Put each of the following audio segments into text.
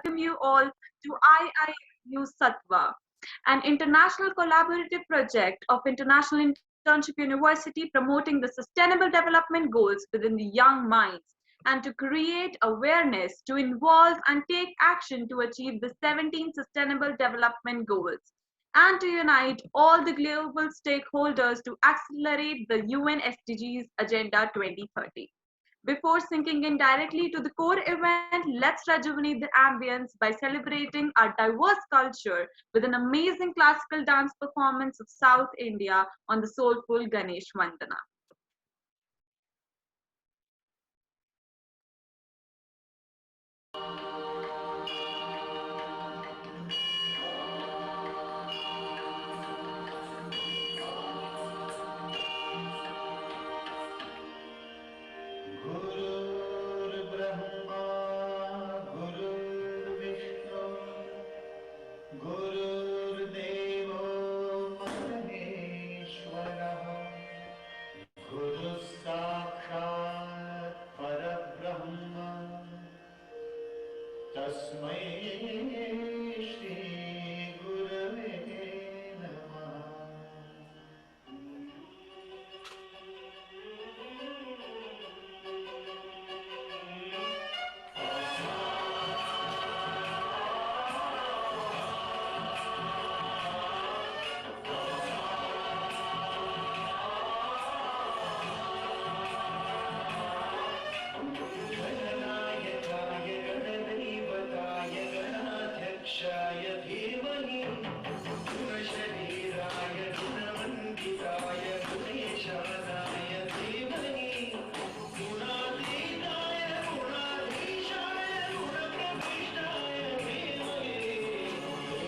welcome you all to Iiu Sattva, an international collaborative project of International Internship University promoting the sustainable development goals within the young minds and to create awareness, to involve and take action to achieve the 17 Sustainable Development Goals and to unite all the global stakeholders to accelerate the UN SDGs Agenda 2030. Before sinking in directly to the core event, let's rejuvenate the ambience by celebrating our diverse culture with an amazing classical dance performance of South India on the soulful Ganesh Vandana. गुरुर्ब्रह्मा गुरुर्विष्णु गुरुर्देवो महेश्वरः गुरुः साक्षात् परब्रह्म तस्मै श्री गुरवे नमः गणनायकाय गणदैवताय गणाध्यक्षाय धीमहि गुणशरीराय गुणवन्दिताय गुणेशानाय धीमहि गुणातीताय गुणाधीशाय गुणप्रविष्टाय धीमहि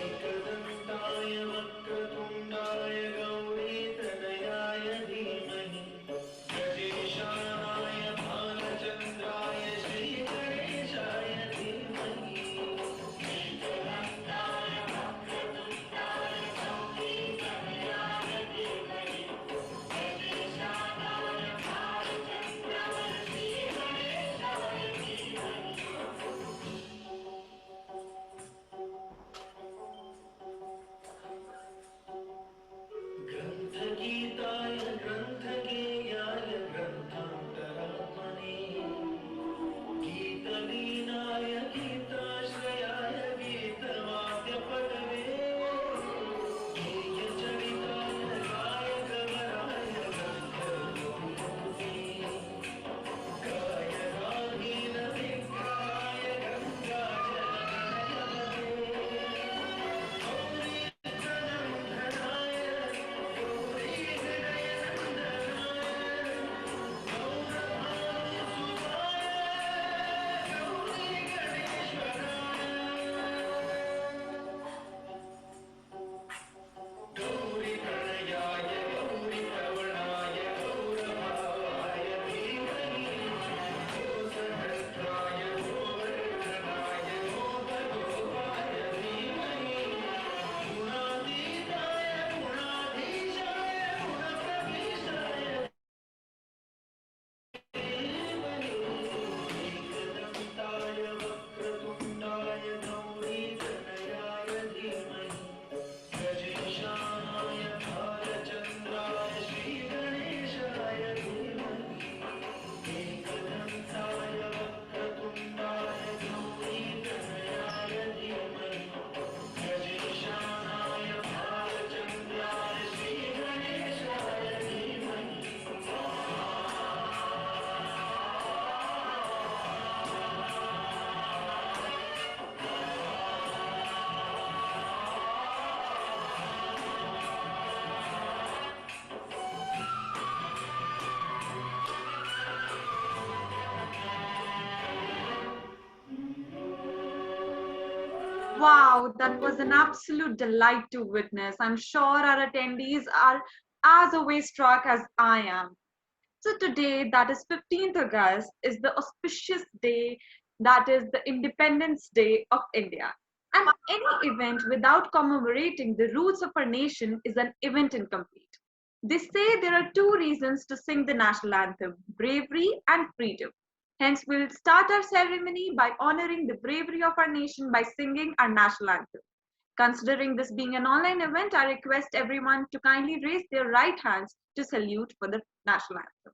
एकदन्ताय वक्रतुण्डाय गौरीतनयाय धीमहि गजेशानाय भालचन्द्राय श्रीगणेशाय धीमहि ग्रन्थगीताय ग्रन्थगेयाय ग्रन्थान्तरात्मने गीतलीनाय गीताश्रयाय गीतवाद्यपटवे गेयचरिताय गायकवराय गन्धर्वविभूते गायकाधीनविग्रहाय गङ्गाजलनिलये गौरीप्रणयाय गौरीप्रवणाय गौरभावाय धीमहि गोसहस्राय गोवर्धनाय गोपगोपाय धीमहि गुणातीताय गुणाधीशाय गुणप्रविष्टाय धीमहि एकदन्ताय वक्रतुण्डाय गौरीतनयाय धीमहि गजेशानाय भालचन्द्राय श्रीगणेशाय धीमहि एकदन्ताय वक्रतुण्डाय गौरीतनयाय धीमहि गजेशानाय भालचन्द्राय श्रीगणेशाय धीमहि Wow, that was an absolute delight to witness. I'm sure our attendees are as awe-struck as I am. So today, that is 15th August, is the auspicious day that is the Independence Day of India. And any event without commemorating the roots of our nation is an event incomplete. They say there are two reasons to sing the national anthem: bravery and freedom. Hence, we'll start our ceremony by honoring the bravery of our nation by singing our national anthem. Considering this being an online event, I request everyone to kindly raise their right hands to salute for the national anthem.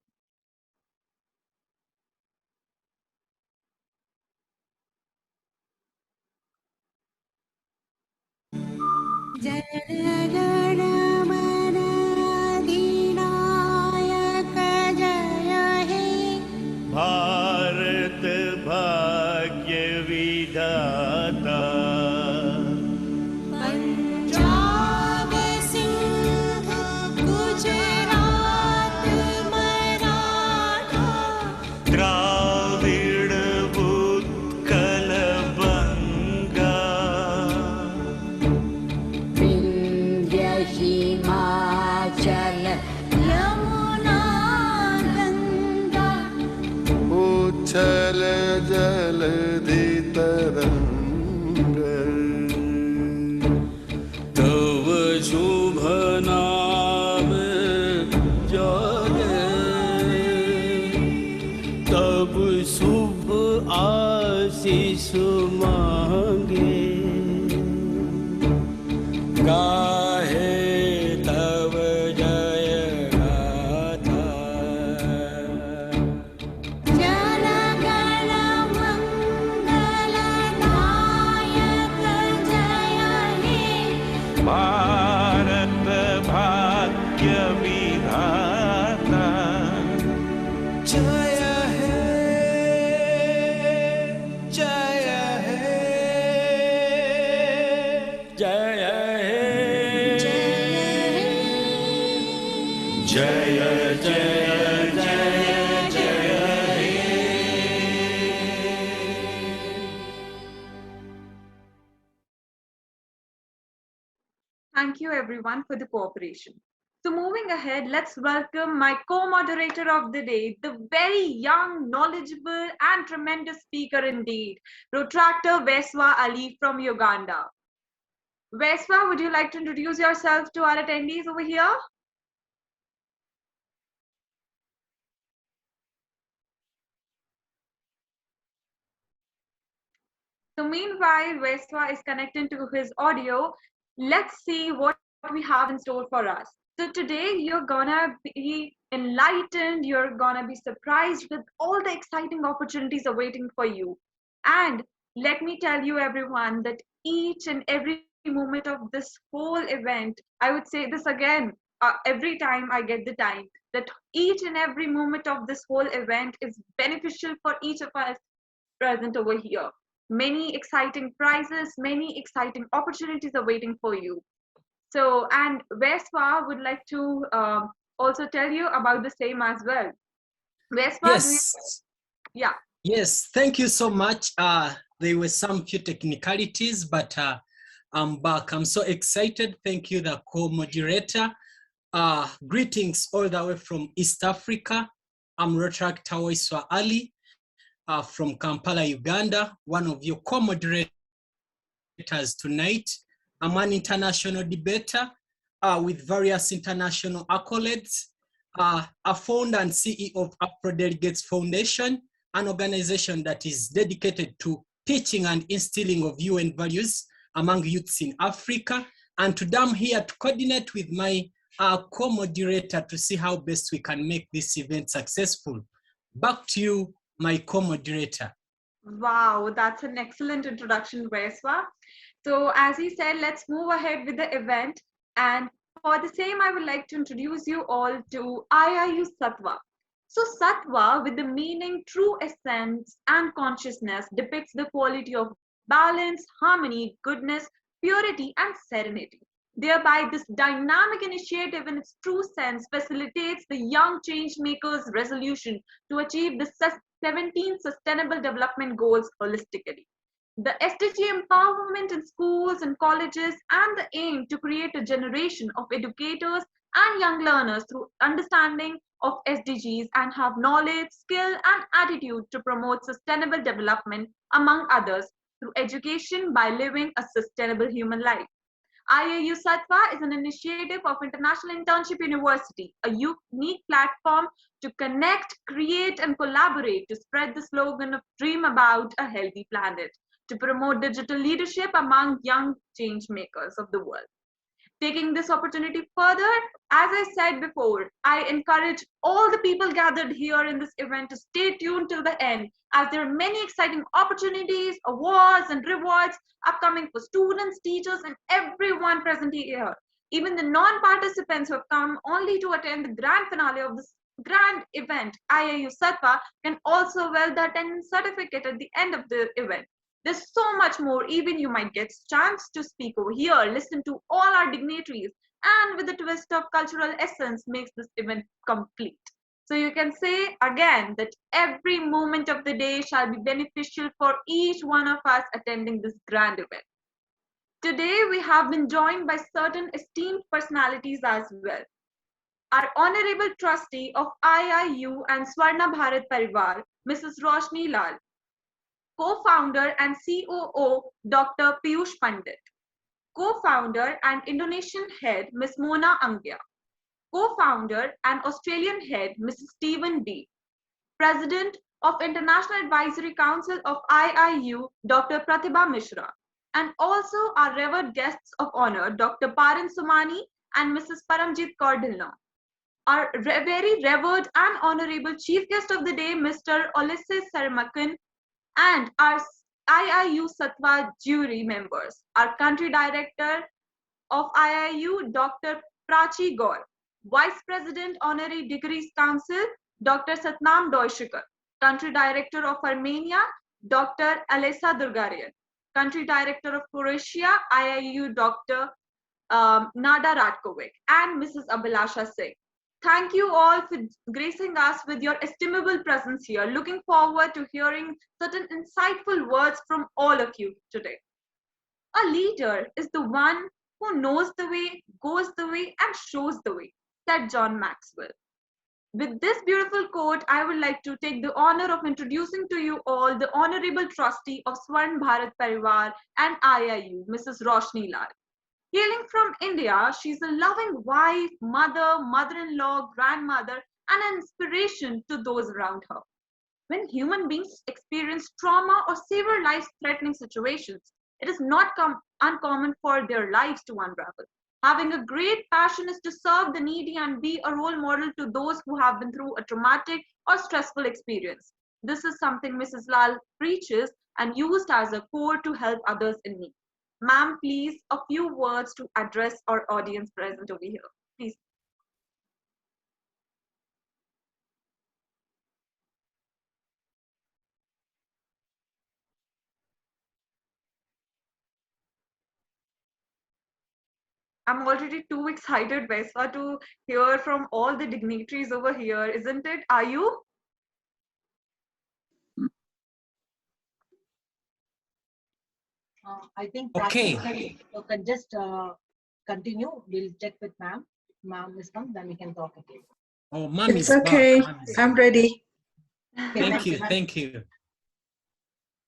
Bharat भाग्य विधाता पंजाब सिंध गुजरात मराठा द्राविड उत्कल बंगा विंध्य हिमाचल यमुना गंगा उच्छल जलधि तरंग तव शुभ नाम जागे तब शुभ आशीष मांगे गाहे तव जय गाथा जन गण मंगल नायक जय हे भारत भाग्य विधाता जय हे जय हे जय हे जय जय जय जय हे Thank you everyone for the cooperation. So moving ahead, let's welcome my co-moderator of the day, the very young, knowledgeable and tremendous speaker indeed, Protractor Veswa Ali from Uganda. Veswa, would you like to introduce yourself to our attendees over here? So meanwhile, Veswa is connecting to his audio. Let's see what we have in store for us. So today you're gonna be enlightened, you're gonna be surprised with all the exciting opportunities awaiting for you. And let me tell you everyone that each and every moment of this whole event, I would say this again, every time I get the time, that each and every moment of this whole event is beneficial for each of us present over here. Many exciting prizes, many exciting opportunities are waiting for you. So, and Vespa would like to also tell you about the same as well. Vespa, Yes, yeah. yes, thank you so much. There were some few technicalities, but I'm back. I'm so excited. Thank you, the co-moderator. Greetings all the way from East Africa. I'm Protractor Veswa Ali from Kampala, Uganda, one of your co-moderators tonight. I'm an international debater with various international accolades, a founder and CEO of Afro Delegates Foundation, an organization that is dedicated to teaching and instilling of UN values among youths in Africa. And today I'm here to coordinate with my co-moderator to see how best we can make this event successful. Back to you, my co-moderator. Wow, that's an excellent introduction, Vespa. So as he said, let's move ahead with the event. And for the same, I would like to introduce you all to Iiu Sattva. So Sattva, with the meaning true essence and consciousness, depicts the quality of balance, harmony, goodness, purity, and serenity. Thereby, this dynamic initiative in its true sense facilitates the young change makers' resolution to achieve the 17 Sustainable Development Goals holistically. The SDG empowerment in schools and colleges and the aim to create a generation of educators and young learners through understanding of SDGs and have knowledge, skill, and attitude to promote sustainable development, among others, through education by living a sustainable human life. Iiu Sattva is an initiative of International Internship University, a unique platform to connect, create, and collaborate to spread the slogan of Dream About a Healthy Planet, to promote digital leadership among young change makers of the world. Taking this opportunity further, as I said before, I encourage all the people gathered here in this event to stay tuned till the end, as there are many exciting opportunities, awards, and rewards upcoming for students, teachers, and everyone present here. Even the non-participants who have come only to attend the grand finale of this grand event, Iiu Sattva, can also wear the attendance certificate at the end of the event. There's so much more. Even you might get chance to speak over here, listen to all our dignitaries, and with a twist of cultural essence makes this event complete. So you can say again that every moment of the day shall be beneficial for each one of us attending this grand event. Today we have been joined by certain esteemed personalities as well. Our Honorable Trustee of IIU and Swarna Bharat Parivar, Mrs. Roshni Lal, co-founder and COO Dr. Piyush Pandit, co-founder and Indonesian head Ms. Mona Angya, co-founder and Australian head Mrs. Stephen D, president of International Advisory Council of IIU Dr. Pratibha Mishra, and also our revered guests of honor Dr. Parin Somani and Mrs. Paramjit Kaur Dhillon. Our very revered and honorable chief guest of the day, Mr. Ulysses Saramakan, and our Iiu Sattva jury members, our country director of IIU, Dr. Prachi Gaur, Vice President Honorary Degrees Council, Dr. Satnam Doishikar, Country Director of Armenia, Dr. Alesa Durgarian, Country Director of Croatia, IIU, Dr. Nada Ratkovic, and Mrs. Abhilasha Singh. Thank you all for gracing us with your estimable presence here. Looking forward to hearing certain insightful words from all of you today. A leader is the one who knows the way, goes the way, and shows the way, said John Maxwell. With this beautiful quote, I would like to take the honor of introducing to you all the Honorable Trustee of Swarn Bharat Parivar and IIU, Mrs. Roshni Lal. Hailing from India, she's a loving wife, mother, mother-in-law, grandmother, and an inspiration to those around her. When human beings experience trauma or severe life-threatening situations, it is not uncommon for their lives to unravel. Having a great passion is to serve the needy and be a role model to those who have been through a traumatic or stressful experience. This is something Mrs. Lal preaches and used as a core to help others in need. Ma'am, please, a few words to address our audience present over here. Please. I'm already too excited, Vaisa, to hear from all the dignitaries over here, isn't it? Are you? I think Okay. you can just continue. We'll check with ma'am. Ma'am is come, then we can talk again. Oh, mom It's is okay. back. Mom is I'm back. ready. Thank you. Thank you.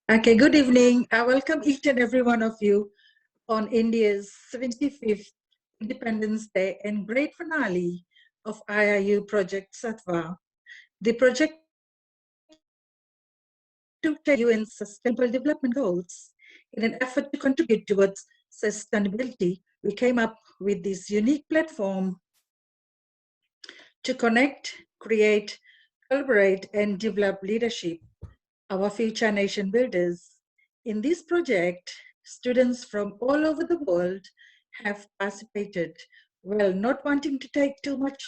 Okay, good evening. I welcome each and every one of you on India's 75th Independence Day and great finale of IIU Project Sattva. The project to take UN Sustainable Development Goals. In an effort to contribute towards sustainability, we came up with this unique platform to connect, create, collaborate, and develop leadership, our future nation builders. In this project, students from all over the world have participated. Well, not wanting to take too much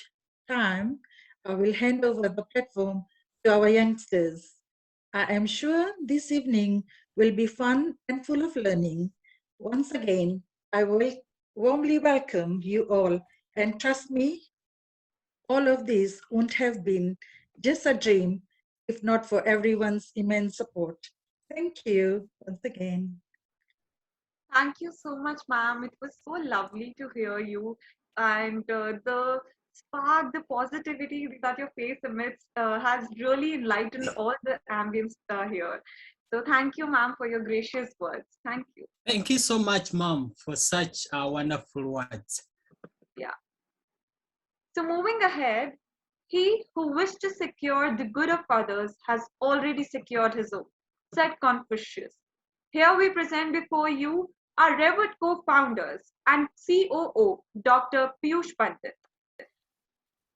time, I will hand over the platform to our youngsters. I am sure this evening will be fun and full of learning. Once again, I will warmly welcome you all, and trust me, all of this wouldn't have been just a dream if not for everyone's immense support. Thank you once again. Thank you so much, ma'am. It was so lovely to hear you. And the spark, the positivity that your face emits has really enlightened all the ambience here. So thank you, ma'am, for your gracious words. Thank you. Thank you so much, Mom, for such wonderful words. Yeah. So moving ahead, he who wished to secure the good of others has already secured his own, said Confucius. Here we present before you our revered co-founders and COO, Dr. Piyush Pandit,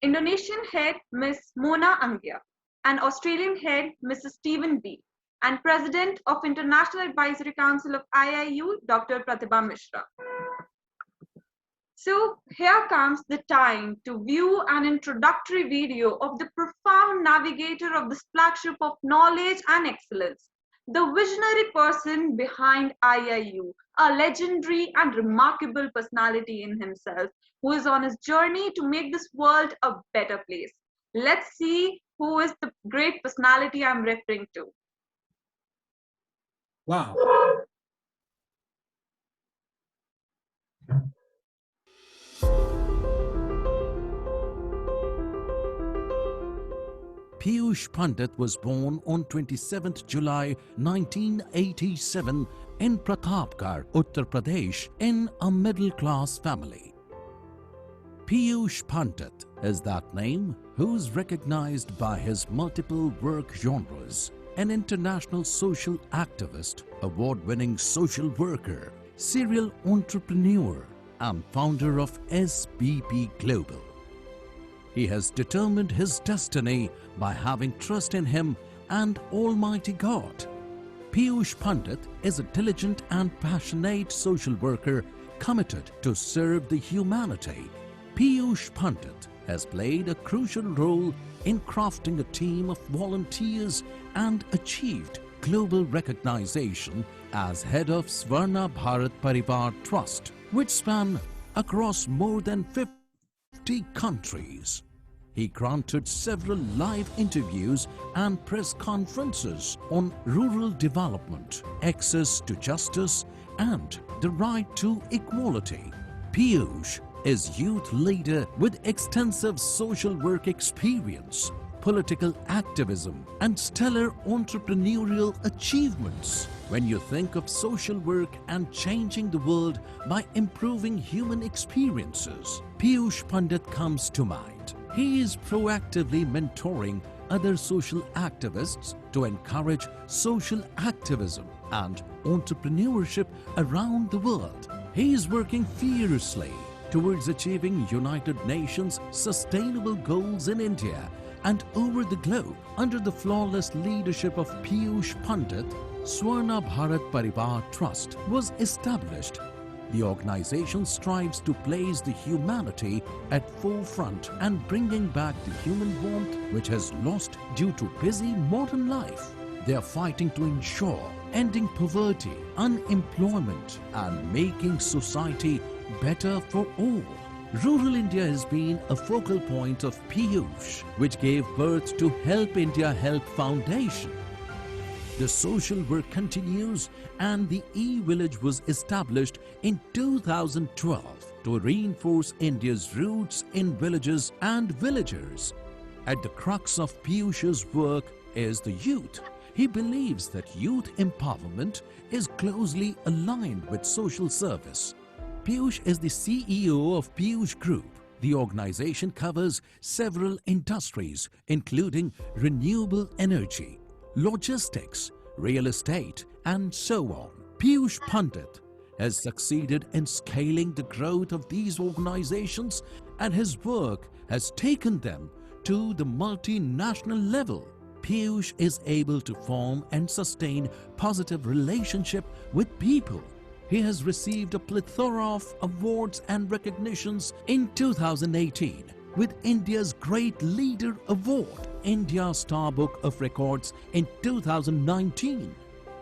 Indonesian head Ms. Mona Anggia, and Australian head Mrs. Stephen B, and President of International Advisory Council of IIU, Dr. Pratibha Mishra. So here comes the time to view an introductory video of the profound navigator of this flagship of knowledge and excellence, the visionary person behind IIU, a legendary and remarkable personality in himself, who is on his journey to make this world a better place. Let's see who is the great personality I'm referring to. Wow. Piyush Pandit was born on 27th July 1987 in Pratapgarh, Uttar Pradesh, in a middle-class family. Piyush Pandit is that name who is recognized by his multiple work genres: an international social activist, award-winning social worker, serial entrepreneur, and founder of SBP Global. He has determined his destiny by having trust in him and Almighty God. Piyush Pandit is a diligent and passionate social worker committed to serve the humanity. Piyush Pandit has played a crucial role in crafting a team of volunteers and achieved global recognition as head of Swarna Bharat Parivar Trust, which span across more than 50 countries. He granted several live interviews and press conferences on rural development, access to justice, and the right to equality. Piyush is youth leader with extensive social work experience, political activism, and stellar entrepreneurial achievements. When you think of social work and changing the world by improving human experiences, Piyush Pandit comes to mind. He is proactively mentoring other social activists to encourage social activism and entrepreneurship around the world. He is working fiercely towards achieving United Nations sustainable goals in India and over the globe. Under the flawless leadership of Piyush Pandit, Swarna Bharat Parivar Trust was established. The organization strives to place the humanity at forefront and bringing back the human warmth which has lost due to busy modern life. They are fighting to ensure ending poverty, unemployment, and making society better for all. Rural India has been a focal point of Piyush, which gave birth to Help India Help Foundation. The social work continues and the e-village was established in 2012 to reinforce India's roots in villages and villagers. At the crux of Piyush's work is the youth. He believes that youth empowerment is closely aligned with social service. Piyush is the CEO of Piyush Group. The organization covers several industries including renewable energy, logistics, real estate, and so on. Piyush Pandit has succeeded in scaling the growth of these organizations and his work has taken them to the multinational level. Piyush is able to form and sustain positive relationship with people. He has received a plethora of awards and recognitions in 2018 with India's Great Leader Award, India Star Book of Records in 2019,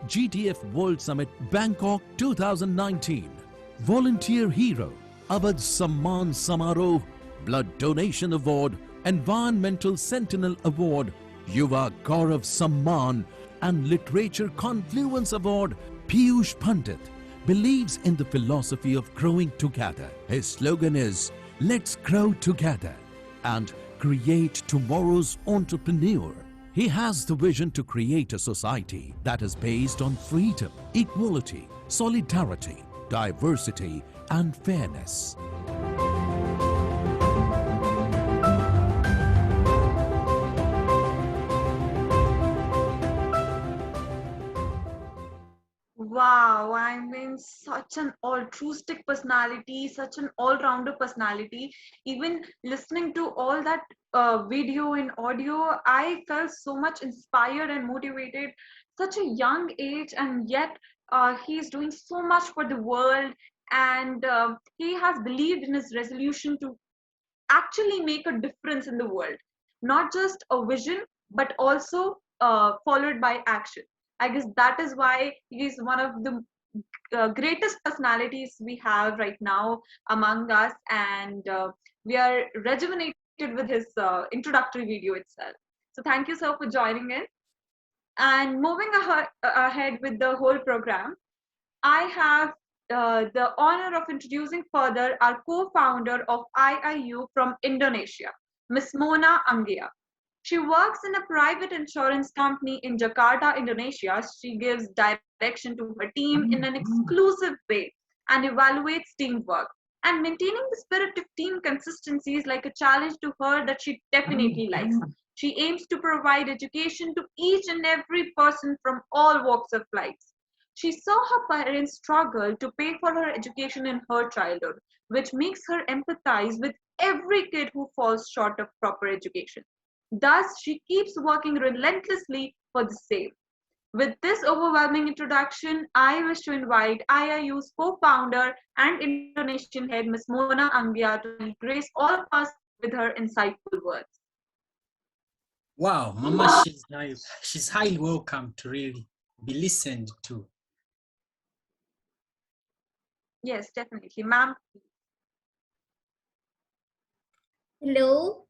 GTF World Summit Bangkok 2019, Volunteer Hero, Avadh Samman Samaroh, Blood Donation Award, Environmental Sentinel Award, Yuva Gaurav Samman, and Literature Confluence Award. Piyush Pandit believes in the philosophy of growing together. His slogan is, "Let's grow together and create tomorrow's entrepreneur." He has the vision to create a society that is based on freedom, equality, solidarity, diversity, and fairness. Wow, I mean, such an altruistic personality, such an all-rounder personality. Even listening to all that video and audio, I felt so much inspired and motivated. Such a young age, and yet he's doing so much for the world, and he has believed in his resolution to actually make a difference in the world. Not just a vision, but also followed by action. I guess that is why he is one of the greatest personalities we have right now among us, and we are rejuvenated with his introductory video itself. So thank you, sir, for joining in. And moving ahead with the whole program, I have the honor of introducing further our co-founder of IIU from Indonesia, Ms. Mona Anggia. She works in a private insurance company in Jakarta, Indonesia. She gives direction to her team in an exclusive way and evaluates teamwork. And maintaining the spirit of team consistency is like a challenge to her that she definitely likes. She aims to provide education to each and every person from all walks of life. She saw her parents struggle to pay for her education in her childhood, which makes her empathize with every kid who falls short of proper education. Thus, she keeps working relentlessly for the same. With this overwhelming introduction, I wish to invite IIU's co-founder and Indonesian head, Ms. Mona Anggia, to grace all of us with her insightful words. Wow, Mama, she's highly welcome to really be listened to. Yes, definitely. Ma'am. Hello.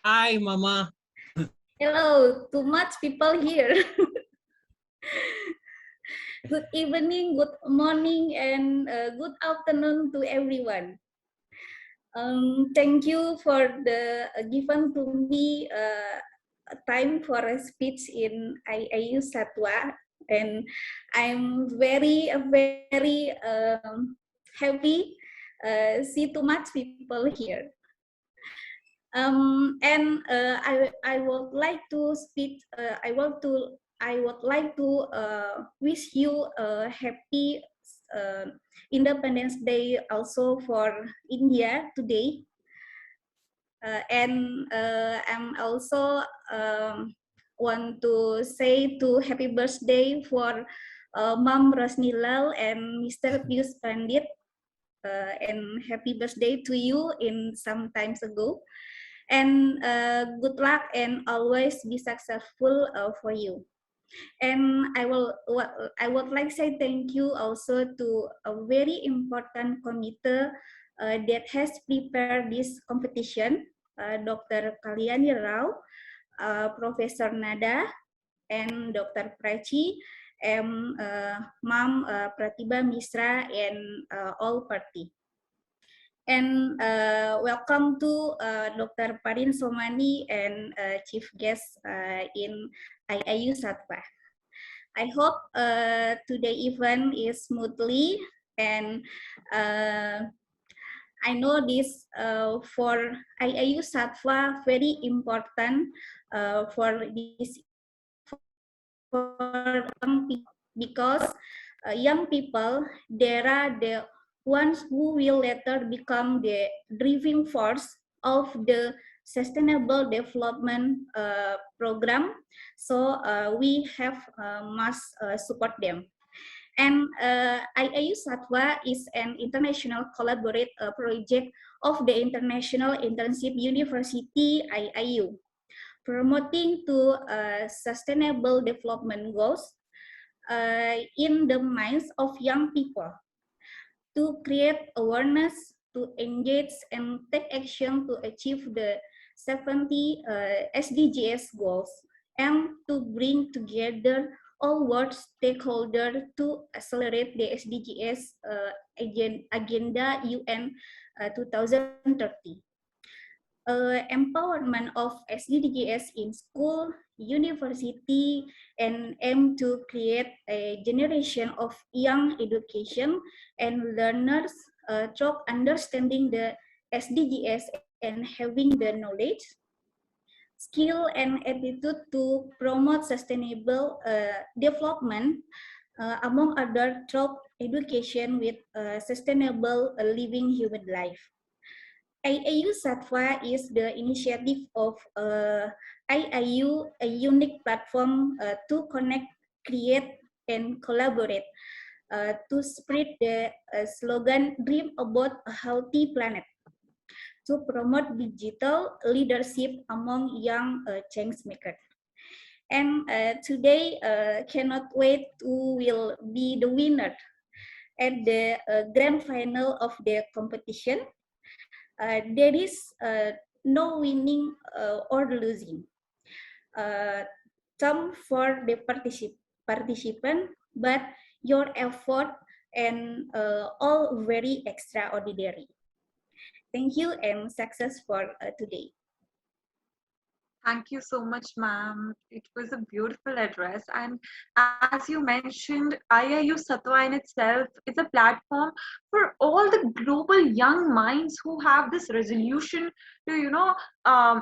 Hi, Mama. Hello. Too much people here. Good evening, good morning, and good afternoon to everyone. Thank you for the given to me time for a speech in Iiu Sattva, and I'm very happy see too much people here. I would like to speak. I would like to wish you a happy Independence Day also for India today. I'm also want to say to happy birthday for Mom Rosnilal and Mr. Pius Pandit, and happy birthday to you in some times ago. And good luck and always be successful for you. And I would like to say thank you also to a very important committee that has prepared this competition, Dr. Kalyani Rao, Professor Nada, and Dr. Prachi, and Ma'am Pratibha Misra, and all party. And welcome to Dr. Parin Somani and chief guest in Iiu Sattva. I hope today event is smoothly, and I know this for Iiu Sattva very important for this for young people, because young people, they are the ones who will later become the driving force of the sustainable development program. So we have must support them. And Iiu Sattva is an international collaborative project of the International Internship University IIU, promoting to sustainable development goals in the minds of young people, to create awareness, to engage and take action to achieve the 70 SDGs goals, and to bring together all world stakeholders to accelerate the SDGs agenda UN 2030. empowerment of SDGs in school, university, and aim to create a generation of young education and learners through understanding the SDGs and having the knowledge, skill, and attitude to promote sustainable development, among other through education with sustainable living human life. Iiu Sattva is the initiative of Iiu, a unique platform to connect, create, and collaborate to spread the slogan "Dream about a healthy planet" to promote digital leadership among young change makers. And today, cannot wait who will be the winner at the grand final of the competition. There is no winning or losing. Some for the participant, but your effort and all very extraordinary. Thank you and success for today. Thank you so much, ma'am. It was a beautiful address. And as you mentioned, Iiu Sattva in itself is a platform for all the global young minds who have this resolution to,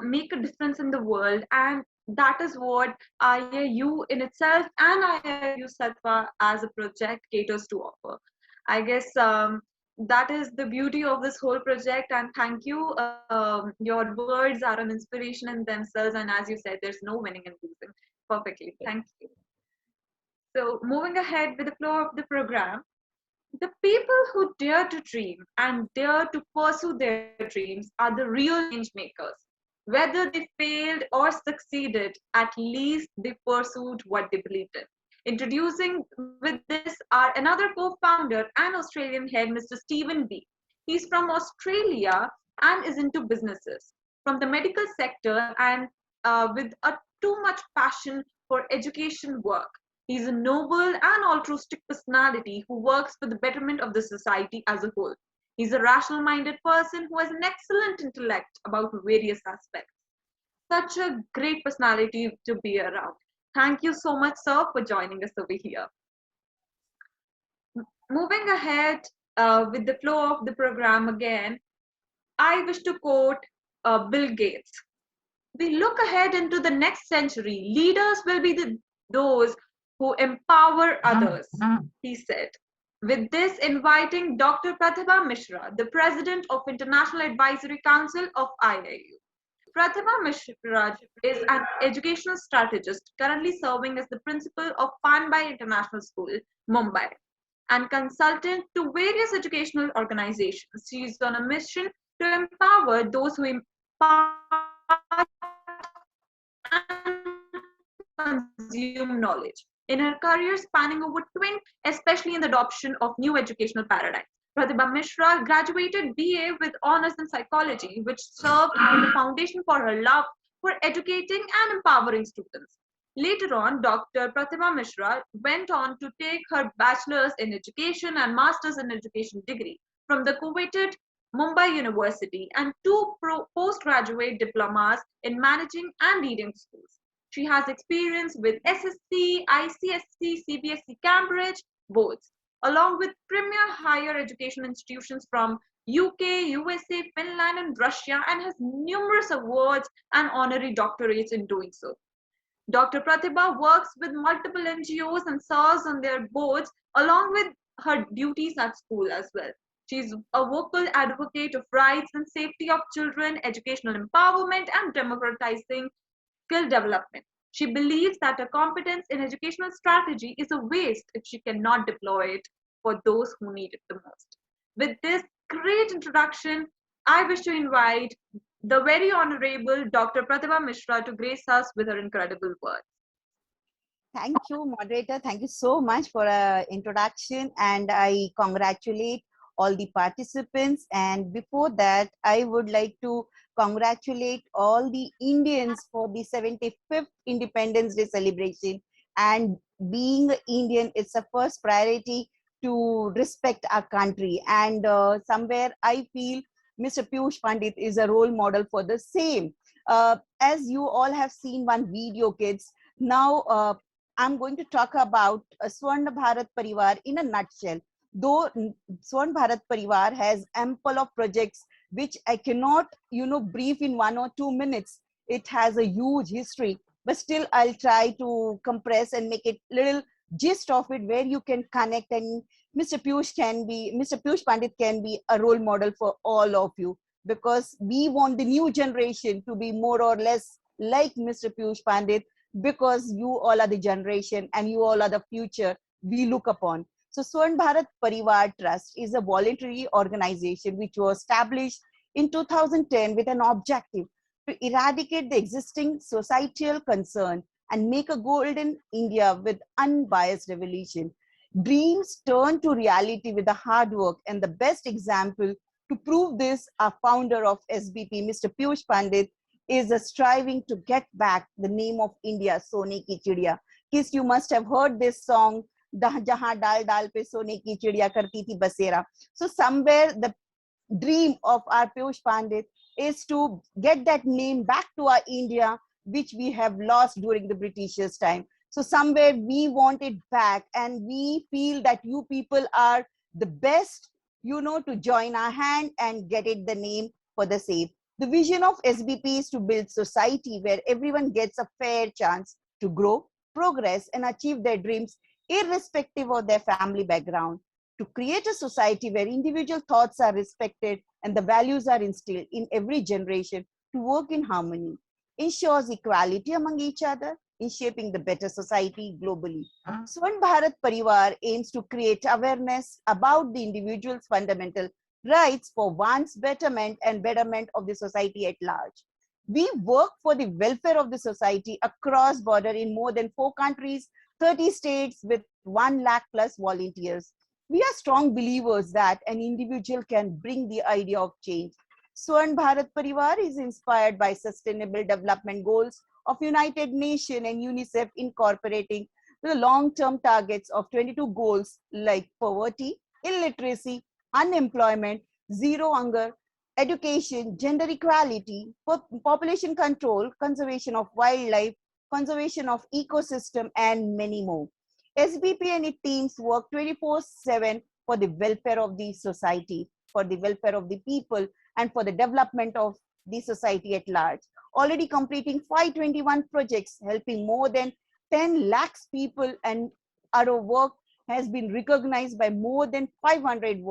make a difference in the world. And that is what Iiu in itself and Iiu Sattva as a project caters to offer. I guess that is the beauty of this whole project, and thank you. Your words are an inspiration in themselves, and as you said, there's no winning and losing. Perfectly, thank you. So moving ahead with the flow of the program, the people who dare to dream and dare to pursue their dreams are the real change makers. Whether they failed or succeeded, at least they pursued what they believed in. Introducing with this are another co-founder and Australian head, Mr. Stephen B. He's from Australia and is into businesses from the medical sector and with a too much passion for education work. He's a noble and altruistic personality who works for the betterment of the society as a whole. He's a rational-minded person who has an excellent intellect about various aspects. Such a great personality to be around. Thank you so much, sir, for joining us over here. Moving ahead with the flow of the program again, I wish to quote Bill Gates. We look ahead into the next century. Leaders will be those who empower others, he said. With this, inviting Dr. Pratibha Mishra, the President of International Advisory Council of IIU. Pratibha Mishra is an educational strategist currently serving as the principal of Panbai International School, Mumbai, and consultant to various educational organizations. She is on a mission to empower those who impart and consume knowledge. In her career spanning over 20, especially in the adoption of new educational paradigms. Pratibha Mishra graduated BA with honors in psychology, which served as the foundation for her love for educating and empowering students. Later on, Dr. Pratibha Mishra went on to take her bachelor's in education and master's in education degree from the coveted Mumbai University and two postgraduate diplomas in managing and leading schools. She has experience with SSC, ICSC, CBSE Cambridge boards, along with premier higher education institutions from UK, USA, Finland, and Russia, and has numerous awards and honorary doctorates in doing so. Dr. Pratibha works with multiple NGOs and serves on their boards, along with her duties at school as well. She is a vocal advocate of rights and safety of children, educational empowerment, and democratizing skill development. She believes that a competence in educational strategy is a waste if she cannot deploy it for those who need it the most. With this great introduction, I wish to invite the very honorable Dr. Pratibha Mishra to grace us with her incredible words. Thank you, moderator. Thank you so much for an introduction, and I congratulate all the participants. And before that, I would like to congratulate all the Indians for the 75th Independence Day celebration. And being Indian, it's a first priority to respect our country. And somewhere I feel Mr. Piyush Pandit is a role model for the same. As you all have seen one video, kids, now I'm going to talk about Swarna Bharat Parivar in a nutshell. Though Swarna Bharat Parivar has ample of projects which I cannot, brief in 1 or 2 minutes. It has a huge history, but still I'll try to compress and make it little gist of it where you can connect, and Mr. Piyush Pandit can be a role model for all of you, because we want the new generation to be more or less like Mr. Piyush Pandit, because you all are the generation and you all are the future we look upon. So Swarna Bharat Parivar Trust is a voluntary organization which was established in 2010 with an objective to eradicate the existing societal concern and make a golden India with unbiased revolution. Dreams turn to reality with the hard work, and the best example to prove this, our founder of SBP, Mr. Piyush Pandit, is striving to get back the name of India, Sone Ki Chidiya. Kids, you must have heard this song, Jahan Dal Dal Pe Sone Ki Chidiya Karti Thi Basera. So somewhere the dream of our Piyush Pandit is to get that name back to our India, which we have lost during the Britishers' time. So somewhere we want it back, and we feel that you people are the best, to join our hand and get it the name for the same. The vision of SBP is to build society where everyone gets a fair chance to grow, progress, and achieve their dreams irrespective of their family background. To create a society where individual thoughts are respected and the values are instilled in every generation to work in harmony, ensures equality among each other in shaping the better society globally. Swarna Bharat Parivar aims to create awareness about the individual's fundamental rights for one's betterment and betterment of the society at large. We work for the welfare of the society across border in more than 4 countries, 30 states with 1 lakh plus volunteers. We are strong believers that an individual can bring the idea of change. Swarna Bharat Parivar is inspired by Sustainable Development Goals of United Nations and UNICEF, incorporating the long-term targets of 22 goals like poverty, illiteracy, unemployment, zero hunger, education, gender equality, population control, conservation of wildlife, conservation of ecosystem, and many more. SBP and its teams work 24/7 for the welfare of the society, for the welfare of the people, and for the development of the society at large. Already completing 521 projects, helping more than 10 lakhs people, and our work has been recognized by more than 500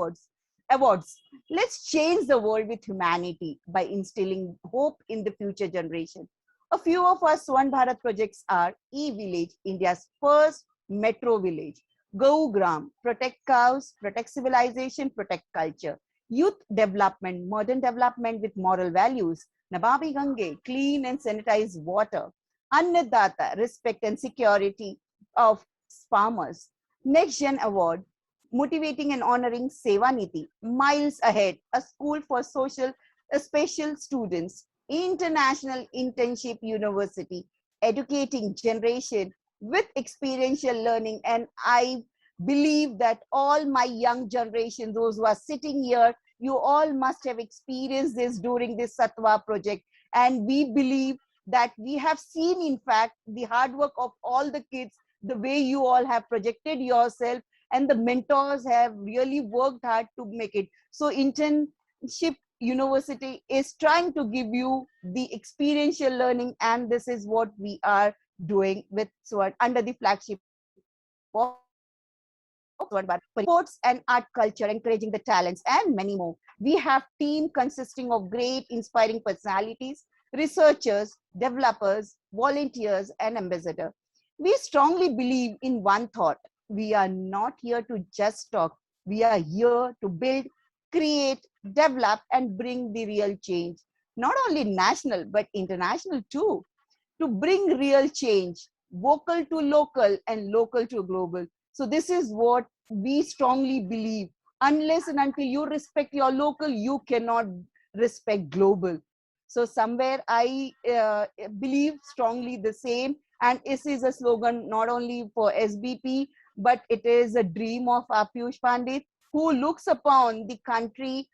awards. Let's change the world with humanity by instilling hope in the future generation. A few of our Swarna Bharat projects are E-Village, India's first metro village; Gau Gram, protect cows, protect civilization, protect culture; youth development, modern development with moral values; Nabami Gange, clean and sanitized water; Annadata, respect and security of farmers; Next Gen Award, motivating and honoring Seva Niti; Miles Ahead, a school for special students; International Internship University, educating generation with experiential learning. And I believe that all my young generation, those who are sitting here, you all must have experienced this during this Sattva project. And we believe that we have seen, in fact, the hard work of all the kids, the way you all have projected yourself, and the mentors have really worked hard to make it. So Internship University is trying to give you the experiential learning, and this is what we are doing with SWAT under the flagship of sports and art culture, encouraging the talents, and many more. We have team consisting of great inspiring personalities, researchers, developers, volunteers, and ambassadors. We strongly believe in one thought: we are not here to just talk. We are here to build, create, develop, and bring the real change, not only national but international too. To bring real change, vocal to local and local to global. So this is what we strongly believe. Unless and until you respect your local, you cannot respect global. So somewhere I believe strongly the same. And this is a slogan not only for SBP, but it is a dream of our Piyush Pandit, who looks upon the country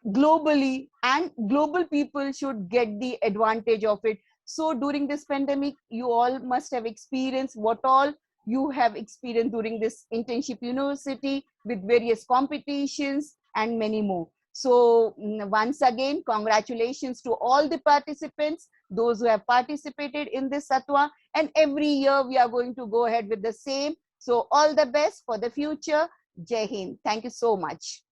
globally, and global people should get the advantage of it. So during this pandemic, you all must have experienced what all you have experienced during this internship university with various competitions and many more. So once again, congratulations to all the participants, those who have participated in this Sattva, and every year we are going to go ahead with the same. So all the best for the future. Jai Hind. Thank you so much.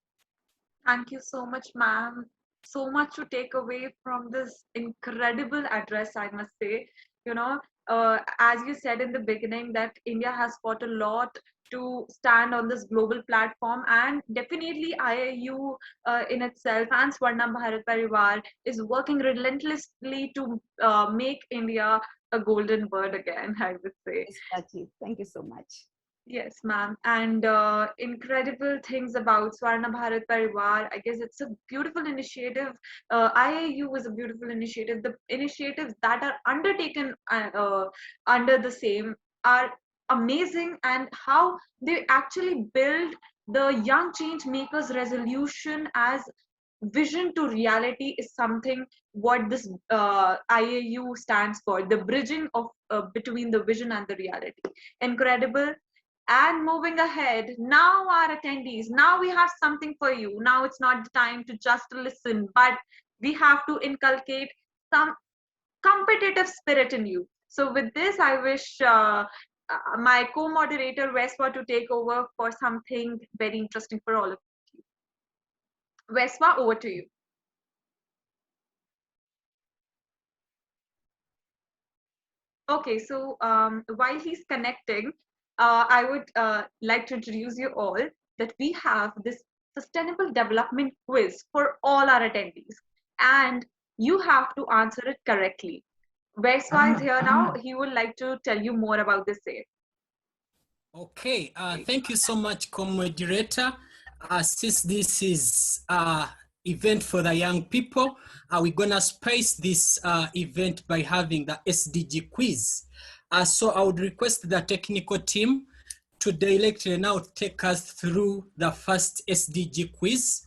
Thank you so much, ma'am. So much to take away from this incredible address, I must say. You know, as you said in the beginning, that India has fought a lot to stand on this global platform, and definitely IIU in itself and Swarna Bharat Parivar is working relentlessly to make India a golden bird again, I would say. Exactly. Thank you so much. Yes, ma'am. And incredible things about Swarna Bharat Parivar. I guess it's a beautiful initiative. IIU is a beautiful initiative. The initiatives that are undertaken under the same are amazing, and how they actually build the young change makers resolution as vision to reality is something what this IAU stands for, the bridging of between the vision and the reality. Incredible. And moving ahead, now our attendees, now we have something for you. Now it's not the time to just listen, but we have to inculcate some competitive spirit in you. So with this, I wish my co-moderator Vespa to take over for something very interesting for all of you. Vespa, over to you. Okay, so while he's connecting, I would like to introduce you all that we have this sustainable development quiz for all our attendees, and you have to answer it correctly. Vespa is here now. He would like to tell you more about this. Okay, thank you so much, co-moderator. Since this is event for the young people, we're gonna space this event by having the SDG quiz. So I would request the technical team to directly now take us through the first SDG quiz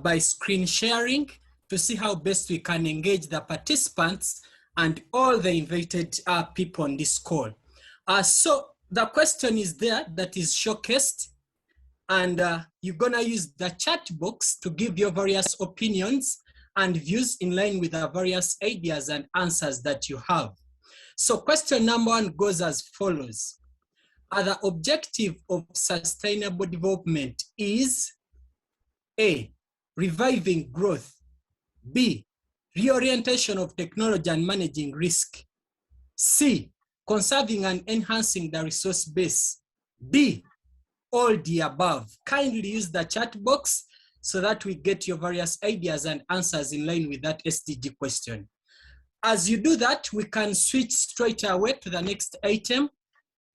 by screen sharing to see how best we can engage the participants and all the invited people on this call. So the question is there that is showcased, and you're gonna use the chat box to give your various opinions and views in line with the various ideas and answers that you have. So question number one goes as follows. The objective of sustainable development is A, reviving growth, B, reorientation of technology and managing risk, C, conserving and enhancing the resource base, D, all the above. Kindly use the chat box so that we get your various ideas and answers in line with that SDG question. As you do that, we can switch straight away to the next item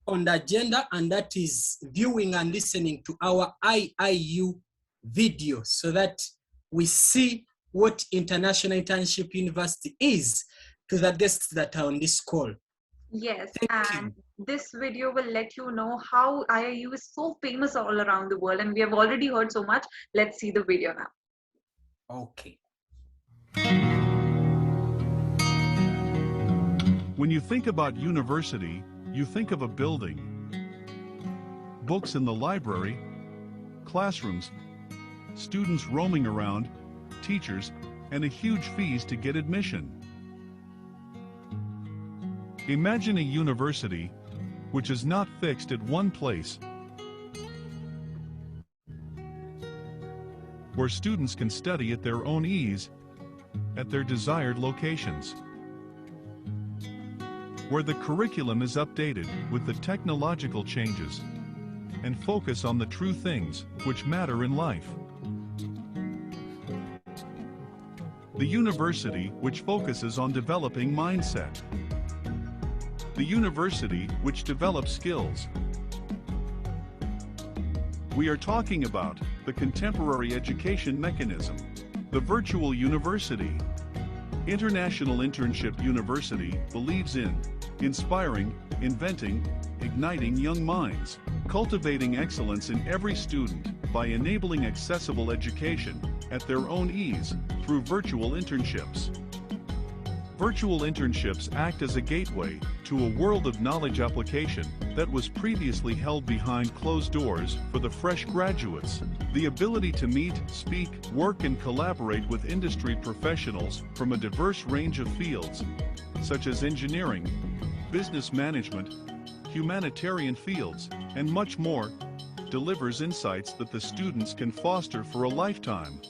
on the agenda, and that is viewing and listening to our IIU video so that we see what International Internship University is to the guests that are on this call. Yes, and this video will let you know how IIU is so famous all around the world, and we have already heard so much. Let's see the video now. Okay. When you think about university, you think of a building, books in the library, classrooms, students roaming around, teachers, and a huge fees to get admission. Imagine a university which is not fixed at one place, where students can study at their own ease, at their desired locations, where the curriculum is updated with the technological changes and focus on the true things which matter in life. The university which focuses on developing mindset. The university which develops skills. We are talking about the contemporary education mechanism, the virtual university. International Internship University believes in inspiring, inventing, igniting young minds. cultivating excellence in every student by enabling accessible education at their own ease through virtual internships. Virtual internships act as a gateway to a world of knowledge application that was previously held behind closed doors for the fresh graduates. The ability to meet, speak, work and collaborate with industry professionals from a diverse range of fields, such as engineering, business management, humanitarian fields, and much more, delivers insights that the students can foster for a lifetime.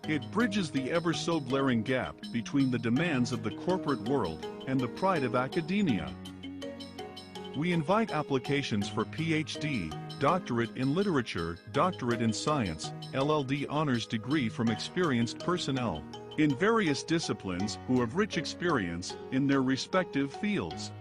It bridges the ever-so-glaring gap between the demands of the corporate world and the pride of academia. We invite applications for PhD, Doctorate in Literature, Doctorate in Science, LLD honors degree from experienced personnel in various disciplines who have rich experience in their respective fields.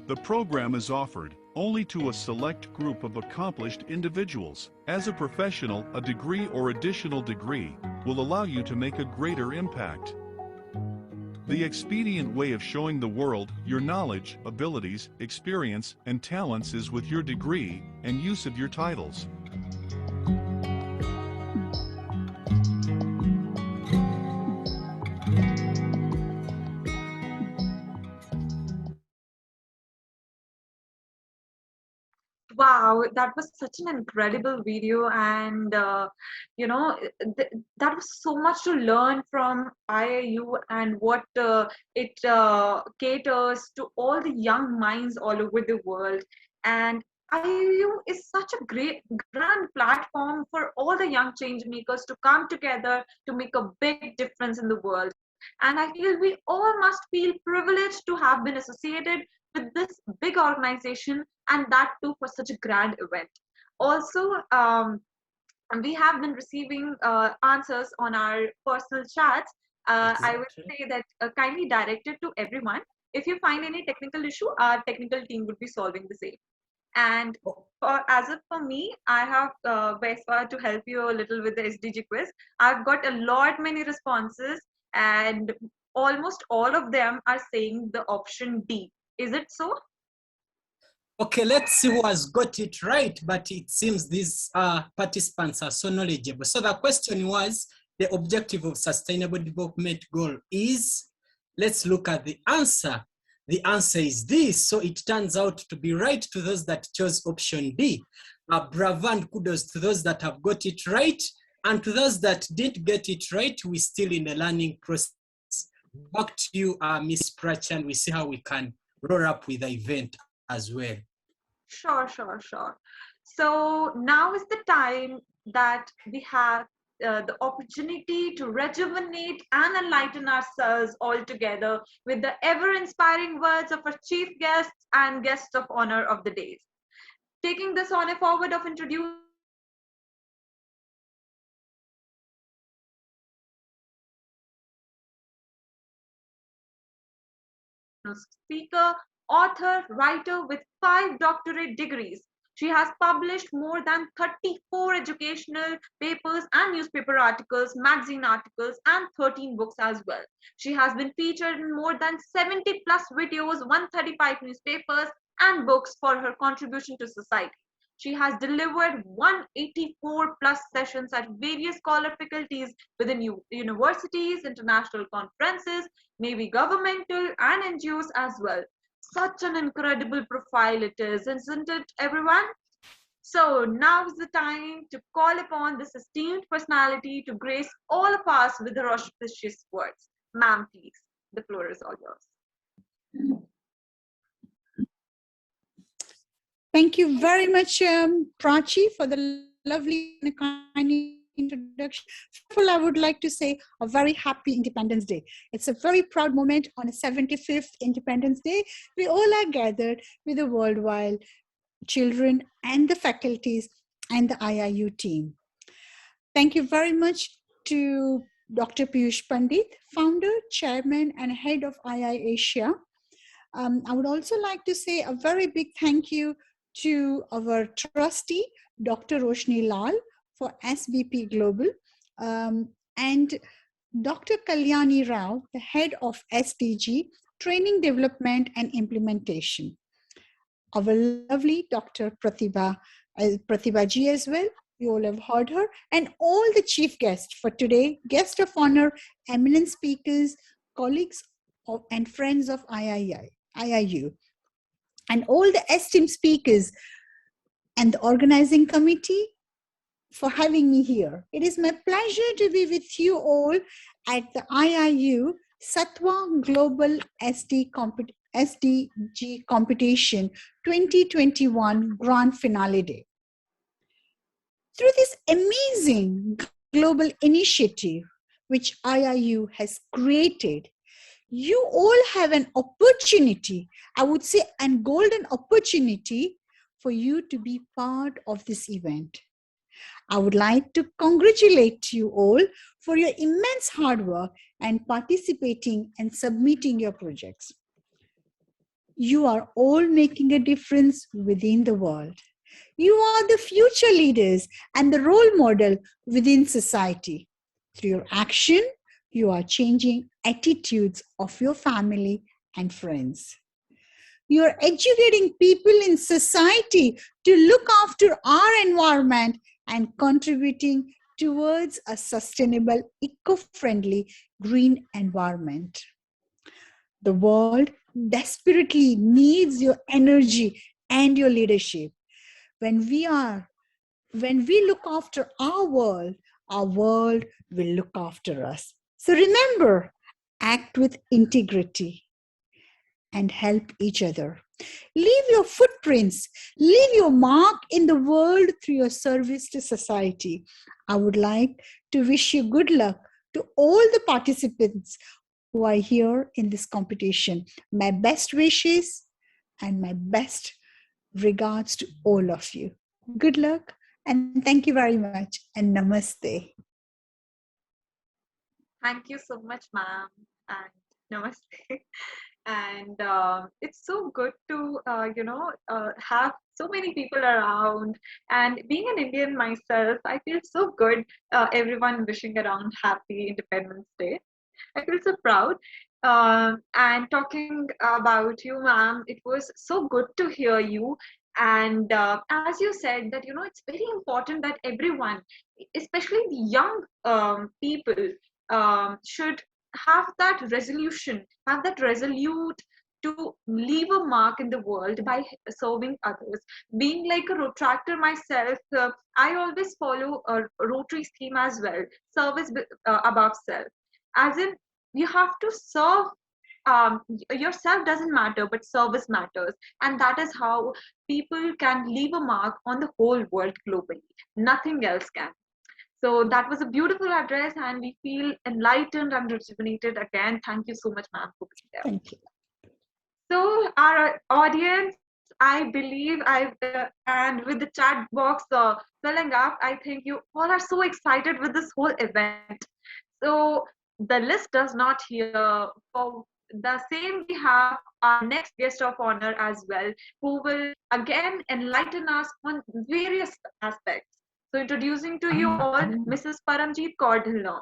The program is offered only to a select group of accomplished individuals. As a professional, a degree or additional degree will allow you to make a greater impact. The expedient way of showing the world your knowledge, abilities, experience, and talents is with your degree and use of your titles. Wow, that was such an incredible video, and that was so much to learn from IIU and what it caters to all the young minds all over the world. And IIU is such a great, grand platform for all the young change makers to come together to make a big difference in the world. And I feel we all must feel privileged to have been associated with this big organization, and that too for such a grand event. Also, we have been receiving answers on our personal chats. I would say that kindly direct it to everyone. If you find any technical issue, our technical team would be solving the same. And as of for me, I have Vespa to help you a little with the SDG quiz. I've got a lot many responses, and almost all of them are saying the option D. Is it so? Okay, let's see who has got it right, but it seems these participants are so knowledgeable. So the question was, the objective of Sustainable Development Goal is, let's look at the answer. The answer is this, so it turns out to be right to those that chose option D. Bravo and kudos to those that have got it right, and to those that didn't get it right, we're still in the learning process. Back to you, Miss Prachan, we see how we can roll up with the event as well. Sure. So now is the time that we have the opportunity to rejuvenate and enlighten ourselves all together with the ever-inspiring words of our chief guests and guests of honor of the days. Taking this honor forward of introducing speaker, author, writer with 5 doctorate degrees. She has published more than 34 educational papers and newspaper articles, magazine articles, and 13 books as well. She has been featured in more than 70 plus videos, 135 newspapers, and books for her contribution to society. She has delivered 184 plus sessions at various scholar faculties within universities, international conferences, maybe governmental and NGOs as well. Such an incredible profile it is, isn't it, everyone? So now is the time to call upon this esteemed personality to grace all of us with her auspicious words. Ma'am, please, the floor is all yours. Thank you very much, Prachi, for the lovely and kind introduction. First of all, I would like to say a very happy Independence Day. It's a very proud moment on a 75th Independence Day. We all are gathered with the worldwide children and the faculties and the IIU team. Thank you very much to Dr. Piyush Pandit, founder, chairman, and head of II Asia. I would also like to say a very big thank you to our trustee, Dr. Roshni Lal, for SBP Global, and Dr. Kalyani Rao, the head of SDG, Training, Development, and Implementation. Our lovely Dr. Pratibha Pratibha ji as well. You all have heard her. And all the chief guests for today, guest of honor, eminent speakers, colleagues and friends of IIU, and all the esteemed speakers and the organizing committee for having me here. It is my pleasure to be with you all at the Iiu Sattva Global SDG Competition 2021 Grand Finale Day. Through this amazing global initiative which IIU has created, you all have an opportunity, I would say a golden opportunity for you to be part of this event. I would like to congratulate you all for your immense hard work and participating and submitting your projects. You are all making a difference within the world. You are the future leaders and the role model within society. Through your action, you are changing attitudes of your family and friends. You are educating people in society to look after our environment and contributing towards a sustainable, eco-friendly, green environment. The world desperately needs your energy and your leadership. When we look after our world will look after us. So remember, act with integrity and help each other. Leave your footprints, leave your mark in the world through your service to society. I would like to wish you good luck to all the participants who are here in this competition. My best wishes and my best regards to all of you. Good luck and thank you very much and namaste. Thank you so much, ma'am, and namaste. And it's so good to have so many people around. And being an Indian myself, I feel so good. Everyone wishing around happy Independence Day. I feel so proud. And talking about you, ma'am, it was so good to hear you. And as you said, that it's very important that everyone, especially the young people, should have that resolution, have that resolute to leave a mark in the world by serving others. Being like a rotractor myself, I always follow a Rotary's theme as well: service above self. As in, you have to serve. Yourself doesn't matter, but service matters, and that is how people can leave a mark on the whole world globally. Nothing else can. So that was a beautiful address, and we feel enlightened and rejuvenated again. Thank you so much, ma'am, for being there. Thank you. So our audience, I believe and with the chat box filling up, I think you all are so excited with this whole event. So the list does not here. For the same, we have our next guest of honor as well, who will again enlighten us on various aspects. So introducing to you all Mrs. Paramjeet Kaur Dhillon.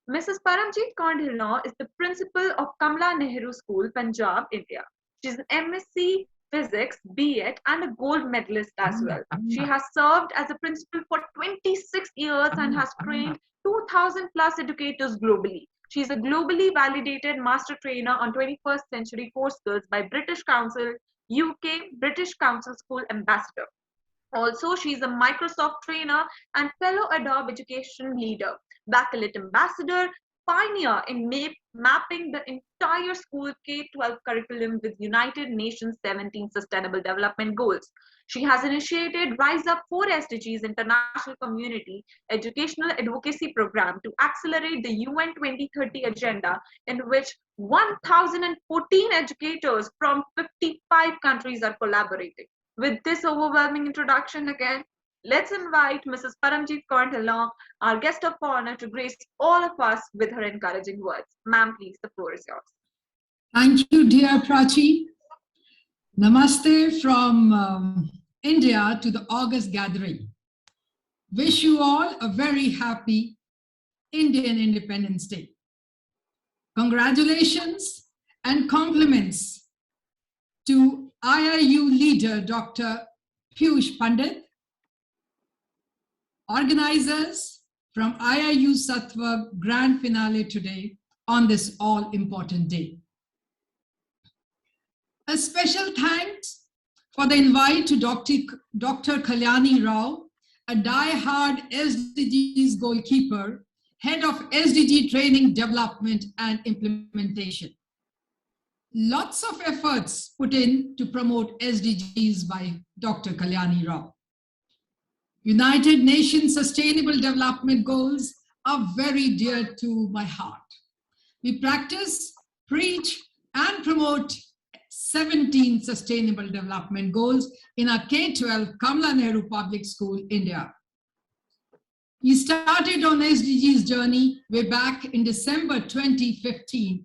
Mrs. Paramjeet Kaur Dhillon is the principal of Kamla Nehru School, Punjab, India. She's an MSc Physics, B.Ed, and a gold medalist as well. She has served as a principal for 26 years and has trained 2,000 plus educators globally. She is a globally validated master trainer on 21st century core skills by British Council, UK British Council School Ambassador. Also, she is a Microsoft trainer and fellow Adobe education leader, Bachelet ambassador, pioneer in mapping the entire school K-12 curriculum with United Nations 17 Sustainable Development Goals. She has initiated Rise Up 4 SDGs International Community Educational Advocacy Program to accelerate the UN 2030 agenda, in which 1,014 educators from 55 countries are collaborating. With this overwhelming introduction again, let's invite Mrs. Paramjeet Kaur Dhillon, our guest of honor, to grace all of us with her encouraging words. Ma'am, please, the floor is yours. Thank you, dear Prachi. Namaste from India to the August gathering. Wish you all a very happy Indian Independence Day. Congratulations and compliments to IIU leader, Dr. Piyush Pandit, organizers from Iiu Sattva grand finale today on this all-important day. A special thanks for the invite to Dr. Kalyani Rao, a die-hard SDGs goalkeeper, head of SDG training, development, and implementation. Lots of efforts put in to promote SDGs by Dr. Kalyani Rao. United Nations Sustainable Development Goals are very dear to my heart. We practice, preach, and promote 17 Sustainable Development Goals in our K-12 Kamala Nehru Public School, India. We started on SDGs journey way back in December 2015.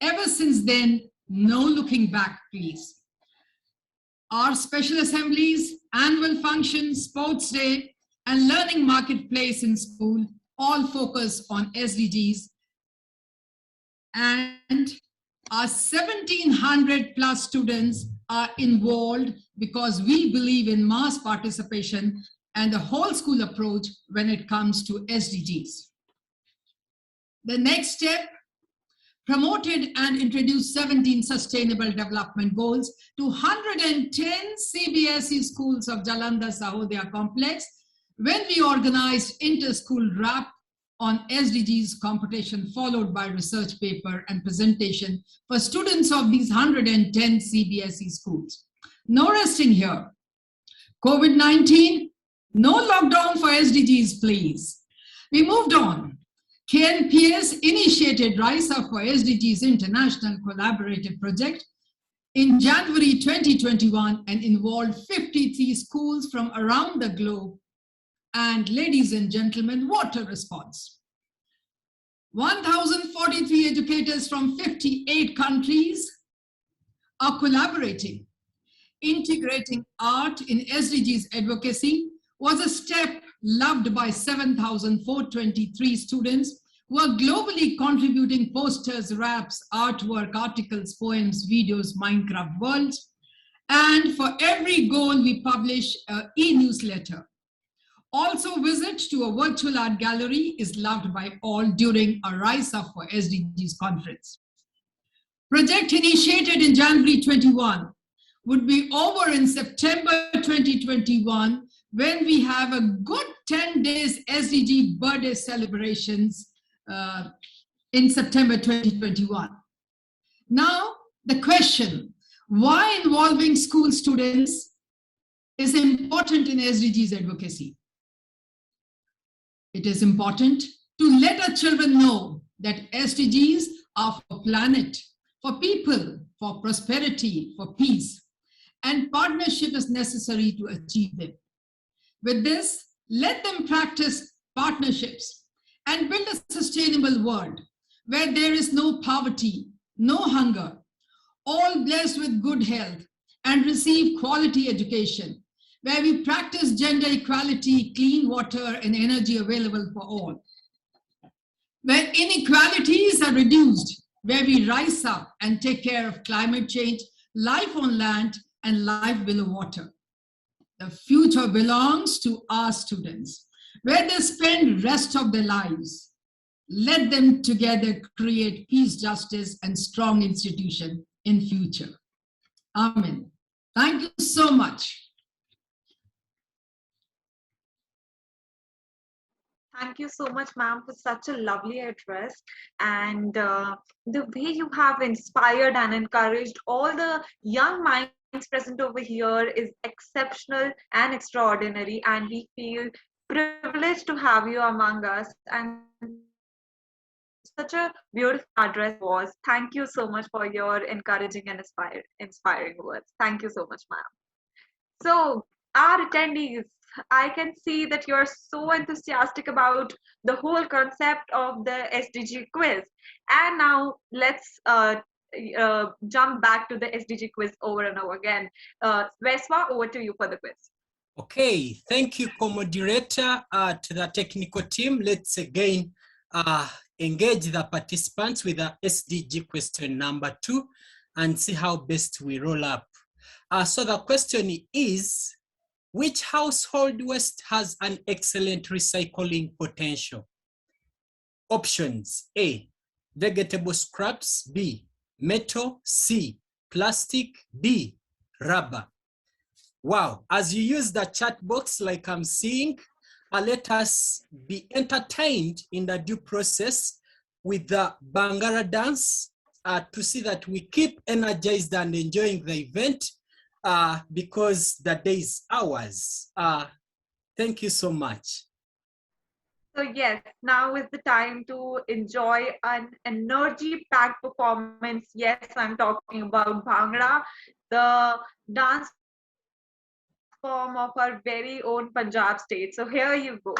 Ever since then, no looking back, please. Our special assemblies, annual functions, sports day, and learning marketplace in school all focus on SDGs. And our 1,700 plus students are involved because we believe in mass participation and the whole school approach when it comes to SDGs. The next step, promoted and introduced 17 Sustainable Development Goals to 110 CBSE schools of Jalandhar Sahodaya Complex when we organized inter-school rap on SDGs competition followed by research paper and presentation for students of these 110 CBSE schools. No resting here. COVID-19, no lockdown for SDGs, please. We moved on. KNPS initiated RISA for SDGs International Collaborative Project in January 2021 and involved 53 schools from around the globe. And ladies and gentlemen, what a response. 1,043 educators from 58 countries are collaborating. Integrating art in SDGs advocacy was a step loved by 7,423 students who are globally contributing posters, raps, artwork, articles, poems, videos, Minecraft worlds. And for every goal, we publish an e-newsletter. Also, visit to a virtual art gallery is loved by all during a RISA for SDGs conference. Project initiated in January 21 would be over in September 2021 when we have a good 10 days SDG birthday celebrations in September 2021. Now, the question, why involving school students is important in SDGs advocacy? It is important to let our children know that SDGs are for planet, for people, for prosperity, for peace, and partnership is necessary to achieve them. With this, let them practice partnerships and build a sustainable world where there is no poverty, no hunger, all blessed with good health and receive quality education, where we practice gender equality, clean water and energy available for all, where inequalities are reduced, where we rise up and take care of climate change, life on land and life below water. The future belongs to our students, where they spend the rest of their lives. Let them together create peace, justice, and strong institution in future. Amen. Thank you so much. Thank you so much, ma'am, for such a lovely address. And the way you have inspired and encouraged all the young minds present over here is exceptional and extraordinary. And we feel privileged to have you among us. And such a beautiful address was. Thank you so much for your encouraging and inspiring words. Thank you so much, ma'am. So, our attendees, I can see that you're so enthusiastic about the whole concept of the SDG quiz. And now let's jump back to the SDG quiz over and over again. Veswa, over to you for the quiz. Okay, thank you, co-moderator, to the technical team. Let's again engage the participants with the SDG question number 2 and see how best we roll up. So the question is, Which household waste has an excellent recycling potential? Options: A, vegetable scraps, B, metal, C, plastic, D, rubber. Wow, as you use the chat box like I'm seeing, let us be entertained in the due process with the Bangara dance to see that we keep energized and enjoying the event because the day is ours. Thank you so much. So yes, now is the time to enjoy an energy-packed performance. Yes, I'm talking about Bhangra, the dance form of our very own Punjab state. So here you go.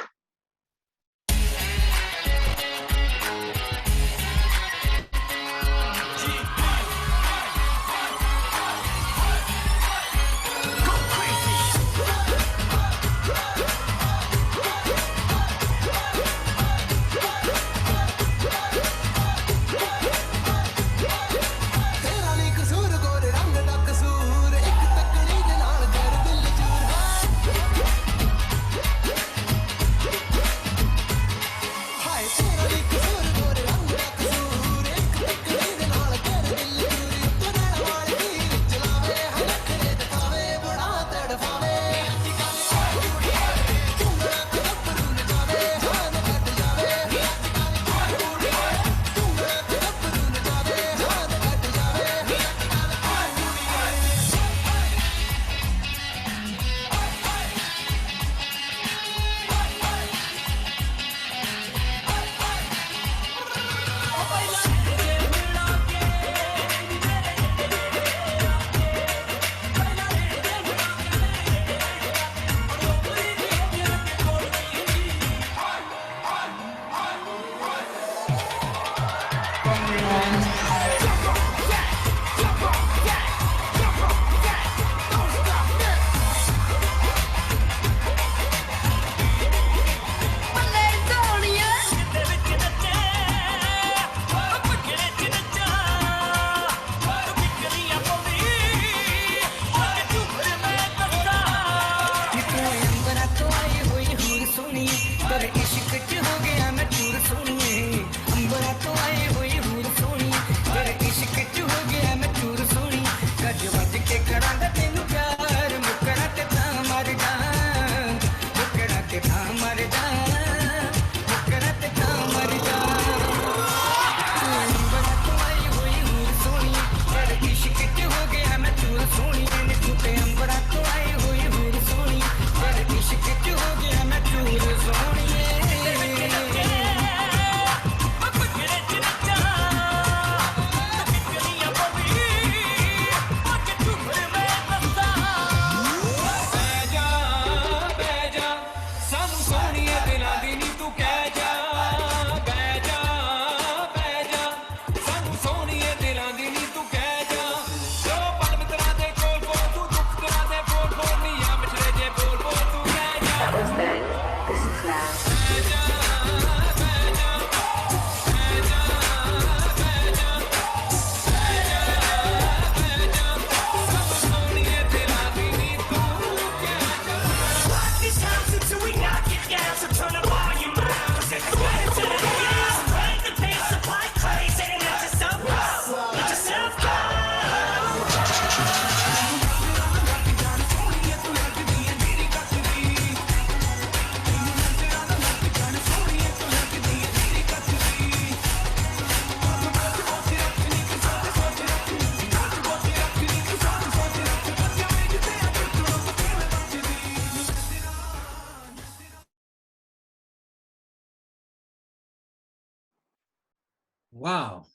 Wow.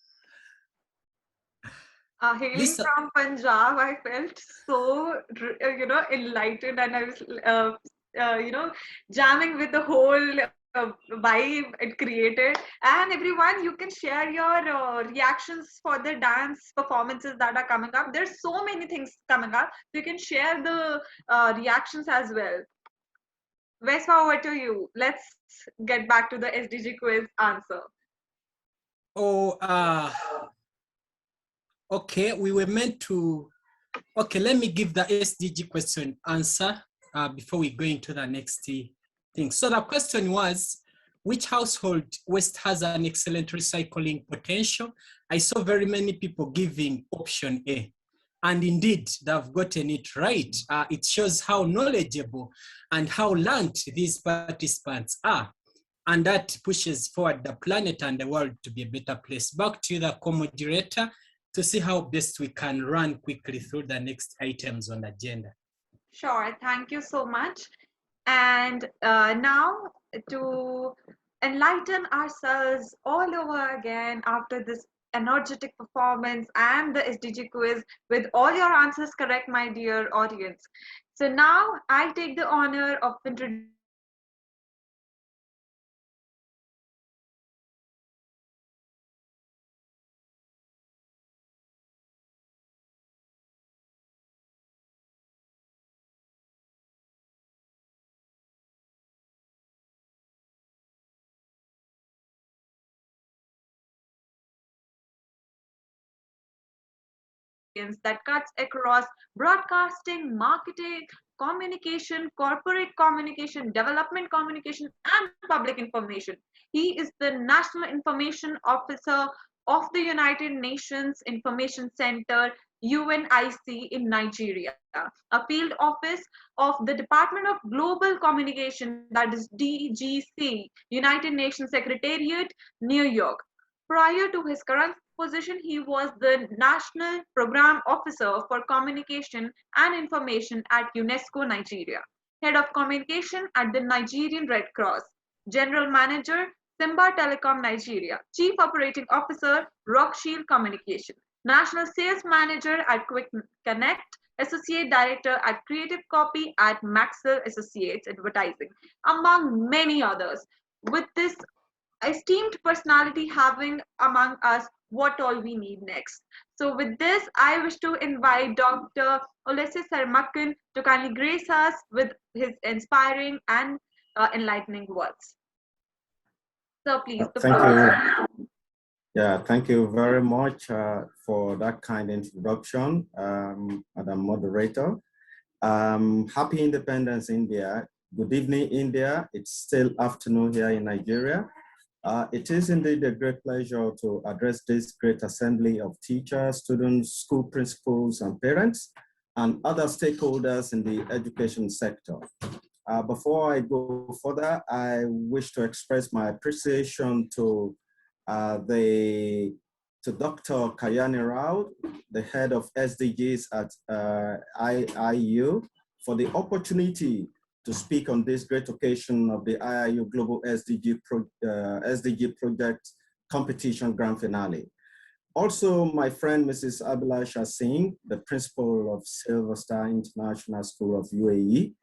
Hailing from Punjab, I felt so, enlightened, and I was, jamming with the whole vibe it created. And everyone, you can share your reactions for the dance performances that are coming up. There's so many things coming up. So you can share the reactions as well. Vespa, over to you. Let's get back to the SDG quiz answer. Oh, okay, we were meant to, okay, let me give the SDG question answer. before we go into the next thing. So the question was, which household waste has an excellent recycling potential? I saw very many people giving option A. And indeed, they've gotten it right. It shows how knowledgeable and how learned these participants are. And that pushes forward the planet and the world to be a better place. Back to you, the co-moderator, to see how best we can run quickly through the next items on the agenda. Sure, thank you so much. And now to enlighten ourselves all over again after this energetic performance and the SDG quiz with all your answers correct, my dear audience. So now I take the honor of introducing that cuts across broadcasting, marketing, communication, corporate communication, development communication, and public information. He is the National Information Officer of the United Nations Information Center, UNIC, in Nigeria, a field office of the Department of Global Communication, that is DGC, United Nations Secretariat, New York. Prior to his current position, he was the National Program Officer for Communication and Information at UNESCO Nigeria, Head of Communication at the Nigerian Red Cross, General Manager, Simba Telecom Nigeria, Chief Operating Officer, Rockshield Communication, National Sales Manager at Quick Connect, Associate Director at Creative Copy at Maxwell Associates Advertising, among many others. With this esteemed personality having among us what all we need next. So with this, I wish to invite Dr. Olese Sarmakan to kindly grace us with his inspiring and enlightening words. So please, the Thank floor. you. Yeah, thank you very much for that kind introduction, Madam Moderator. Happy Independence, India. Good evening, India. It's still afternoon here in Nigeria. It is indeed a great pleasure to address this great assembly of teachers, students, school principals, and parents, and other stakeholders in the education sector. Before I go further, I wish to express my appreciation to Dr. Kayani Rao, the head of SDGs at Iiu, for the opportunity to speak on this great occasion of the Iiu Global SDG Project Competition Grand Finale. Also, my friend, Mrs. Abhilasha Singh, the principal of Silver Star International School of UAE,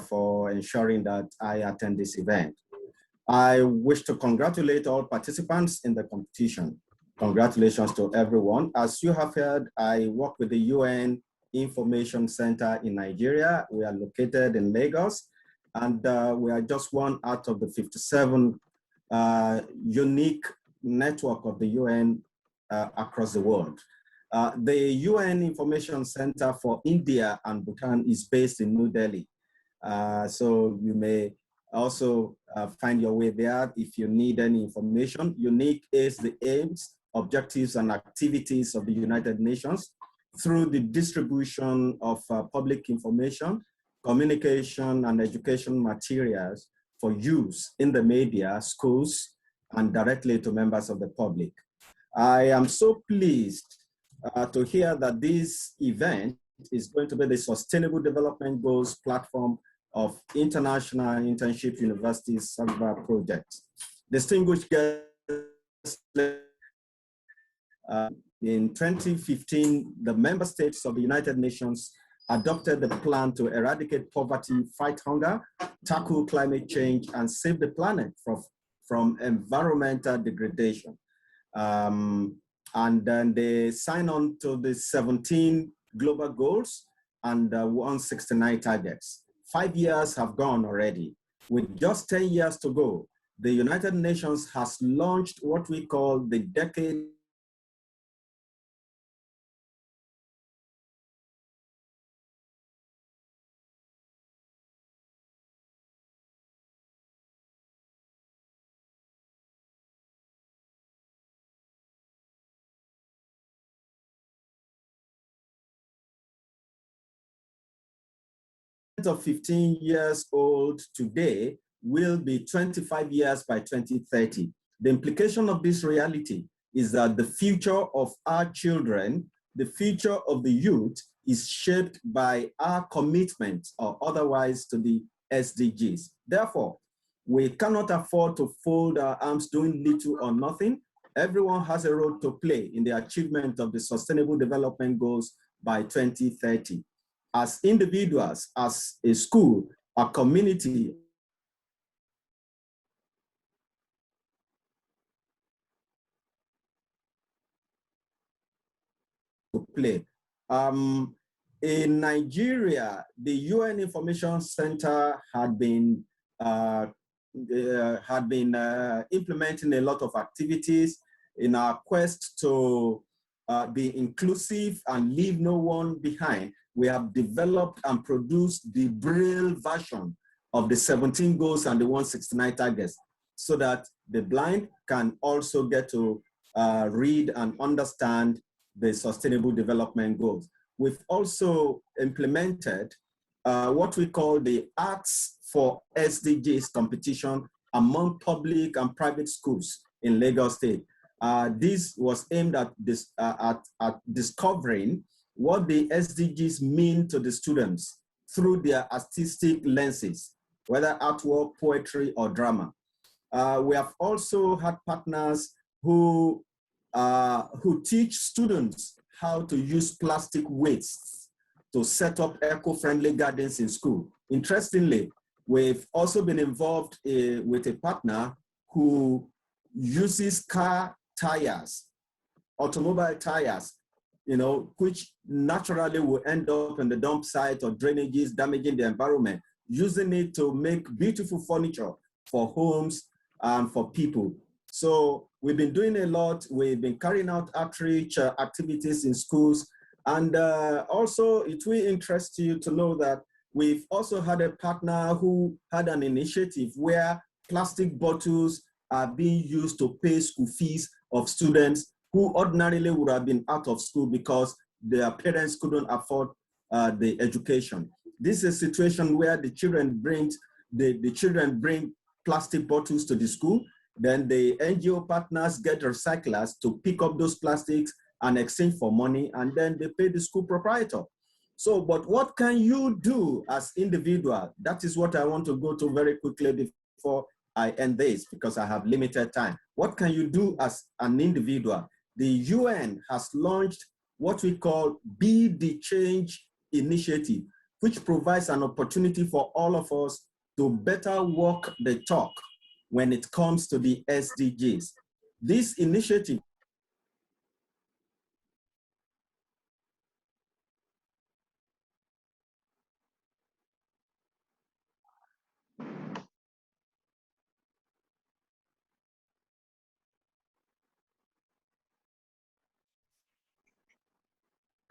for ensuring that I attend this event. I wish to congratulate all participants in the competition. Congratulations to everyone. As you have heard, I work with the UN Information Center in Nigeria. We are located in Lagos, and we are just one out of the 57 unique network of the UN across the world. The UN Information Center for India and Bhutan is based in New Delhi. So you may also find your way there if you need any information. UNIC is the aims, objectives, and activities of the United Nations through the distribution of public information, communication, and education materials for use in the media, schools, and directly to members of the public. I am so pleased to hear that this event is going to be the Sustainable Development Goals platform of International Internship University Sattva Project. Distinguished guests, in 2015, the member states of the United Nations adopted the plan to eradicate poverty, fight hunger, tackle climate change, and save the planet from environmental degradation. And then they signed on to the 17 global goals and 169 targets. 5 years have gone already. With just 10 years to go, the United Nations has launched what we call the Decade of 15 years old today will be 25 years by 2030. The implication of this reality is that the future of our children, the future of the youth, is shaped by our commitment or otherwise to the SDGs. Therefore, we cannot afford to fold our arms doing little or nothing. Everyone has a role to play in the achievement of the Sustainable Development Goals by 2030. As individuals, as a school, a community, to play. In Nigeria, the UN Information Center had been implementing a lot of activities in our quest to be inclusive and leave no one behind. We have developed and produced the Braille version of the 17 goals and the 169 targets so that the blind can also get to read and understand the Sustainable Development Goals. We've also implemented what we call the Arts for SDGs competition among public and private schools in Lagos State. This was aimed at discovering what the SDGs mean to the students through their artistic lenses, whether artwork, poetry, or drama. We have also had partners who teach students how to use plastic waste to set up eco-friendly gardens in school. Interestingly, we've also been involved with a partner who uses car tires, automobile tires, which naturally will end up in the dump site or drainages, damaging the environment, using it to make beautiful furniture for homes and for people. So we've been doing a lot. We've been carrying out outreach activities in schools. And also, it will interest you to know that we've also had a partner who had an initiative where plastic bottles are being used to pay school fees of students who ordinarily would have been out of school because their parents couldn't afford the education. This is a situation where the children bring plastic bottles to the school. Then the NGO partners get recyclers to pick up those plastics and exchange for money, and then they pay the school proprietor. So, but what can you do as individual? That is what I want to go to very quickly before I end this, because I have limited time. What can you do as an individual? The UN has launched what we call Be the Change initiative, which provides an opportunity for all of us to better walk the talk when it comes to the SDGs. This initiative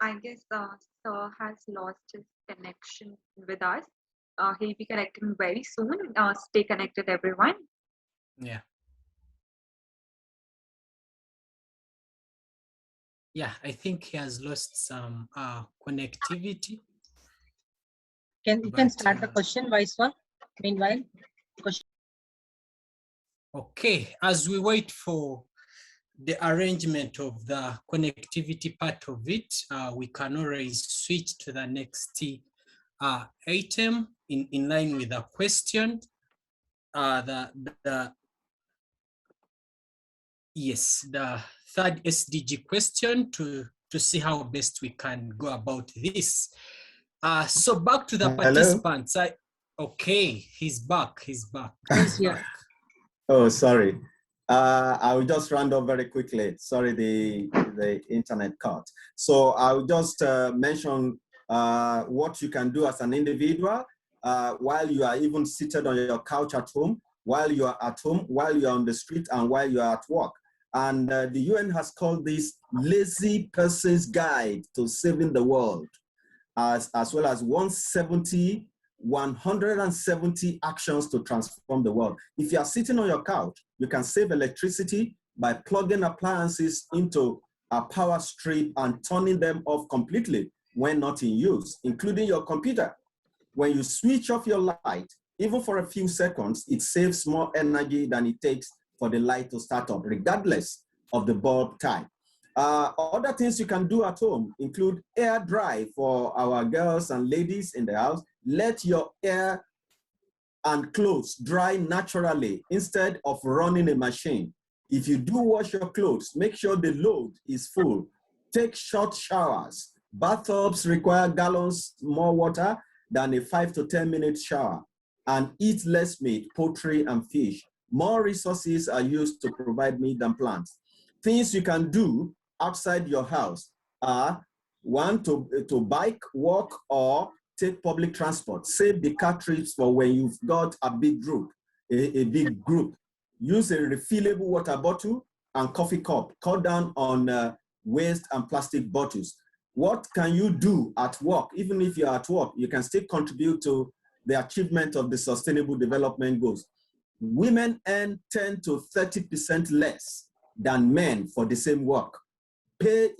I guess Sir has lost his connection with us. He'll be connecting very soon. Stay connected, everyone. Yeah. Yeah, I think he has lost some connectivity. You can start the question, Vaiswa. Meanwhile, question. Okay, as we wait for the arrangement of the connectivity part of it, we can always switch to the next item in line with the question. The third SDG question to see how best we can go about this. So back to the participants. Okay, he's back. He's back. He's here. Oh, sorry. I will just round up very quickly. Sorry, the internet cut. So I will just mention what you can do as an individual while you are even seated on your couch at home, while you are at home, while you are on the street, and while you are at work. And the UN has called this Lazy Person's Guide to Saving the World, as well as 170 actions to transform the world. If you are sitting on your couch, you can save electricity by plugging appliances into a power strip and turning them off completely when not in use, including your computer. When you switch off your light, even for a few seconds, it saves more energy than it takes for the light to start up, regardless of the bulb type. Other things you can do at home include air dry for our girls and ladies in the house. Let your hair and clothes dry naturally instead of running a machine. If you do wash your clothes, make sure the load is full. Take short showers. Bathtubs require gallons more water than a 5 to 10 minute shower. And eat less meat, poultry, and fish. More resources are used to provide meat than plants. Things you can do outside your house are: one, to bike, walk, or take public transport. Save the car trips for when you've got a big group, a big group. Use a refillable water bottle and coffee cup. Cut down on waste and plastic bottles. What can you do at work? Even if you're at work, you can still contribute to the achievement of the Sustainable Development Goals. Women earn 10 to 30% less than men for the same work. Pay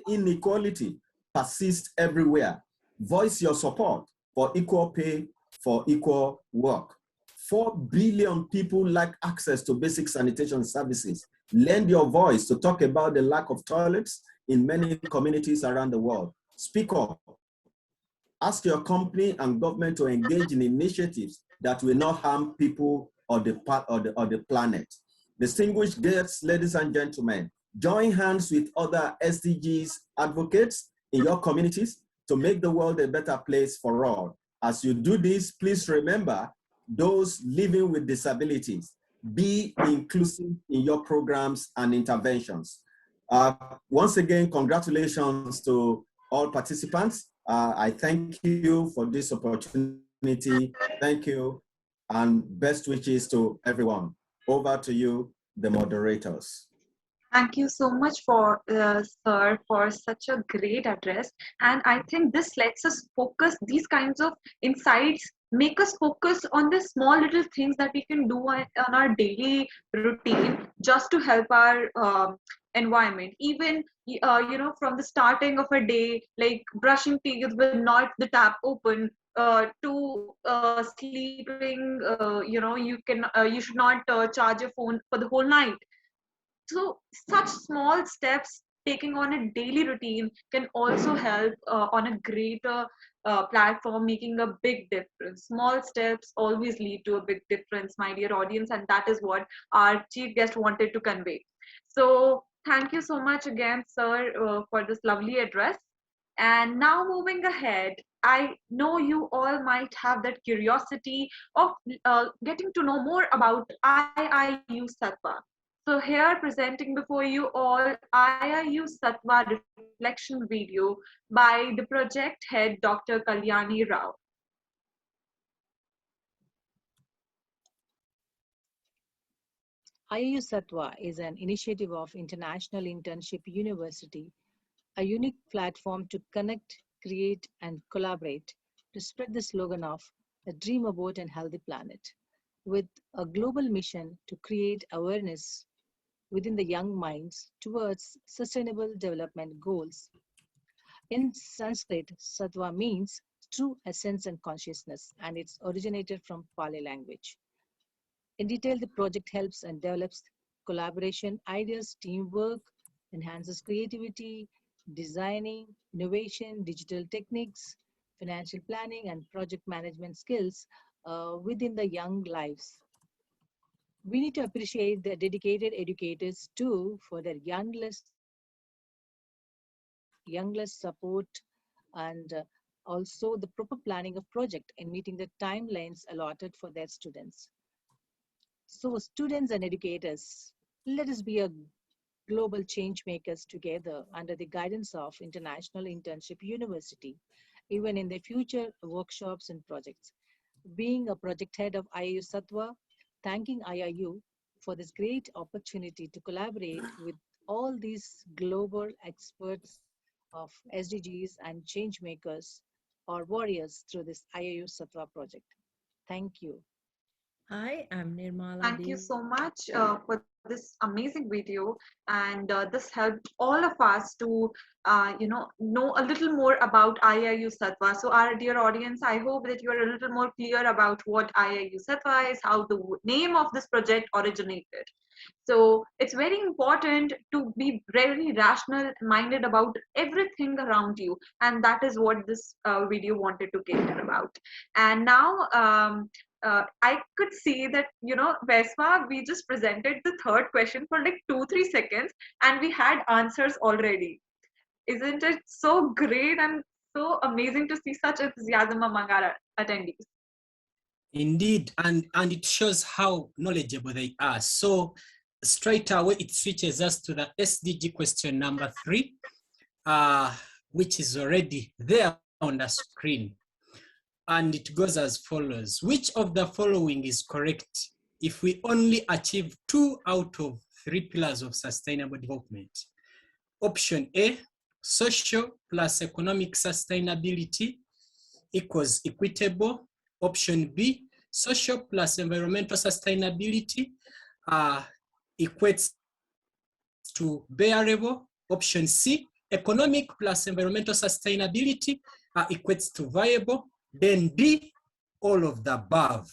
inequality persists everywhere. Voice your support for equal pay for equal work. 4 billion people lack access to basic sanitation services. Lend your voice to talk about the lack of toilets in many communities around the world. Speak up. Ask your company and government to engage in initiatives that will not harm people or the planet. Distinguished guests, ladies and gentlemen, join hands with other SDGs advocates in your communities to make the world a better place for all. As you do this, please remember those living with disabilities. Be inclusive in your programs and interventions. Once again, congratulations to all participants. I thank you for this opportunity. Thank you, and best wishes to everyone. Over to you, the moderators. Thank you so much sir, for such a great address. And I think this lets us focus, these kinds of insights make us focus on the small little things that we can do on our daily routine just to help our environment. Even, from the starting of a day, like brushing teeth with not the tap open, to sleeping, you should not charge your phone for the whole night. So such small steps taking on a daily routine can also help on a greater platform, making a big difference. Small steps always lead to a big difference, my dear audience, and that is what our chief guest wanted to convey. So thank you so much again, sir, for this lovely address. And now moving ahead, I know you all might have that curiosity of getting to know more about Iiu Sattva. So here presenting before you all Iiu Sattva reflection video by the project head Dr. Kalyani Rao. Iiu Sattva is an initiative of International Internship University, a unique platform to connect, create, and collaborate to spread the slogan of a dream about a healthy planet, with a global mission to create awareness within the young minds towards sustainable development goals. In Sanskrit, Sattva means true essence and consciousness, and it's originated from Pali language. In detail, the project helps and develops collaboration, ideas, teamwork, enhances creativity, designing, innovation, digital techniques, financial planning, and project management skills within the young lives. We need to appreciate the dedicated educators too for their youngless support and also the proper planning of project and meeting the timelines allotted for their students. So students and educators, let us be a global change makers together under the guidance of International Internship University, even in the future workshops and projects. Being a project head of Iiu Sattva, thanking IIU for this great opportunity to collaborate with all these global experts of SDGs and change makers or warriors through this Iiu Sattva project. Thank you. I am Nirmala Thank you Dev. so much for this this amazing video, and this helped all of us to know a little more about Iiu Sattva. So our dear audience, I hope that you are a little more clear about what Iiu Sattva is, how the name of this project originated. So it's very important to be very rational minded about everything around you, and that is what this video wanted to cater about. And now I could see that, Vespa, we just presented the third question for like 2-3 seconds and we had answers already. Isn't it so great and so amazing to see such enthusiasm among our attendees? Indeed, and it shows how knowledgeable they are. So straight away, it switches us to the SDG question number 3, which is already there on the screen. And it goes as follows. Which of the following is correct if we only achieve 2 out of 3 pillars of sustainable development? Option A, social plus economic sustainability equals equitable. Option B, social plus environmental sustainability equates to bearable. Option C, economic plus environmental sustainability equates to viable. Then D, all of the above.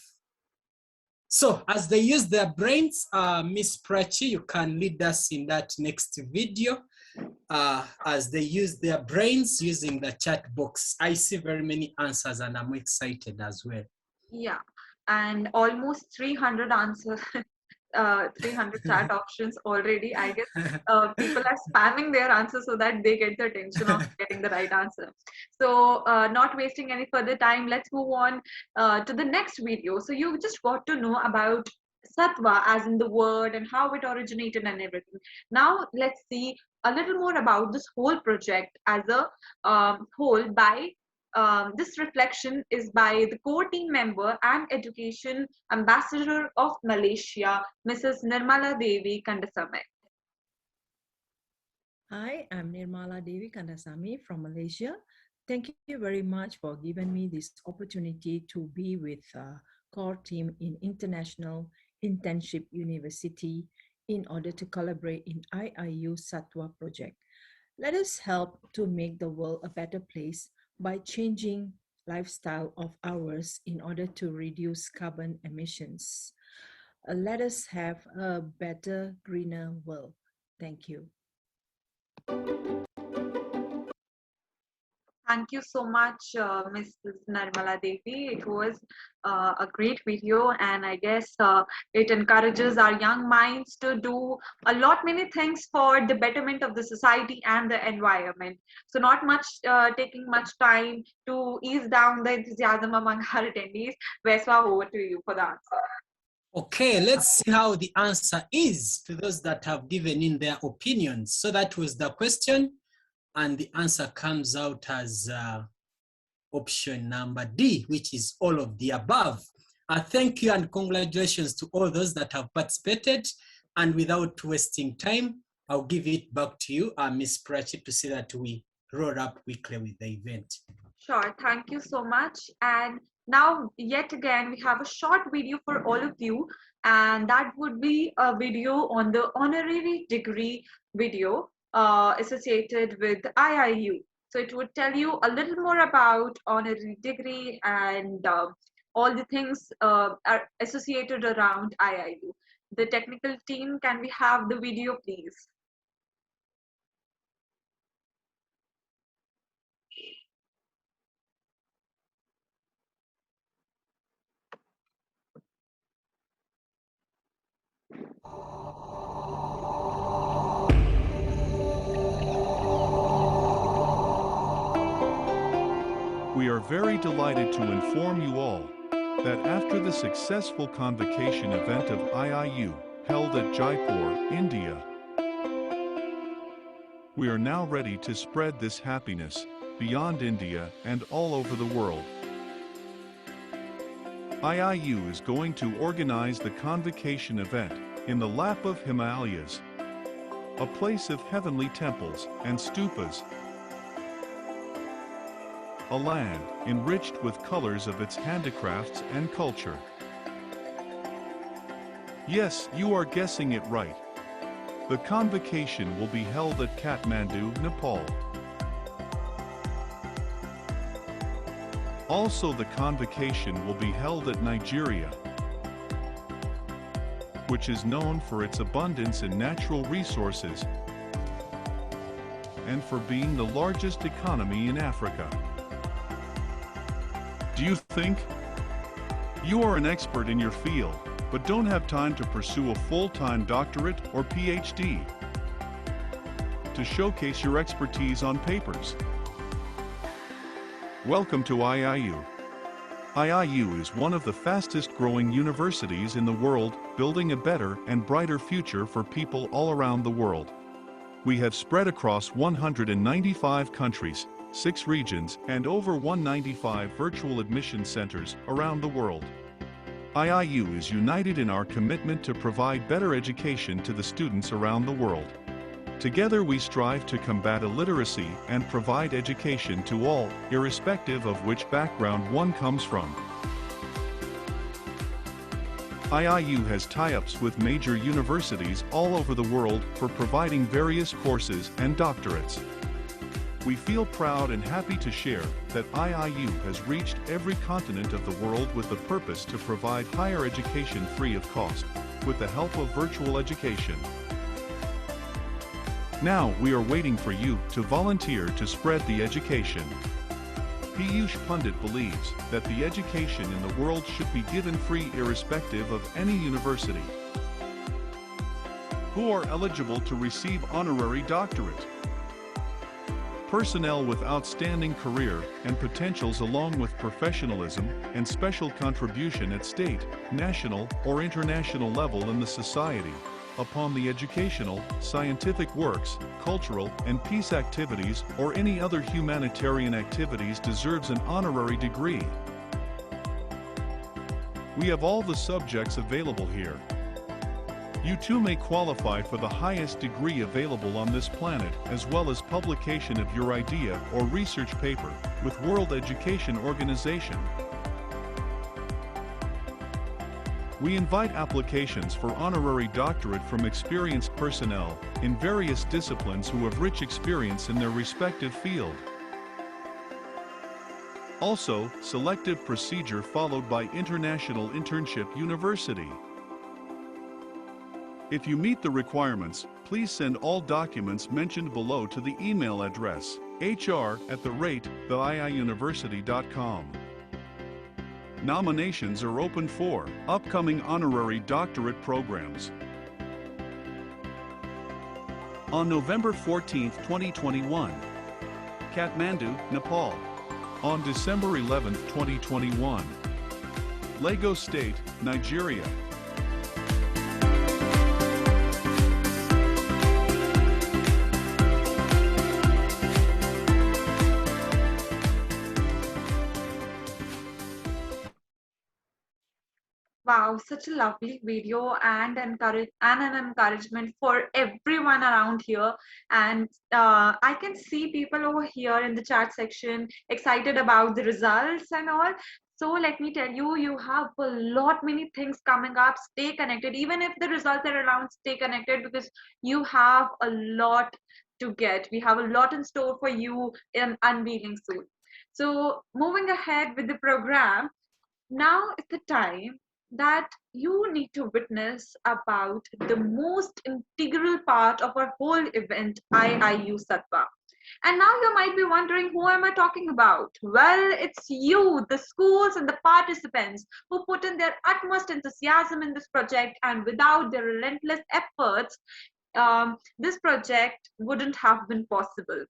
So as they use their brains, Miss Prachi, you can lead us in that next video as they use their brains using the chat box. I see very many answers and I'm excited as well. Yeah, and almost 300 answers. 300 chat options already. I guess people are spamming their answers so that they get the attention of getting the right answer. So not wasting any further time, let's move on to the next video. So you just got to know about Sattva as in the word and how it originated and everything. Now let's see a little more about this whole project as a whole by this reflection is by the core team member and education ambassador of Malaysia, Mrs. Nirmala Devi Kandasamy. Hi, I'm Nirmala Devi Kandasamy from Malaysia. Thank you very much for giving me this opportunity to be with core team in International Internship University in order to collaborate in Iiu Sattva project. Let us help to make the world a better place by changing lifestyle of ours in order to reduce carbon emissions. Let us have a better, greener world. Thank you. Thank you so much, Mrs. Nirmala Devi. It was a great video, and I guess it encourages our young minds to do a lot many things for the betterment of the society and the environment. So not much taking much time to ease down the enthusiasm among our attendees. Veswa, over to you for the answer. Okay, let's see how the answer is to those that have given in their opinions. So that was the question. And the answer comes out as option number D, which is all of the above. Thank you and congratulations to all those that have participated. And without wasting time, I'll give it back to you, Ms. Prachi, to see that we roll up quickly with the event. Sure, thank you so much. And now, yet again, we have a short video for all of you. And that would be a video on the honorary degree video associated with Iiu. So it would tell you a little more about honorary degree and all the things are associated around Iiu. The technical team, can we have the video, please? We are very delighted to inform you all that after the successful convocation event of Iiu held at Jaipur, India, we are now ready to spread this happiness beyond India and all over the world. Iiu is going to organize the convocation event in the lap of Himalayas, a place of heavenly temples and stupas, a land enriched with colors of its handicrafts and culture. Yes, you are guessing it right. The convocation will be held at Kathmandu, Nepal. Also, the convocation will be held at Nigeria, which is known for its abundance in natural resources and for being the largest economy in Africa. Do you think you are an expert in your field, but don't have time to pursue a full-time doctorate or PhD to showcase your expertise on papers? Welcome to IIU. IIU is one of the fastest growing universities in the world, building a better and brighter future for people all around the world. We have spread across 195 countries, 6 regions, and over 195 virtual admission centers around the world. IIU is united in our commitment to provide better education to the students around the world. Together we strive to combat illiteracy and provide education to all, irrespective of which background one comes from. IIU has tie-ups with major universities all over the world for providing various courses and doctorates. We feel proud and happy to share that IIU has reached every continent of the world with the purpose to provide higher education free of cost, with the help of virtual education. Now we are waiting for you to volunteer to spread the education. Piyush Pandit believes that the education in the world should be given free irrespective of any university. Who are eligible to receive honorary doctorate? Personnel with outstanding career and potentials along with professionalism and special contribution at state, national, or international level in the society, upon the educational, scientific works, cultural, and peace activities or any other humanitarian activities deserves an honorary degree. We have all the subjects available here. You too may qualify for the highest degree available on this planet, as well as publication of your idea or research paper with World Education Organization. We invite applications for honorary doctorate from experienced personnel in various disciplines who have rich experience in their respective field. Also, selective procedure followed by International Internship University. If you meet the requirements, please send all documents mentioned below to the email address hr@theiuniversity.com. Nominations are open for upcoming honorary doctorate programs. On November 14, 2021, Kathmandu, Nepal. On December 11, 2021, Lagos State, Nigeria. Wow, such a lovely video and an encouragement for everyone around here. And I can see people over here in the chat section excited about the results and all. So let me tell you, you have a lot many things coming up. Stay connected. Even if the results are around, stay connected because you have a lot to get. We have a lot in store for you in unveiling soon. So moving ahead with the program, now is the time that you need to witness about the most integral part of our whole event, Iiu Sattva. And now you might be wondering, who am I talking about? Well, it's you, the schools and the participants who put in their utmost enthusiasm in this project, and without their relentless efforts, this project wouldn't have been possible.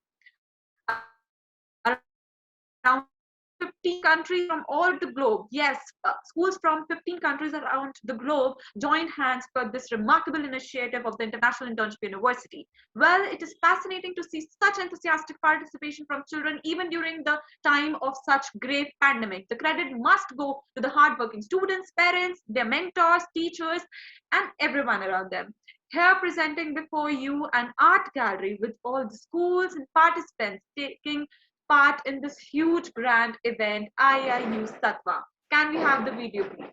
Around 15 countries from all the globe, yes, schools from 15 countries around the globe joined hands for this remarkable initiative of the International Internship University. Well, it is fascinating to see such enthusiastic participation from children even during the time of such grave pandemic. The credit must go to the hardworking students, parents, their mentors, teachers, and everyone around them. Here presenting before you an art gallery with all the schools and participants taking part in this huge grand event, Iiu Sattva. Can we have the video, please?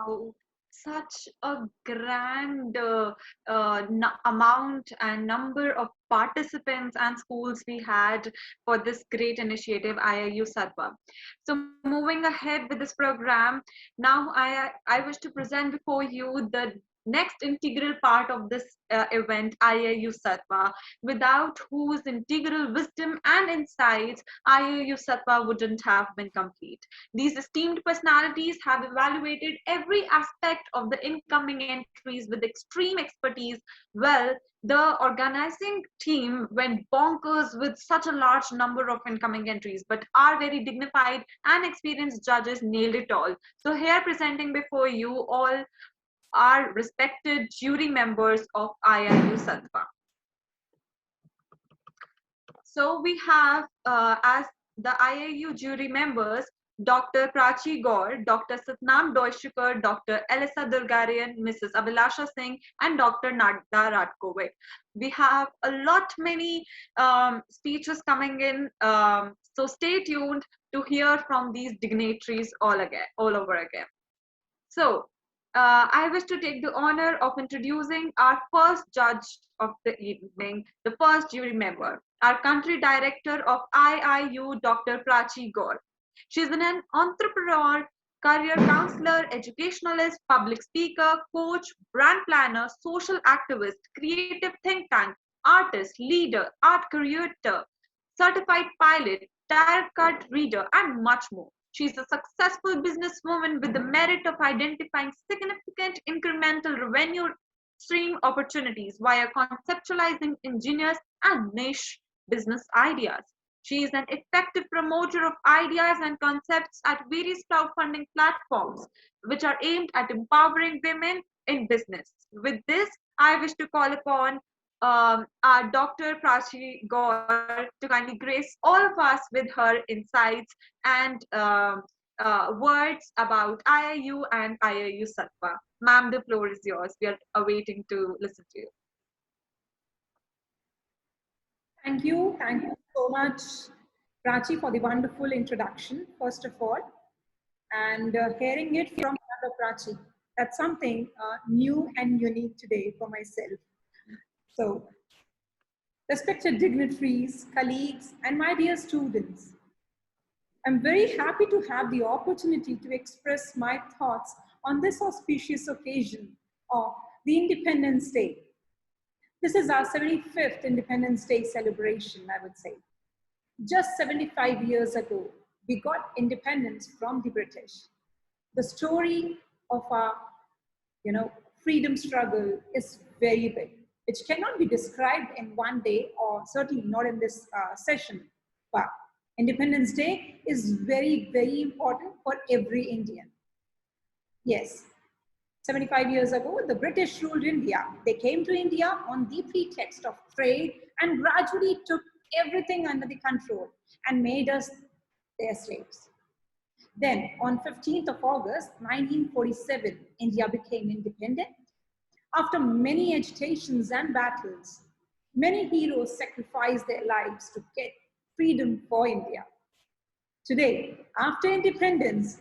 Wow, such a grand amount and number of participants and schools we had for this great initiative, Iiu Sattva. So moving ahead with this program, now I wish to present before you the next integral part of this event, Iiu Sattva, without whose integral wisdom and insights Iiu Sattva wouldn't have been complete. These esteemed personalities have evaluated every aspect of the incoming entries with extreme expertise. Well, the organizing team went bonkers with such a large number of incoming entries, but our very dignified and experienced judges nailed it all. So here presenting before you all are respected jury members of Iiu Sattva. So we have as the Iiu jury members Dr. Prachi Gaur, Dr. Satnam Doishikar, Dr. Elisa Durgarian, Mrs. Abhilasha Singh, and Dr. Nagda Ratkovic. We have a lot many speeches coming in, so stay tuned to hear from these dignitaries all over again. So I wish to take the honor of introducing our first judge of the evening, the first jury member, our country director of Iiu, Dr. Prachi Gaur. She's an entrepreneur, career counselor, educationalist, public speaker, coach, brand planner, social activist, creative think tank, artist, leader, art curator, certified pilot, tarot card reader, and much more. She's a successful businesswoman with the merit of identifying significant incremental revenue stream opportunities via conceptualizing ingenious and niche business ideas. She is an effective promoter of ideas and concepts at various crowdfunding platforms, which are aimed at empowering women in business. With this, I wish to call upon our Dr. Prachi Gaur to kindly grace all of us with her insights and words about Iiu and Iiu Sattva. Ma'am, the floor is yours. We are awaiting to listen to you. Thank you so much, Prachi, for the wonderful introduction, first of all. And hearing it from Dr. Prachi, that's something new and unique today for myself. So, respected dignitaries, colleagues, and my dear students, I'm very happy to have the opportunity to express my thoughts on this auspicious occasion of the Independence Day. This is our 75th Independence Day celebration, I would say. Just 75 years ago, we got independence from the British. The story of our, freedom struggle is very big. It cannot be described in one day, or certainly not in this session. But Independence Day is very, very important for every Indian. Yes, 75 years ago, the British ruled India. They came to India on the pretext of trade and gradually took everything under the control and made us their slaves. Then on 15th of August, 1947, India became independent. After many agitations and battles, many heroes sacrificed their lives to get freedom for India. Today, after independence,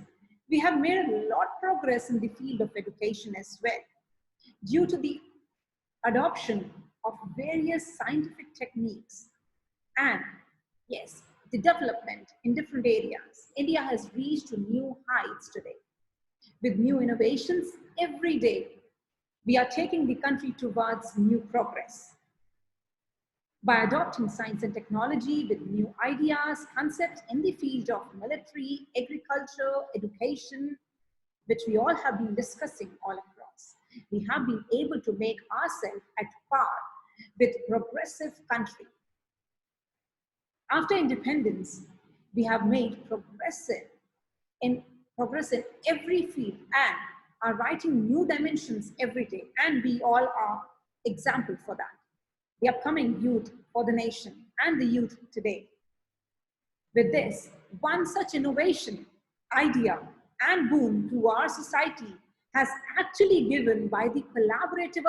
we have made a lot of progress in the field of education as well. Due to the adoption of various scientific techniques and, yes, the development in different areas, India has reached to new heights today. With new innovations every day, we are taking the country towards new progress. By adopting science and technology with new ideas, concepts in the field of military, agriculture, education, which we all have been discussing all across, we have been able to make ourselves at par with progressive country. After independence, we have made progress in every field and are writing new dimensions every day, and we all are example for that. The upcoming youth for the nation and the youth today. With this, one such innovation, idea, and boon to our society has actually given by the collaborative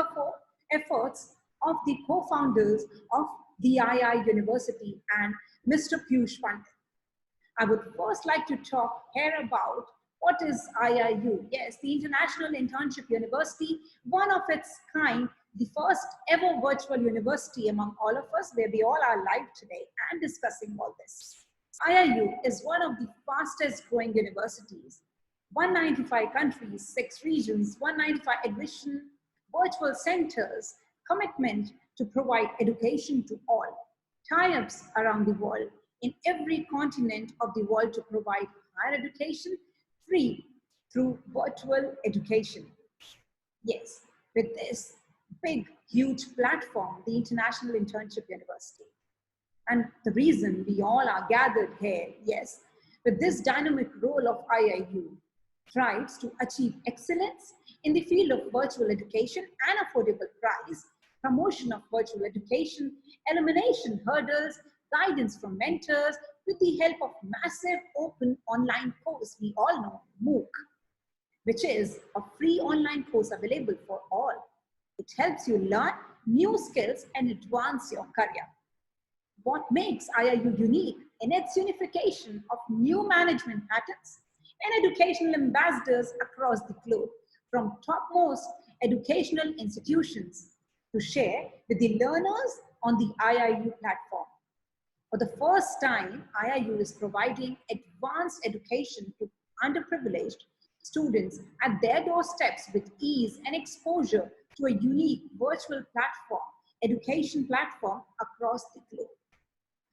efforts of the co-founders of the Iiu University and Mr. Piyush Pandit. I would first like to talk here about What is IIU? Yes, the International Internship University, one of its kind, the first ever virtual university among all of us, where we all are live today and discussing all this. IIU is one of the fastest growing universities. 195 countries, 6 regions, 195 admission, virtual centers, commitment to provide education to all, tie-ups around the world, in every continent of the world to provide higher education free through virtual education. Yes, with this big, huge platform, the International Internship University. And the reason we all are gathered here, yes, with this dynamic role of IIU, strives to achieve excellence in the field of virtual education and affordable price, promotion of virtual education, elimination hurdles, guidance from mentors, with the help of massive open online course we all know, MOOC, which is a free online course available for all. It helps you learn new skills and advance your career. What makes IIU unique in its unification of new management patterns and educational ambassadors across the globe from topmost educational institutions to share with the learners on the IIU platform. For the first time, IIU is providing advanced education to underprivileged students at their doorsteps with ease and exposure to a unique virtual platform, education platform across the globe.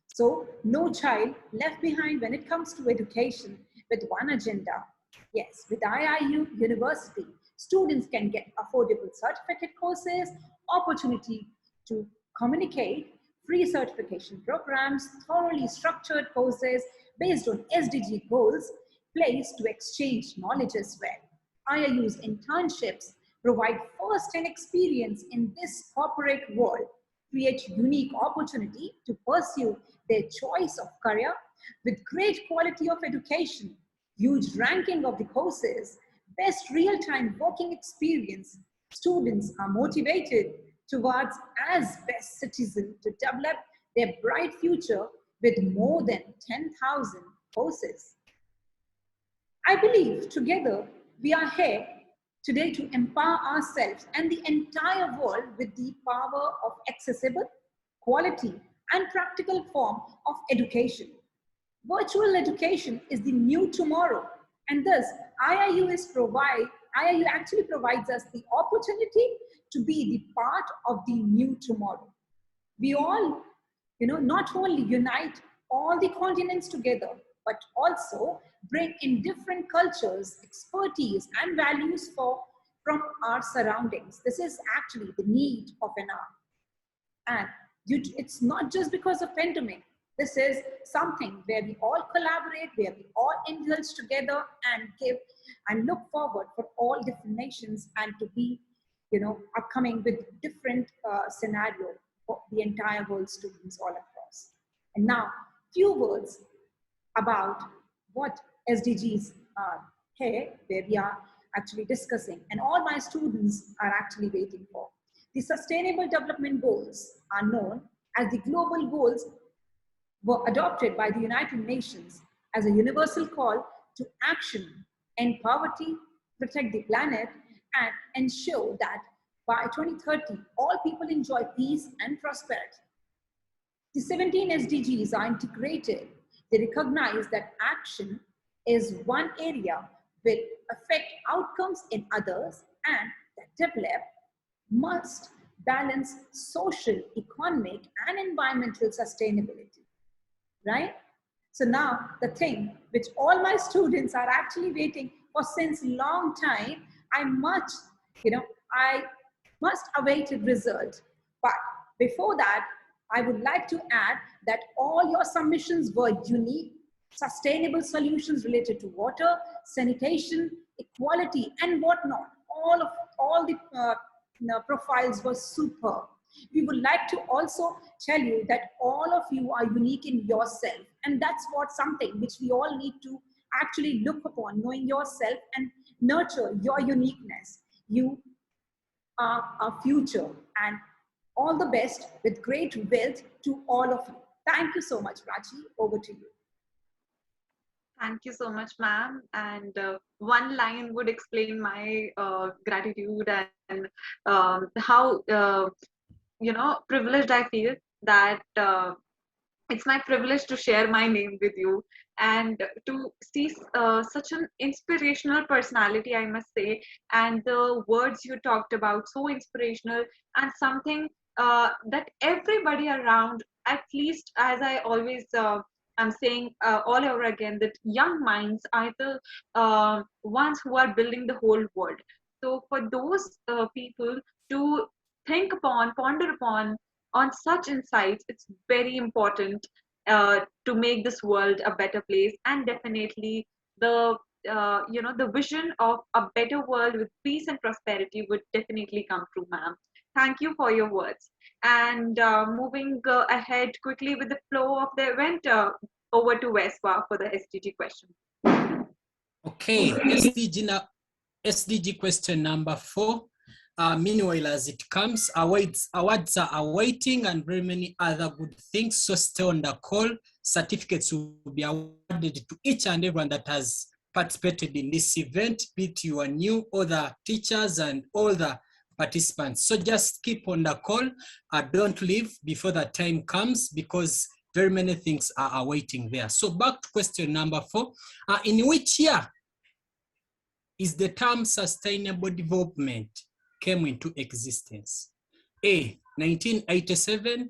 So no child left behind when it comes to education with one agenda. Yes, with IIU University, students can get affordable certificate courses, opportunity to communicate, free certification programs, thoroughly structured courses based on SDG goals, place to exchange knowledge as well. IIU's internships provide first-hand experience in this corporate world, create unique opportunity to pursue their choice of career with great quality of education, huge ranking of the courses, best real-time working experience. Students are motivated towards as best citizens to develop their bright future with more than 10,000 courses. I believe together we are here today to empower ourselves and the entire world with the power of accessible, quality, and practical form of education. Virtual education is the new tomorrow, and thus IIU actually provides us the opportunity to be the part of the new tomorrow. We all, not only unite all the continents together, but also bring in different cultures, expertise, and values from our surroundings. This is actually the need of an hour. And it's not just because of pandemic. This is something where we all collaborate, where we all indulge together and give and look forward for all different nations and to be, are coming with different scenario for the entire world students all across. And now, few words about what SDGs are here, where we are actually discussing, and all my students are actually waiting for. The Sustainable Development Goals are known as the global goals, were adopted by the United Nations as a universal call to action, end poverty, protect the planet, and ensure that by 2030, all people enjoy peace and prosperity. The 17 SDGs are integrated. They recognize that action is one area will affect outcomes in others, and that develop must balance social, economic, and environmental sustainability, right? So now the thing which all my students are actually waiting for since long time, I must await result. But before that, I would like to add that all your submissions were unique, sustainable solutions related to water, sanitation, equality, and whatnot. All the profiles were superb. We would like to also tell you that all of you are unique in yourself, and that's what something which we all need to actually look upon, knowing yourself and nurture your uniqueness. You are our future, and all the best with great wealth to all of you. Thank you so much, Prachi. Over to you. Thank you so much, ma'am. And one line would explain my gratitude and how privileged I feel that it's my privilege to share my name with you and to see such an inspirational personality, I must say, and the words you talked about, so inspirational and something that everybody around, at least as I always I'm saying all over again, that young minds are the ones who are building the whole world. So for those people to think upon, ponder upon, on such insights, it's very important to make this world a better place. And definitely the the vision of a better world with peace and prosperity would definitely come true, ma'am. Thank you for your words. And moving ahead quickly with the flow of the event, over to Vespa for the SDG question. Okay, SDG question number 4. Meanwhile, as it comes, awards are awaiting and very many other good things. So stay on the call. Certificates will be awarded to each and everyone that has participated in this event, be it you are new, or the teachers and all the participants. So just keep on the call. Don't leave before the time comes, because very many things are awaiting there. So back to question number 4. In which year is the term sustainable development came into existence? A, 1987,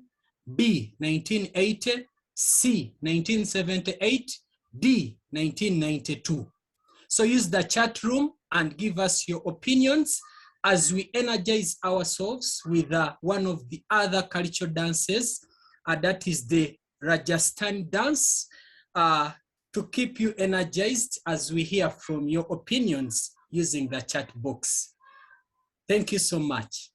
B, 1980, C, 1978, D, 1992. So use the chat room and give us your opinions as we energize ourselves with one of the other cultural dances, that is the Rajasthan dance, to keep you energized as we hear from your opinions using the chat box. Thank you so much.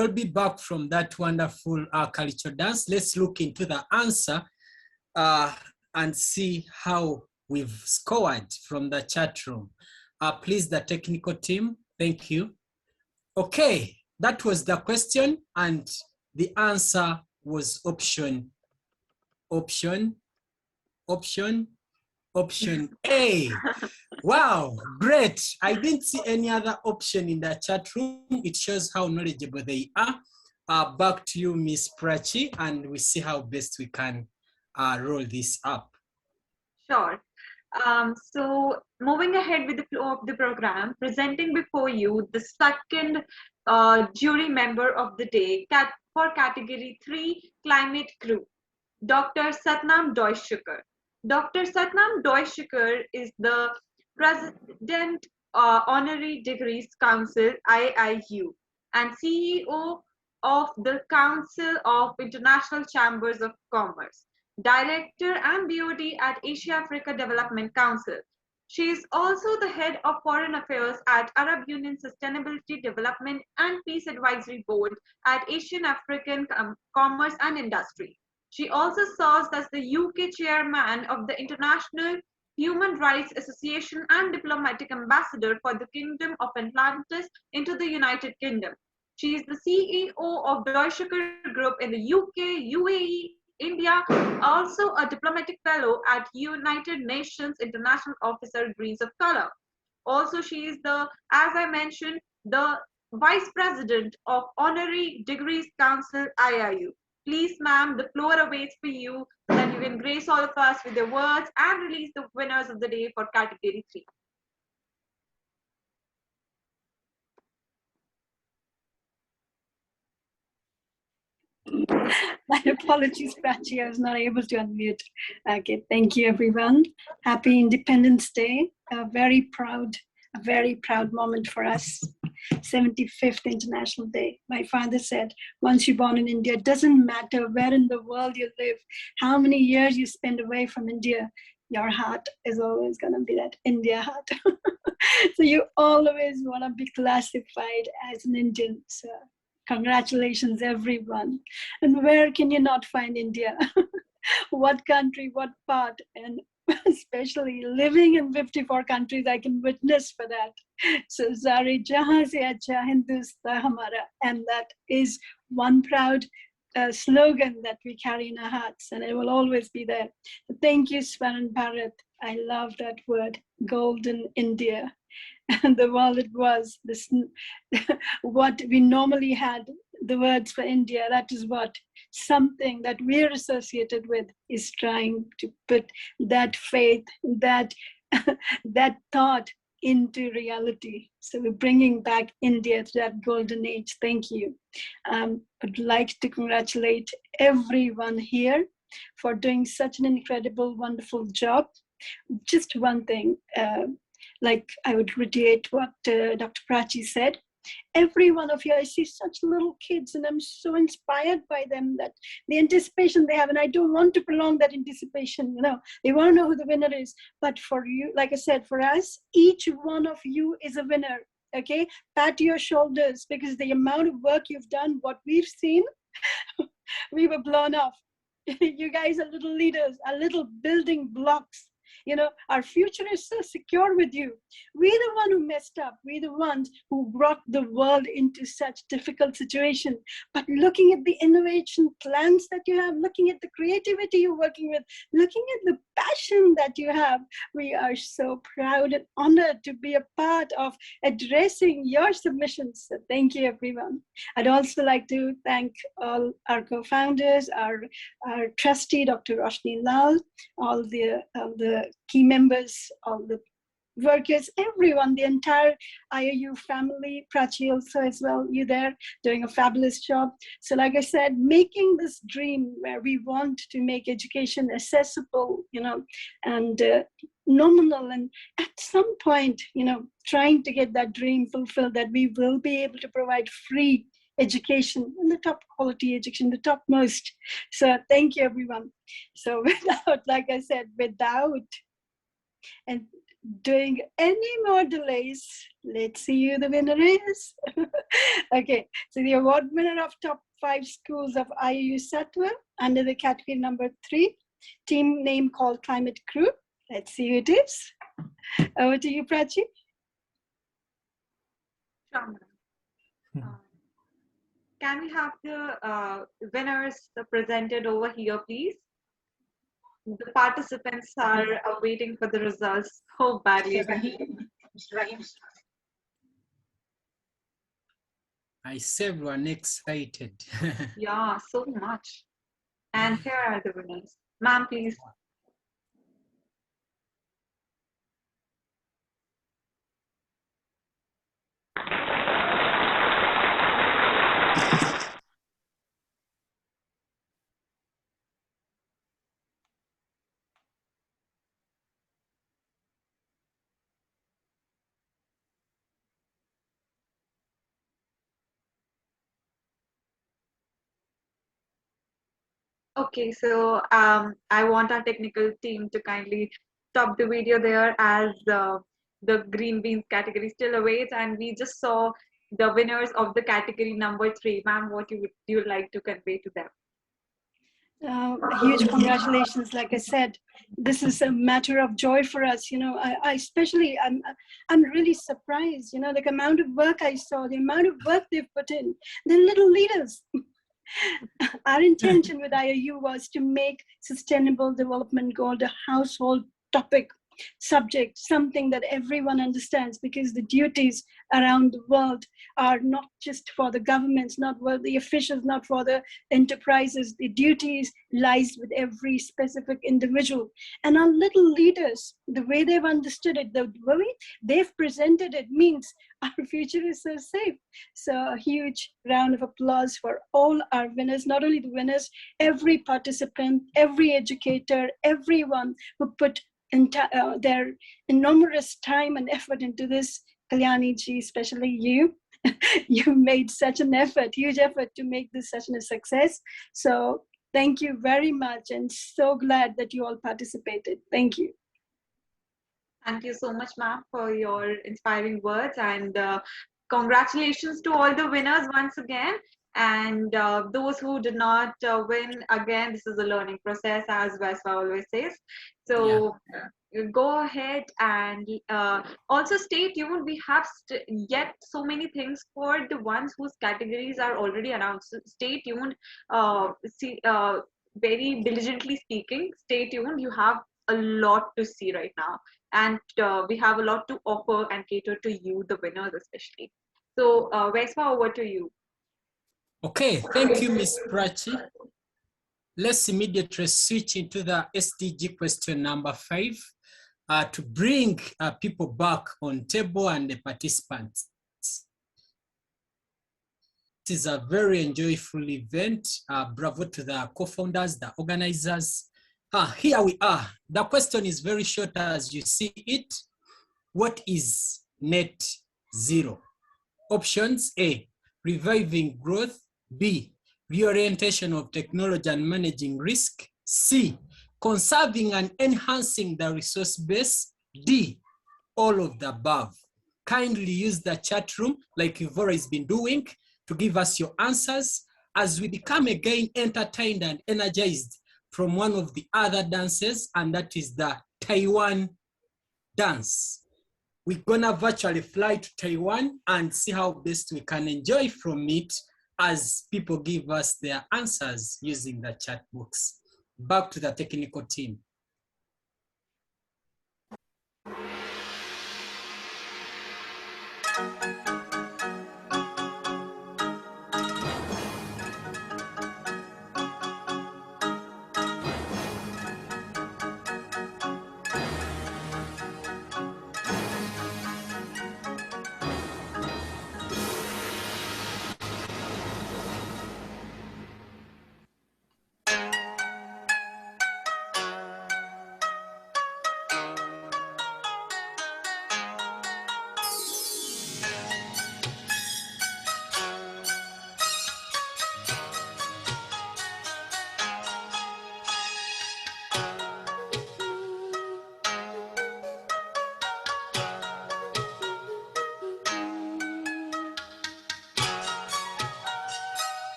we'll be back from that wonderful cultural dance. Let's look into the answer and see how we've scored from the chat room. Please, the technical team, thank you. Okay, that was the question, and the answer was option A. Wow, great. I didn't see any other option in the chat room. It shows how knowledgeable they are. Back to you, Miss Prachi, and we see how best we can roll this up. Sure. So moving ahead with the flow of the program, presenting before you the second jury member of the day for category 3 climate crew, Dr. Satnam Doishikar. Dr. Satnam Doishikar is the President Honorary Degrees Council IIU and CEO of the Council of International Chambers of Commerce, Director and BOD at Asia Africa Development Council. She is also the head of Foreign Affairs at Arab Union Sustainability Development and Peace Advisory Board at Asian African Commerce and Industry. She also serves as the UK chairman of the International Human Rights Association and diplomatic ambassador for the Kingdom of Atlantis into the United Kingdom. She is the CEO of Doishikar Group in the UK, UAE, India, also a diplomatic fellow at United Nations International Officer Greens of Color. Also, she is the, as I mentioned, the Vice President of Honorary Degrees Council IIU. Please, ma'am, the floor awaits for you, so that you can grace all of us with your words and release the winners of the day for category 3. My apologies, Prachi, I was not able to unmute. Okay, thank you, everyone. Happy Independence Day. A very proud moment for us. 75th International Day. My father said, once you're born in India, it doesn't matter where in the world you live, how many years you spend away from India, your heart is always going to be that India heart. So you always want to be classified as an Indian. So congratulations, everyone. And where can you not find India? What country, what part? And especially living in 54 countries, I can witness for that. So, Zari Jahan se acha Hindustan hamara. And that is one proud slogan that we carry in our hearts, and it will always be there. So thank you, Swaran Bharat. I love that word, golden India. And the world it was, this, what we normally had, the words for India, that is what something that we're associated with is trying to put that faith, that, that thought into reality. So we're bringing back India to that golden age. Thank you. I'd like to congratulate everyone here for doing such an incredible, wonderful job. Just one thing, like I would reiterate what Dr. Prachi said. Every one of you, I see such little kids and I'm so inspired by them, that the anticipation they have, and I don't want to prolong that anticipation, you know, they want to know who the winner is. But for you, like I said, for us, each one of you is a winner, okay? Pat your shoulders, because the amount of work you've done, what we've seen, we were blown off. You guys are little leaders, are little building blocks. You know, our future is so secure with you. We're the one who messed up. We're the ones who brought the world into such difficult situation. But looking at the innovation plans that you have, looking at the creativity you're working with, looking at the passion that you have, we are so proud and honored to be a part of addressing your submissions. So thank you, everyone. I'd also like to thank all our co-founders, our trustee, Dr. Roshni Lal, all the key members, all the workers, everyone, the entire IIU family, Prachi also as well, you there doing a fabulous job. So like I said, making this dream where we want to make education accessible, you know, and nominal, and at some point, you know, trying to get that dream fulfilled, that we will be able to provide free education, and the top quality education, the topmost. So thank you, everyone. So without, like I said, without, and doing any more delays, let's see who the winner is. Okay, so the award winner of top 5 schools of Iiu Sattva under the category number 3, team name called Climate Crew. Let's see who it is. Over to you, Prachi. Sure, ma'am. Can we have the winners presented over here, please? The participants are waiting for the results so badly. I see everyone excited. Yeah, so much. And here are the winners. Ma'am, please. Okay, so I want our technical team to kindly stop the video there as the green beans category still awaits, and we just saw the winners of the category number 3. Ma'am, what you would like to convey to them? Huge congratulations. Like I said, this is a matter of joy for us. You know, I especially, I'm really surprised, you know, the amount of work I saw, the amount of work they've put in. They're little leaders. Our intention with IIU was to make sustainable development goal a household topic, subject, something that everyone understands, because the duties around the world are not just for the governments, not for the officials, not for the enterprises. The duties lies with every specific individual. And our little leaders, the way they've understood it, the way they've presented it, means our future is so safe. So a huge round of applause for all our winners, not only the winners, every participant, every educator, everyone who put their enormous time and effort into this. Kalyani ji, especially you, you made such an effort, huge effort to make this session a success. So thank you very much, and so glad that you all participated. Thank you. Thank you so much, ma'am, for your inspiring words, and congratulations to all the winners once again. And those who did not win, again, this is a learning process, as Vespa always says. So go ahead and also stay tuned. We have yet so many things for the ones whose categories are already announced. Stay tuned. Very diligently speaking, stay tuned. You have a lot to see right now, and we have a lot to offer and cater to you, the winners especially. So Vespa, over to you. Okay, thank you, Ms. Prachi. Let's immediately switch into the SDG question number 5 to bring people back on table and the participants. It is a very enjoyable event. Bravo to the co-founders, the organizers. Here we are. The question is very short as you see it. What is net zero? Options: A, reviving growth; B, reorientation of technology and managing risk; C, conserving and enhancing the resource base; D, all of the above. Kindly use the chat room like you've always been doing to give us your answers as we become again entertained and energized from one of the other dances, and that is the Taiwan dance. We're gonna virtually fly to Taiwan and see how best we can enjoy from it as people give us their answers using the chat box. Back to the technical team.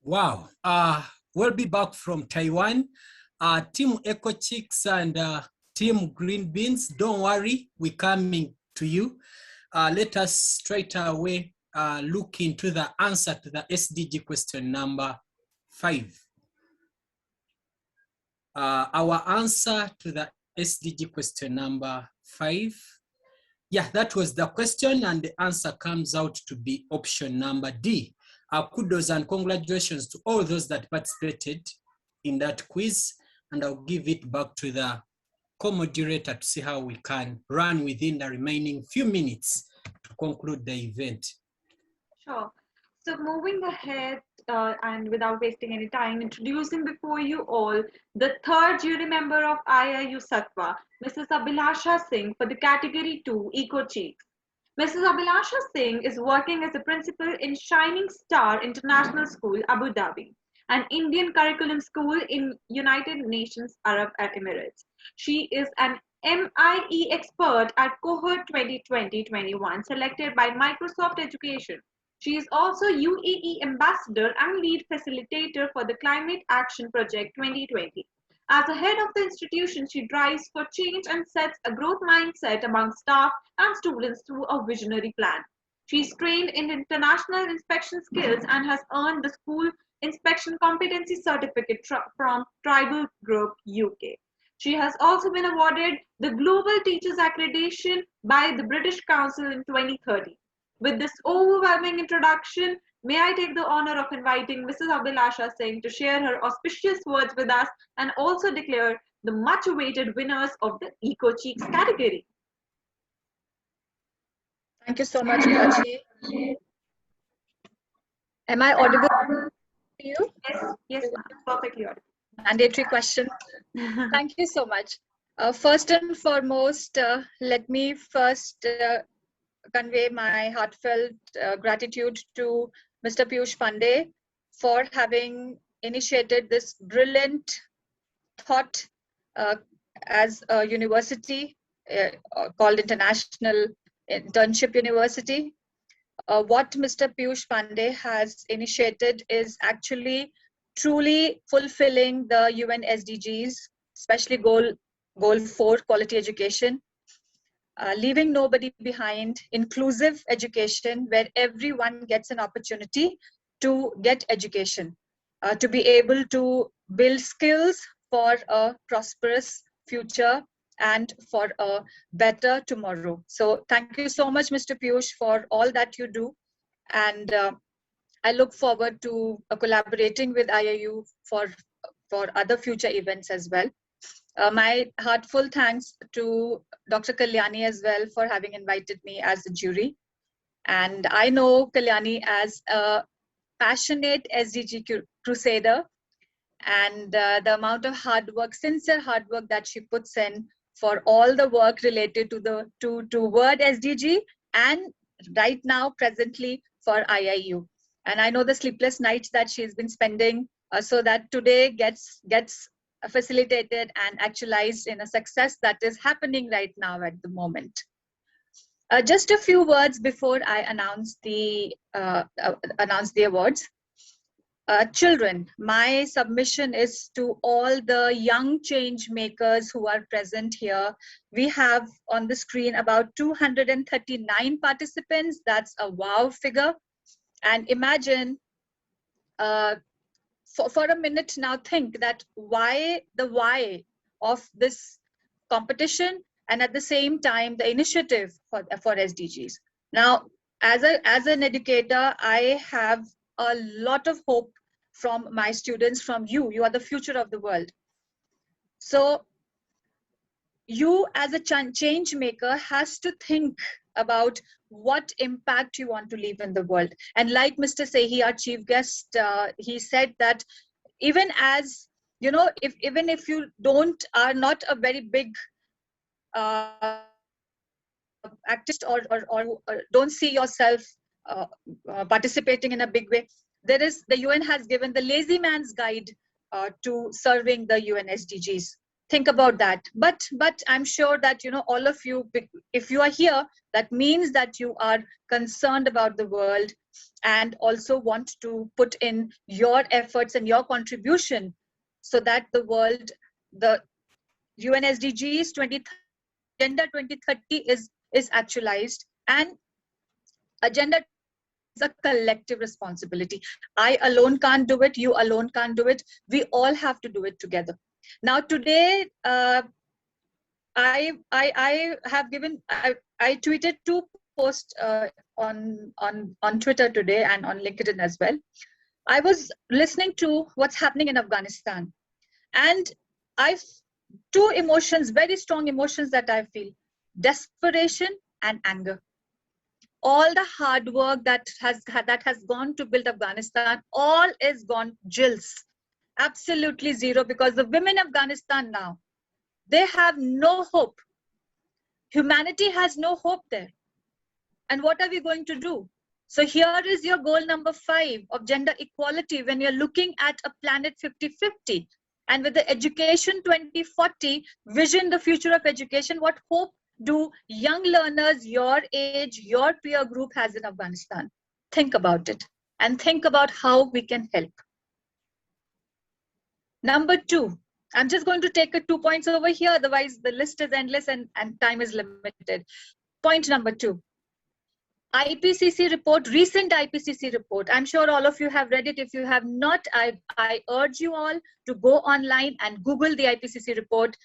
Wow. We'll be back from Taiwan. Team Echo Chicks and Team Green Beans, don't worry, we're coming to you. Let us straight away look into the answer to the SDG question number 5. Our answer to the SDG question number 5. Yeah, that was the question, and the answer comes out to be option number D. Kudos and congratulations to all those that participated in that quiz, and I'll give it back to the co-moderator to see how we can run within the remaining few minutes to conclude the event. Sure. So moving ahead and without wasting any time, introducing before you all the third jury member of Iiu Sattva, Mrs. Abhilasha Singh for the category 2 Eco Cheeks. Mrs. Abhilasha Singh is working as a principal in Shining Star International School, Abu Dhabi, an Indian curriculum school in United Nations Arab Emirates. She is an MIE expert at cohort 2020-21 selected by Microsoft Education. She is also UAE ambassador and lead facilitator for the Climate Action Project 2020. As a head of the institution, she drives for change and sets a growth mindset among staff and students through a visionary plan. She is trained in international inspection skills and has earned the School Inspection Competency Certificate from Tribal Group UK. She has also been awarded the Global Teachers Accreditation by the British Council in 2030. With this overwhelming introduction, may I take the honor of inviting Mrs. Abhilasha Singh to share her auspicious words with us and also declare the much-awaited winners of the Eco Cheeks category. Thank you so much, Prachi. Am I audible to you? Yes, perfectly audible. Mandatory question. Thank you so much. First and foremost, let me first convey my heartfelt gratitude to Mr. Piyush Pandey for having initiated this brilliant thought as a university called International Internship University. What Mr. Piyush Pandey has initiated is actually truly fulfilling the UN SDGs, especially goal 4, quality education. Leaving nobody behind, inclusive education where everyone gets an opportunity to get education, to be able to build skills for a prosperous future and for a better tomorrow. So thank you so much, Mr. Piyush, for all that you do. And I look forward to collaborating with IIU for other future events as well. My heartfelt thanks to Dr. Kalyani as well for having invited me as a jury. And I know Kalyani as a passionate SDG crusader, and the amount of hard work, sincere hard work that she puts in for all the work related to the word SDG and right now presently for IIU. And I know the sleepless nights that she's been spending so that today gets facilitated and actualized in a success that is happening right now at the moment. Just a few words before I announce the awards. Children, my submission is to all the young change makers who are present here. We have on the screen about 239 participants. That's a wow figure. And imagine, for a minute now, think that why of this competition and at the same time the initiative for SDGs. Now, as an educator, I have a lot of hope from my students, from you. You are the future of the world. So you as a change maker has to think about what impact you want to leave in the world. And like Mr. Sehi, our chief guest, he said that even as, you know, even if you are not a very big activist or don't see yourself participating in a big way, the UN has given the lazy man's guide to serving the UN SDGs. Think about that. But I'm sure that, you know, all of you, if you are here, that means that you are concerned about the world and also want to put in your efforts and your contribution so that the world, the UN SDGs 2030, Agenda 2030 is actualized, and Agenda is a collective responsibility. I alone can't do it. You alone can't do it. We all have to do it together. Now today, I tweeted 2 posts on Twitter today and on LinkedIn as well. I was listening to what's happening in Afghanistan, and I've 2 emotions, very strong emotions that I feel: desperation and anger. All the hard work that has gone to build Afghanistan, all is gone jills, absolutely zero, because the women in Afghanistan now, they have no hope. Humanity has no hope there. And what are we going to do? So here is your goal number 5 of gender equality when you're looking at a planet 50-50. And with the Education 2040 vision, the future of education, what hope do young learners your age, your peer group has in Afghanistan? Think about it and think about how we can help. Number 2, I'm just going to take 2 points over here, otherwise the list is endless and time is limited. Point number 2. IPCC report, recent IPCC report. I'm sure all of you have read it. If you have not, I urge you all to go online and Google the IPCC report.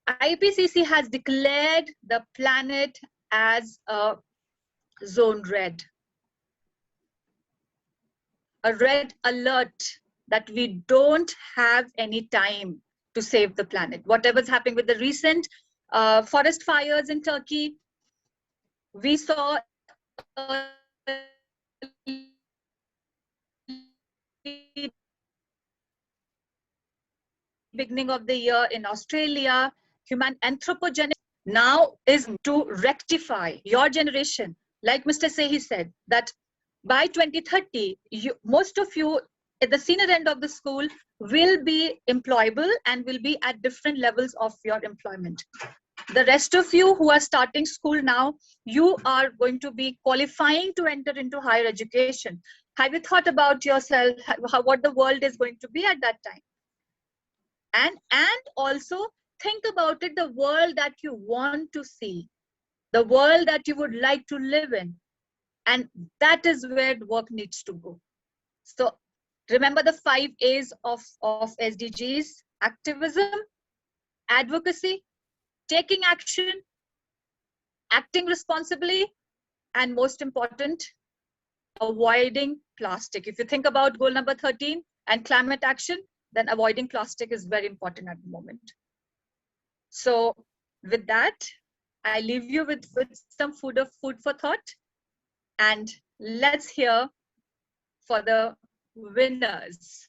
IPCC has declared the planet as a zone red. A red alert that we don't have any time to save the planet. Whatever's happening with the recent forest fires in Turkey, we saw beginning of the year in Australia, human anthropogenic now is to rectify your generation. Like Mr. Sehi said, that by 2030, most of you at the senior end of the school will be employable and will be at different levels of your employment. The rest of you who are starting school now, you are going to be qualifying to enter into higher education. Have you thought about yourself, what the world is going to be at that time? And also think about it, the world that you want to see, the world that you would like to live in. And that is where work needs to go. So remember the 5 A's of SDGs: activism, advocacy, taking action, acting responsibly, and most important, avoiding plastic. If you think about goal number 13 and climate action, then avoiding plastic is very important at the moment. So with that, I leave you with some food for thought, and let's hear for the winners.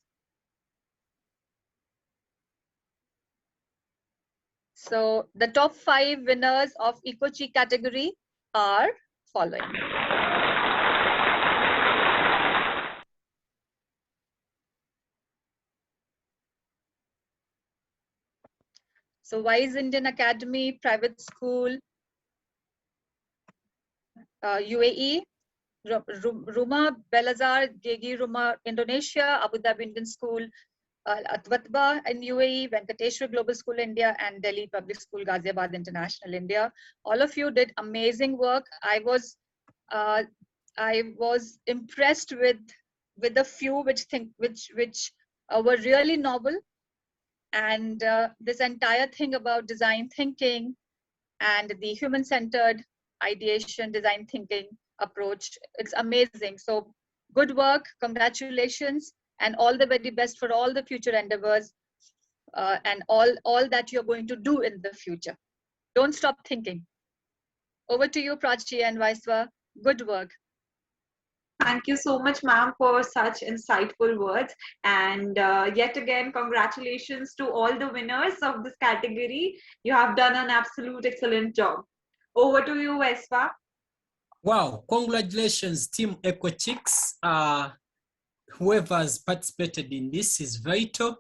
So the top 5 winners of EcoChi category are following. So Wise Indian Academy, private school, UAE, Rumah Belazar Gegi Rumah Indonesia, Abu Dhabi Indian School, Atvatba in UAE, Venkateshwar Global School India, and Delhi Public School Ghaziabad International India. All of you did amazing work. I was impressed with the few which were really novel, and this entire thing about design thinking and the human-centered ideation, design thinking approach, it's amazing. So good work, congratulations, and all the very best for all the future endeavors and all that you're going to do in the future. Don't stop thinking. Over to you, Prachi and Vaiswa. Good work. Thank you so much, ma'am, for such insightful words. And yet again, congratulations to all the winners of this category. You have done an absolute excellent job. Over to you, Vaiswa. Wow, congratulations, Team EcoChicks. Whoever has participated in this is vital.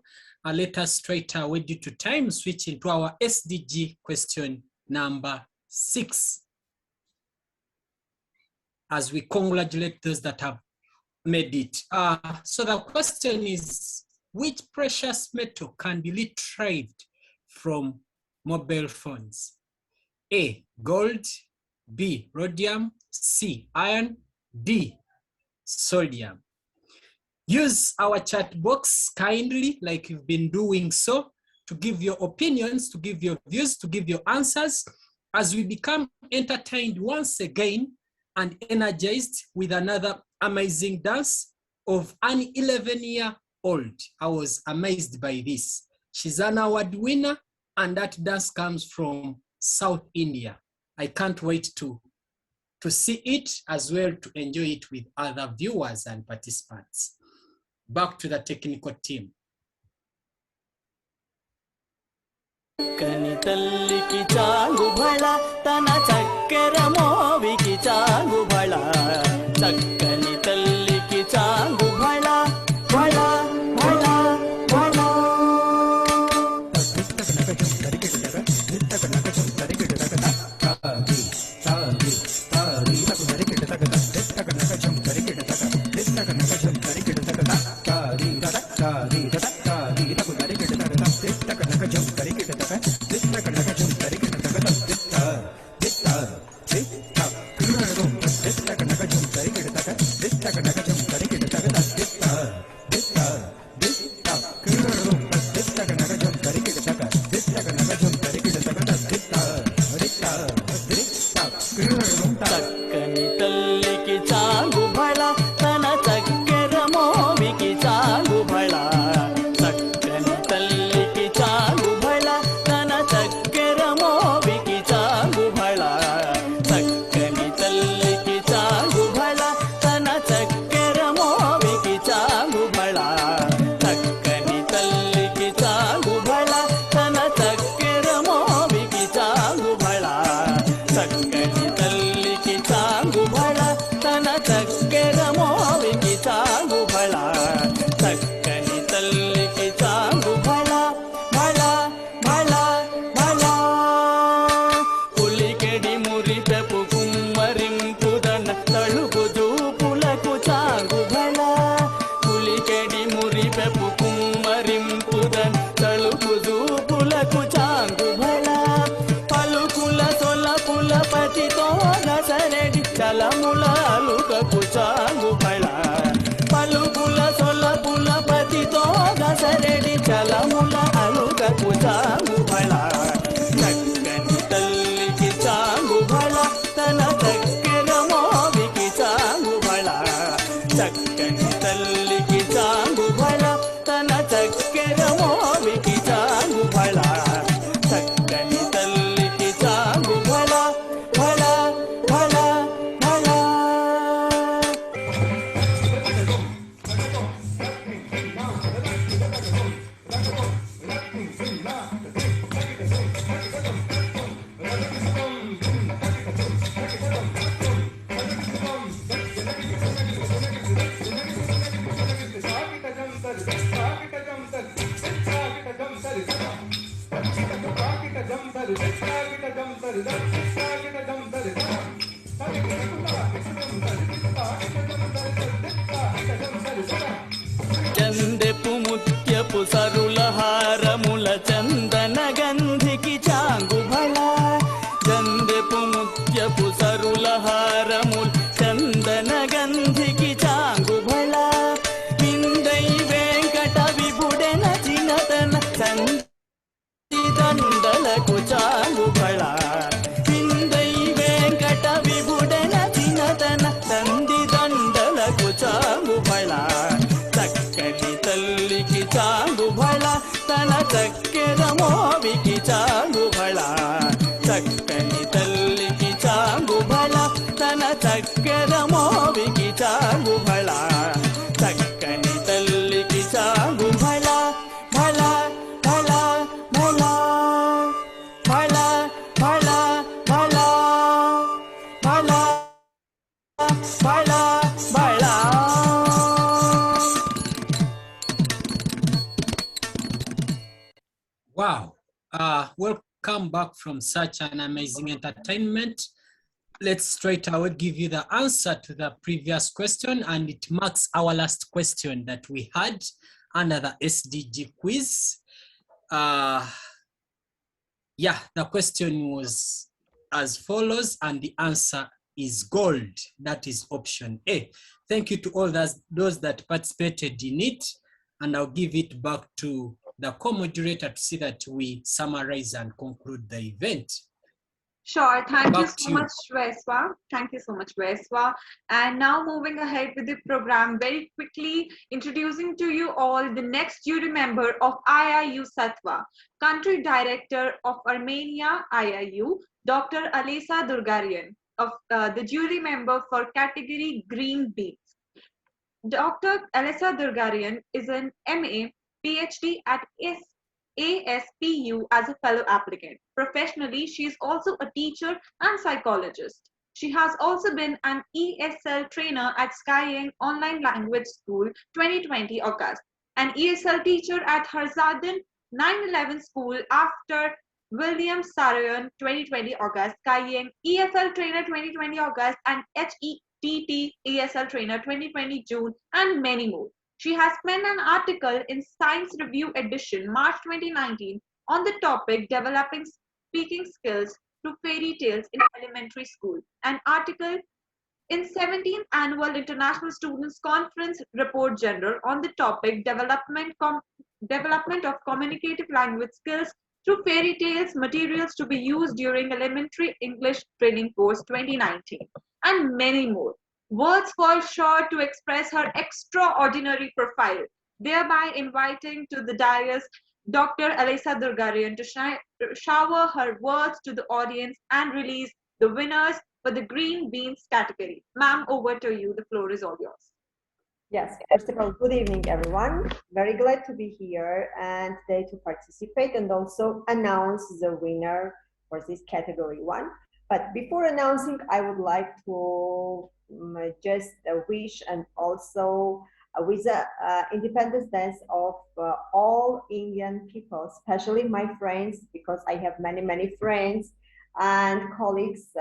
let us straight away, due to time, switch into our SDG question number 6. As we congratulate those that have made it. So the question is, which precious metal can be retrieved from mobile phones? A, gold, B, rhodium, C, iron, D, sodium. Use our chat box kindly, like you've been doing so, to give your opinions, to give your views, to give your answers, as we become entertained once again and energized with another amazing dance of an 11-year-old. I was amazed by this. She's an award winner, and that dance comes from South India. I can't wait to see it, as well to enjoy it with other viewers and participants. Back to the technical team. కనితల్లికి చాంగు భళ తన చక్కెర మోవికి చాంగు భళ చక్కని తల్లికి చాంగు భళ భళ భళ భళ చక్కని తల్లికి చాంగు భళ తన చక్కెర మోవికి చాంగు భళ చక్కని తల్లికి చాంగు భళ తన చక్కెర మోవికి చాంగు భళ చక్కని తల్లికి చాంగు భళ తన చక్కెర మోవికి చాంగు భళ చక్కని తల్లికి చాంగు భళ తన చక్కెర మోవికి చాంగు భళ చక్కని తల్లికి చాంగు భళ తన చక్కెర మోవికి చాంగు భళ చక్కని తల్లికి చాంగు భళ భళ భళ భళ పులికెడి మురిపెపు కుమ్మరింపుదన తళుకు జూపులకు చాంగు భళ పులికెడి మురిపెపు కుమ్మరింపుదన తళుకు జూపులకు చాంగు భళ పలుకుల సొలపుల పతితో గసరెడి చలముల అలుకకు చాంగు భళ పలుకుల సొలపుల పతితో గసరెడి చలముల అలుకకు చాంగు భళ చక్కని తల్లికి చాంగు భళ తన చక్కెర మోవికి చాంగు భళ చక్కని తల్లికి చాంగు భళ తన చక్కెర మోవికి చాంగు భళ చక్కని తల్లికి చాంగు భళ భళ భళ భళ చందెపు ముత్యపు సరుల హారముల చందన గంధికి చాంగు భళ చందెపు ముత్యపు సరుల హారముల చందన గంధికి చాంగు భళ విందై వెంకట విభుడెన చినతన సంతి దండలకు చాంగు భళ విందై వెంకట విభుడెన చినతన సంది దండలకు చాంగు భళ చక్కని తల్లికి చాంగు భళ తన చక్కెర మోవికి చాంగు భళ చక్కని తల్లికి చాంగు భళ తన చక్కెర మోవికి చాంగు భళ చక్కని తల్లికి చాంగు భళ భళ భళ భళ భళ భళ భళ భళ భళ భళ come back from such an amazing entertainment, let's straight away give you the answer to the previous question, and it marks our last question that we had under the SDG quiz. Yeah, the question was as follows, and the answer is gold. That is option A. Thank you to all those that participated in it, and I'll give it back to the co-moderator to see that we summarize and conclude the event. Sure, thank you Back to so you. much, Veswa. Thank you so much, Veswa. And now moving ahead with the program very quickly, introducing to you all the next jury member of Iiu Sattva, Country Director of Armenia Iiu, Dr. Alesa Durgarian, of the jury member for category Green Beans. Dr. Alesa Durgarian is an MA, PhD at ASPU as a fellow applicant. Professionally, she is also a teacher and psychologist. She has also been an ESL trainer at Skyeng Online Language School 2020 August, an ESL teacher at Harzaden 911 School after William Sarayan 2020 August, Skyeng EFL trainer 2020 August, and HETT ESL trainer 2020 June, and many more. She has penned an article in Science Review edition, March 2019, on the topic Developing Speaking Skills Through Fairy Tales in Elementary School, an article in 17th Annual International Students Conference Report General on the topic Development of Communicative Language Skills Through Fairy Tales, Materials to be Used During Elementary English Training Course 2019, and many more. Words fall short to express her extraordinary profile, thereby inviting to the dais Dr. Alesa Durgarian to shower her words to the audience and release the winners for the Green Beans category. Ma'am, over to you. The floor is all yours. Yes, first of all, good evening, everyone. Very glad to be here and today to participate and also announce the winner for this category 1. But before announcing, I would like to just wish and also with the Independence Day of all Indian people, especially my friends, because I have many friends and colleagues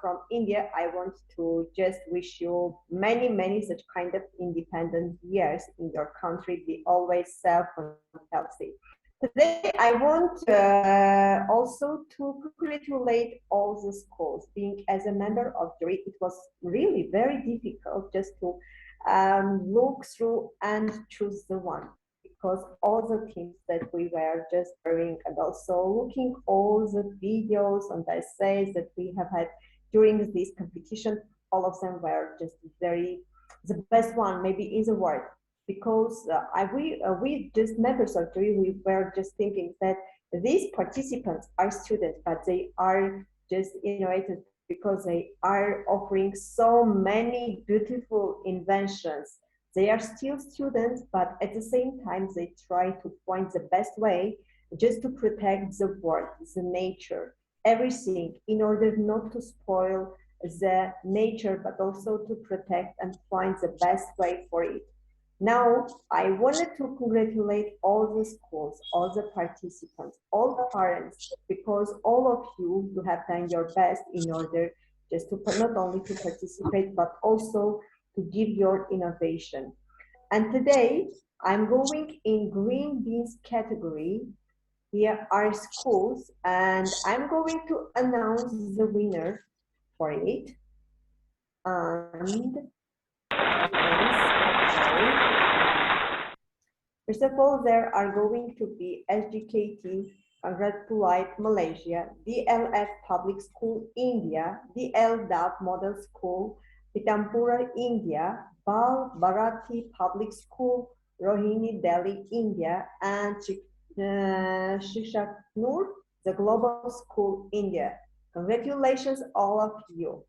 from India. I want to just wish you many such kind of independent years in your country. Be always safe and healthy. Today, I want also to congratulate all the schools. Being as a member of jury, it was really very difficult just to look through and choose the one, because all the teams that we were just doing and also looking all the videos and essays that we have had during this competition, all of them were just the best one maybe in the world. Because we just members of jury, we were just thinking that these participants are students, but they are just innovative because they are offering so many beautiful inventions. They are still students, but at the same time, they try to find the best way just to protect the world, the nature, everything, in order not to spoil the nature, but also to protect and find the best way for it. Now, I wanted to congratulate all the schools, all the participants, all the parents, because all of you have done your best in order just to not only to participate, but also to give your innovation. And today, I'm going in Green Beans category. Here are schools, and I'm going to announce the winner for it. And first of all, there are going to be SGKT, Congratulate Malaysia, DLF Public School India, DLDAV Model School, Pitampura India, Bal Bharati Public School, Rohini Delhi India, and Shishaknur, the Global School India. Congratulations all of you.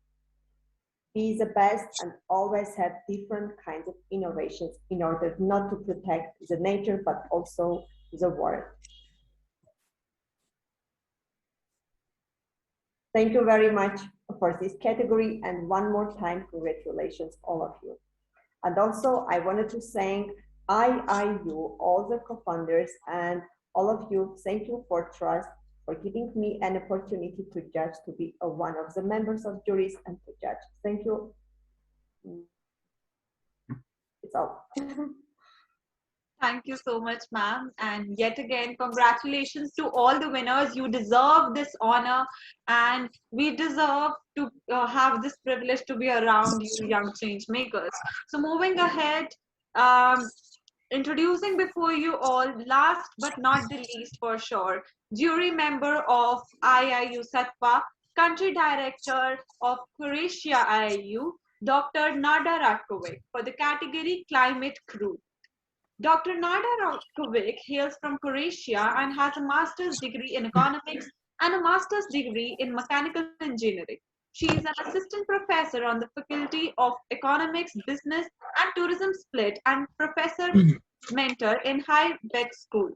Be the best and always have different kinds of innovations in order not to protect the nature, but also the world. Thank you very much for this category, and one more time, congratulations all of you. And also, I wanted to thank Iiu, all the co-founders, and all of you. Thank you for trust for giving me an opportunity to judge, to be one of the members of juries and to judge. Thank you. It's all. Thank you so much, ma'am. And yet again, congratulations to all the winners. You deserve this honor, and we deserve to have this privilege to be around you, young change makers. So, moving ahead, introducing before you all, last but not the least for sure, jury member of Iiu Sattva, country director of Croatia Iiu, Dr. Nada Ratkovic, for the category Climate Crew. Dr. Nada Ratkovic hails from Croatia and has a master's degree in economics and a master's degree in mechanical engineering. She is an assistant professor on the Faculty of Economics, Business and Tourism Split and professor mentor in High Beck School.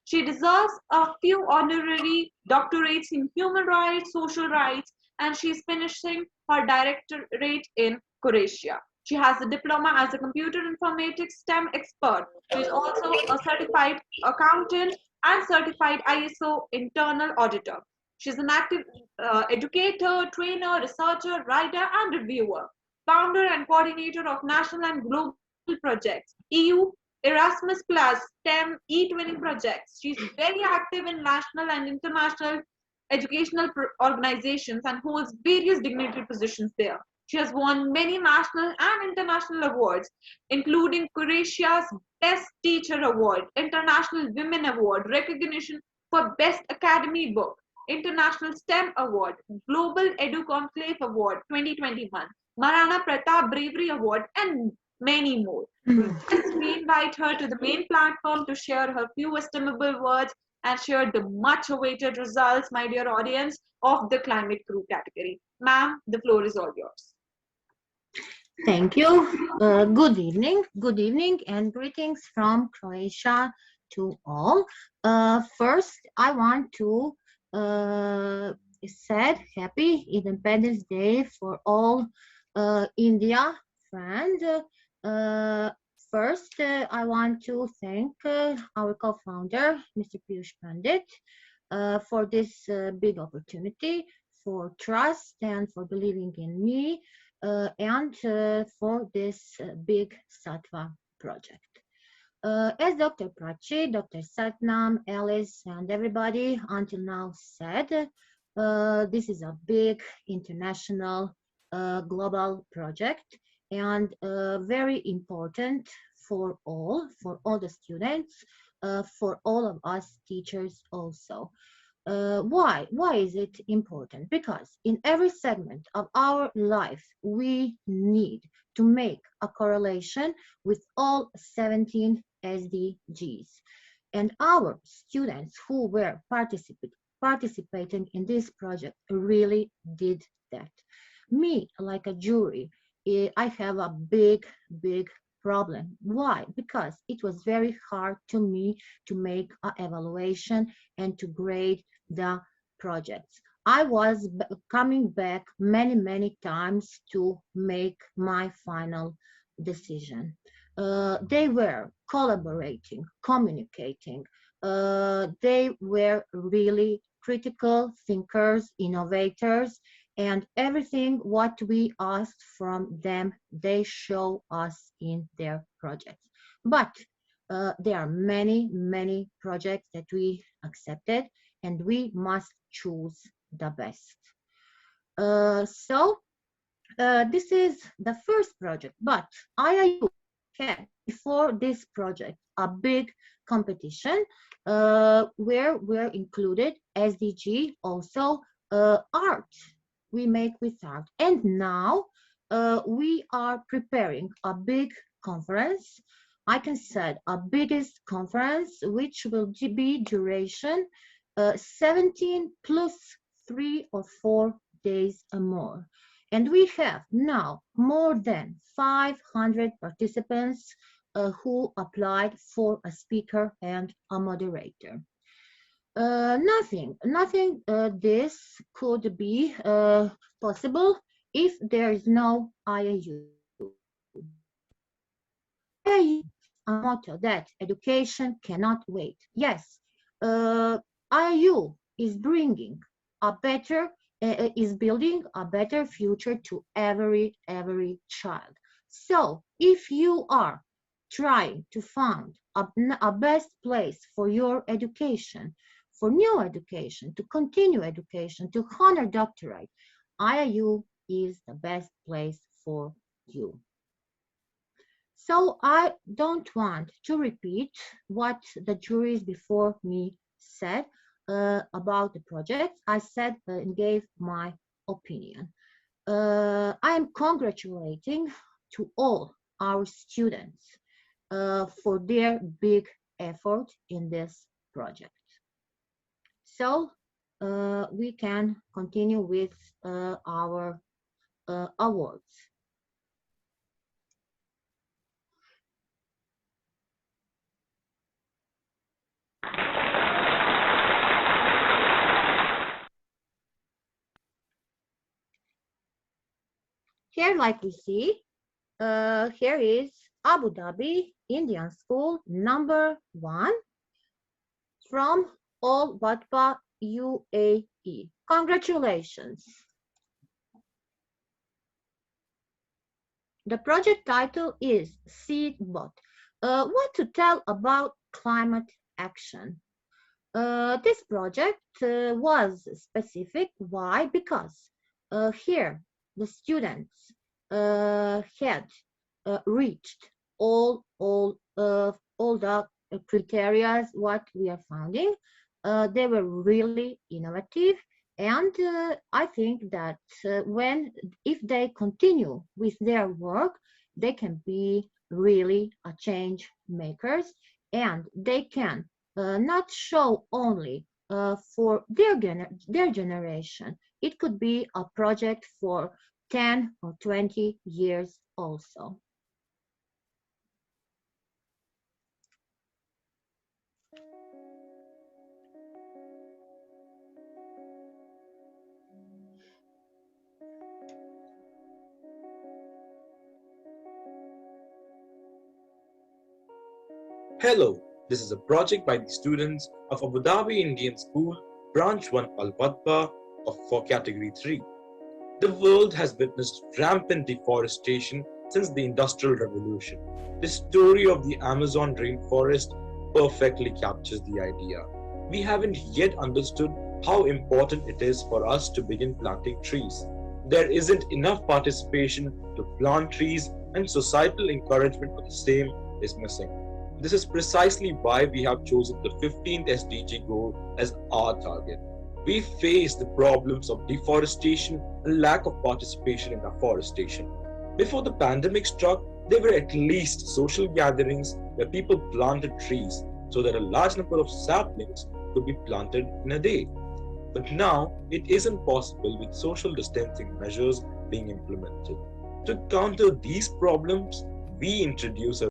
She deserves a few honorary doctorates in human rights, social rights, and she is finishing her doctorate in Croatia. She has a diploma as a computer informatics STEM expert. She is also a certified accountant and certified ISO internal auditor. She's an active educator, trainer, researcher, writer, and reviewer. Founder and coordinator of national and global projects, EU, Erasmus Plus, STEM, e-twinning projects. She's very active in national and international educational organizations and holds various dignitary positions there. She has won many national and international awards, including Croatia's Best Teacher Award, International Women Award, recognition for Best Academy Book, International STEM Award, Global Edu Conclave Award 2021, Marana Pratap Bravery Award, and many more. Let's invite her to the main platform to share her few estimable words and share the much awaited results, my dear audience, of the Climate Crew category. Ma'am, the floor is all yours. Thank you. Good evening, and greetings from Croatia to all. First, I want to say Happy Independence Day for all India friends. First, I want to thank our co-founder, Mr. Piyush Pandit, for this big opportunity, for trust and for believing in me, and for this big Sattva project. As Dr. Prachi, Dr. Satnam, Alice, and everybody until now said, this is a big international global project and very important for all the students, for all of us teachers also. Why is it important? Because in every segment of our life, we need to make a correlation with all 17 SDGs. And our students who were participating in this project really did that. Me, like a jury, I have a big problem. Why? Because it was very hard to me to make an evaluation and to grade the projects. I was coming back many times to make my final decision. They were collaborating, communicating. They were really critical thinkers, innovators, and everything what we asked from them, they show us in their projects. But there are many projects that we accepted, and we must choose the best. This is the first project, but IIU had before this project a big competition where were included SDG, also art. We make with art, and now we are preparing a big conference. I can say a biggest conference which will be duration 17 plus 3 or 4 days or more. And we have now more than 500 participants who applied for a speaker and a moderator. Nothing this could be possible if there is no IIU. IIU is a motto that education cannot wait. Yes, IIU is bringing a better, is building a better future to every child. So if you are trying to find a best place for your education, for new education, to continue education, to honor doctorate, IIU is the best place for you. So I don't want to repeat what the juries before me said about the project. I said and gave my opinion. I am congratulating to all our students for their big effort in this project. So we can continue with our awards. Here, like we see, here is Abu Dhabi Indian School #1 from Al Watba, UAE. Congratulations. The project title is Seedbot. What to tell about climate action? This project was specific. Why? Because here the students had reached all the criteria what we are finding. They were really innovative, and I think that if they continue with their work, they can be really a change makers, and they can not show only for their generation. It could be a project for 10 or 20 years also. Hello, this is a project by the students of Abu Dhabi Indian School, Branch 1 Al Watba for Category 3. The world has witnessed rampant deforestation since the Industrial Revolution. The story of the Amazon rainforest perfectly captures the idea. We haven't yet understood how important it is for us to begin planting trees. There isn't enough participation to plant trees, and societal encouragement for the same is missing. This is precisely why we have chosen the 15th SDG goal as our target. We face the problems of deforestation and lack of participation in afforestation. Before the pandemic struck, there were at least social gatherings where people planted trees so that a large number of saplings could be planted in a day. But now, it isn't possible with social distancing measures being implemented. To counter these problems, we introduce a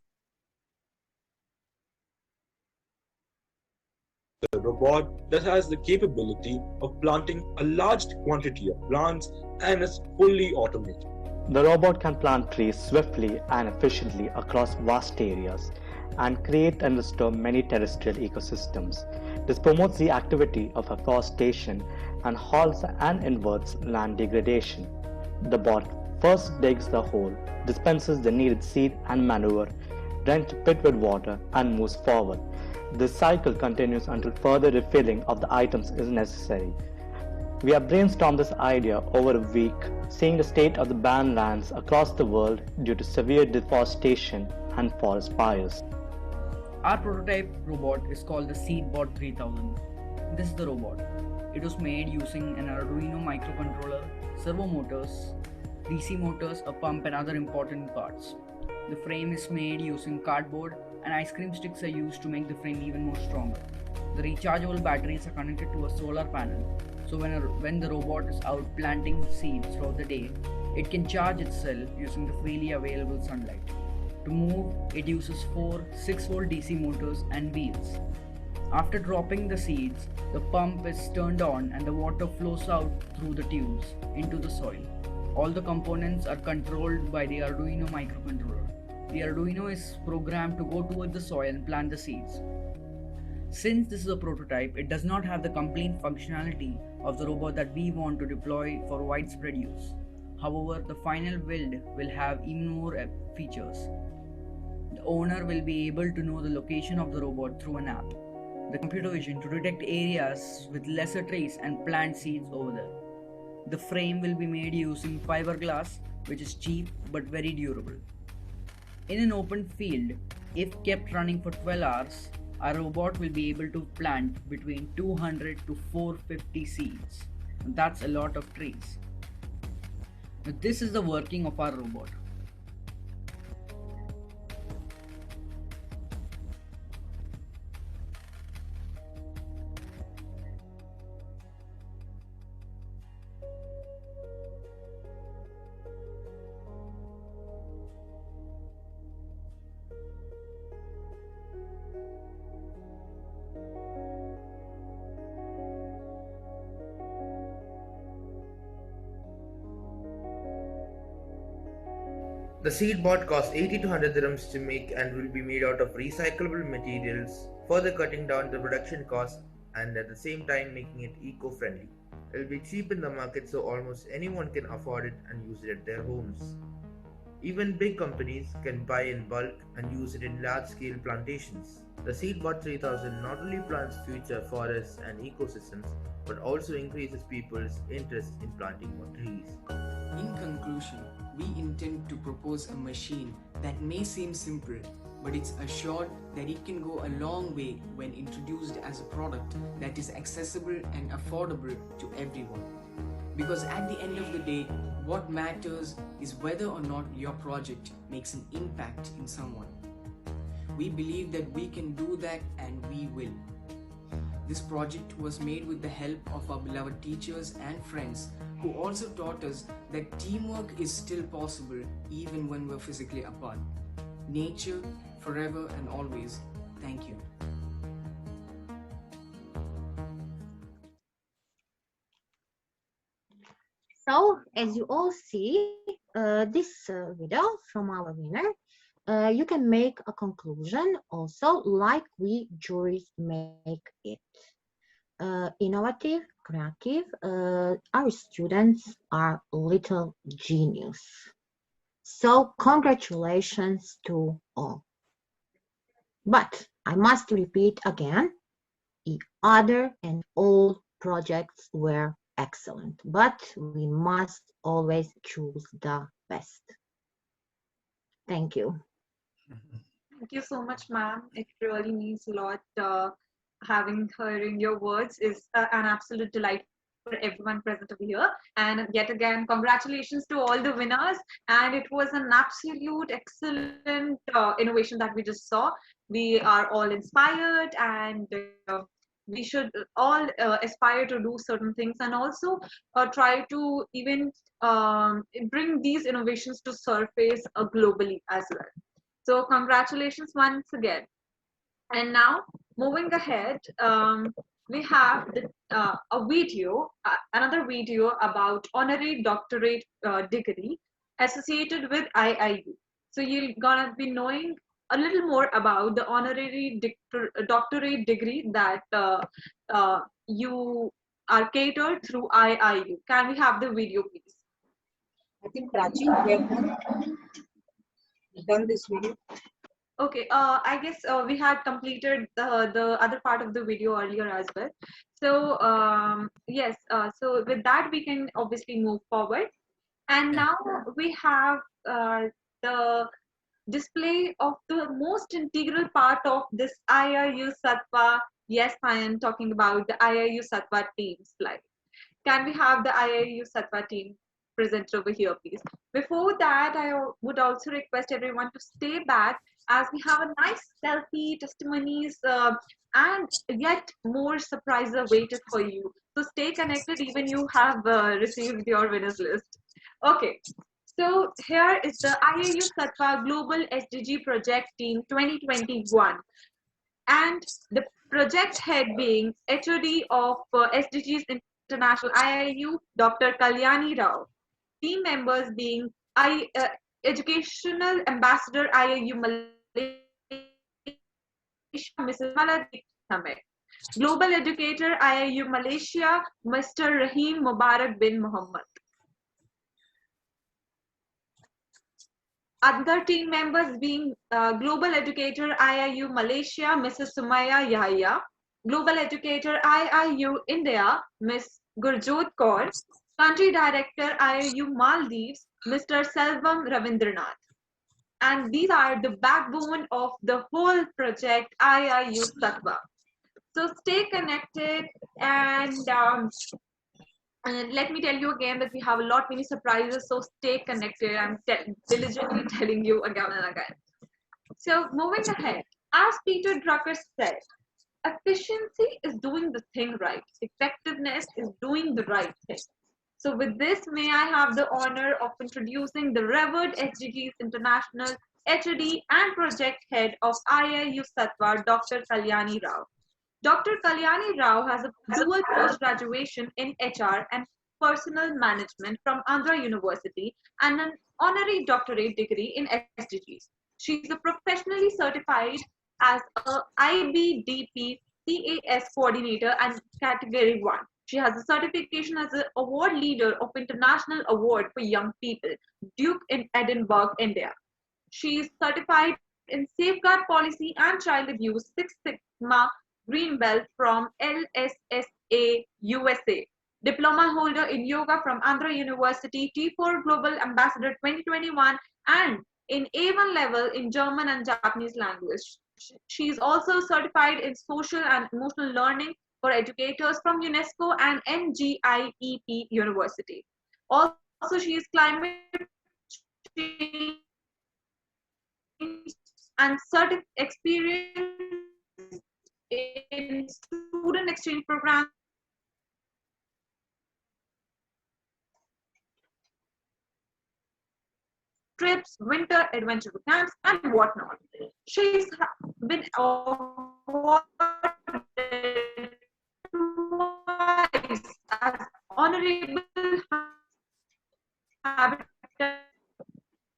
robot that has the capability of planting a large quantity of plants and is fully automated. The robot can plant trees swiftly and efficiently across vast areas and create and restore many terrestrial ecosystems. This promotes the activity of afforestation and halts and inverts land degradation. The bot first digs the hole, dispenses the needed seed and manure, drenches the pit with water, and moves forward. This cycle continues until further refilling of the items is necessary. We have brainstormed this idea over a week, seeing the state of the barren lands across the world due to severe deforestation and forest fires. Our prototype robot is called the Seedbot 3000. This is the robot. It was made using an Arduino microcontroller, servo motors, DC motors, a pump, and other important parts. The frame is made using cardboard, and ice cream sticks are used to make the frame even more stronger. The rechargeable batteries are connected to a solar panel, so when the robot is out planting seeds throughout the day, it can charge itself using the freely available sunlight. To move, it uses 4 6-volt DC motors and wheels. After dropping the seeds, the pump is turned on and the water flows out through the tubes into the soil. All the components are controlled by the Arduino microcontroller. The Arduino is programmed to go towards the soil and plant the seeds. Since this is a prototype, it does not have the complete functionality of the robot that we want to deploy for widespread use. However, the final build will have even more features. The owner will be able to know the location of the robot through an app. The computer vision to detect areas with lesser trees and plant seeds over there. The frame will be made using fiberglass, which is cheap but very durable. In an open field, if kept running for 12 hours, our robot will be able to plant between 200 to 450 seeds. That's a lot of trees. Now, this is the working of our robot. The seed bot costs 80 to 100 dirhams to make and will be made out of recyclable materials, further cutting down the production cost and at the same time making it eco-friendly. It will be cheap in the market so almost anyone can afford it and use it at their homes. Even big companies can buy in bulk and use it in large-scale plantations. The Seedbot 3000 not only plants future forests and ecosystems, but also increases people's interest in planting more trees. In conclusion, we intend to propose a machine that may seem simple, but it's assured that it can go a long way when introduced as a product that is accessible and affordable to everyone. Because at the end of the day, what matters is whether or not your project makes an impact in someone. We believe that we can do that, and we will. This project was made with the help of our beloved teachers and friends who also taught us that teamwork is still possible even when we're physically apart. Nature, forever and always. Thank you. So, as you all see, this video from our winner, you can make a conclusion also like we juries make it. Innovative, creative, our students are little genius. So congratulations to all. But I must repeat again, the other and all projects were excellent, but we must always choose the best. Thank you. Thank you so much, ma'am. It really means a lot. Hearing your words is an absolute delight for everyone present over here. And yet again, congratulations to all the winners. And it was an absolute excellent innovation that we just saw. We are all inspired, and we should all aspire to do certain things, and also try to even bring these innovations to surface globally as well. So congratulations once again. And now moving ahead, we have a video, another video about honorary doctorate degree associated with IIU. So you're gonna be knowing a little more about the honorary doctorate degree that you are catered through IIU. Can we have the video, please? I think Prachi, we have done this video. Okay, I guess we had completed the other part of the video earlier as well. So yes, so with that we can obviously move forward. And now we have the display of the most integral part of this Iiu Sattva. Yes, I am talking about the Iiu Sattva team slide. Can we have the Iiu Sattva team presented over here, please? Before that, I would also request everyone to stay back as we have a nice selfie, testimonies, and yet more surprises awaited for you. So stay connected even you have received your winners list. Okay, so here is the Iiu Sattva Global SDG Project Team 2021. And the project head being HOD of SDGs International IIU, Dr. Kalyani Rao. Team members being Educational Ambassador IIU Malaysia, Mrs. Maladeep, Summit. Global Educator IIU Malaysia, Mr. Rahim Mubarak bin Muhammad. Other team members being Global Educator IIU Malaysia, Mrs. Sumaya Yahya, Global Educator IIU India, Ms. Gurjot Kaur, Country Director IIU Maldives, Mr. Selvam Ravindranath. And these are the backbone of the whole project IIU Sattva. So stay connected and let me tell you again that we have a lot many surprises, so stay connected. I'm diligently telling you again and again. So moving ahead, as Peter Drucker said, efficiency is doing the thing right. Effectiveness is doing the right thing. So with this, may I have the honor of introducing the revered SDGs International HOD and Project Head of IIU Sattva, Dr. Kalyani Rao. Dr. Kalyani Rao has a dual post-graduation in HR and Personal Management from Andhra University and an honorary doctorate degree in SDGs. She is a professionally certified as a IBDP CAS coordinator and category 1. She has a certification as an award leader of International Award for Young People, Duke in Edinburgh, India. She is certified in Safeguard Policy and Child Abuse Six Sigma Green Belt from LSSA USA. Diploma holder in Yoga from Andhra University, T4 Global Ambassador 2021, and in A1 level in German and Japanese language. She is also certified in Social and Emotional Learning for Educators from UNESCO and NGIEP University. Also, she is climate change and experience in student exchange programs, trips, winter adventure camps, and whatnot. She's been awarded twice as honorable habitat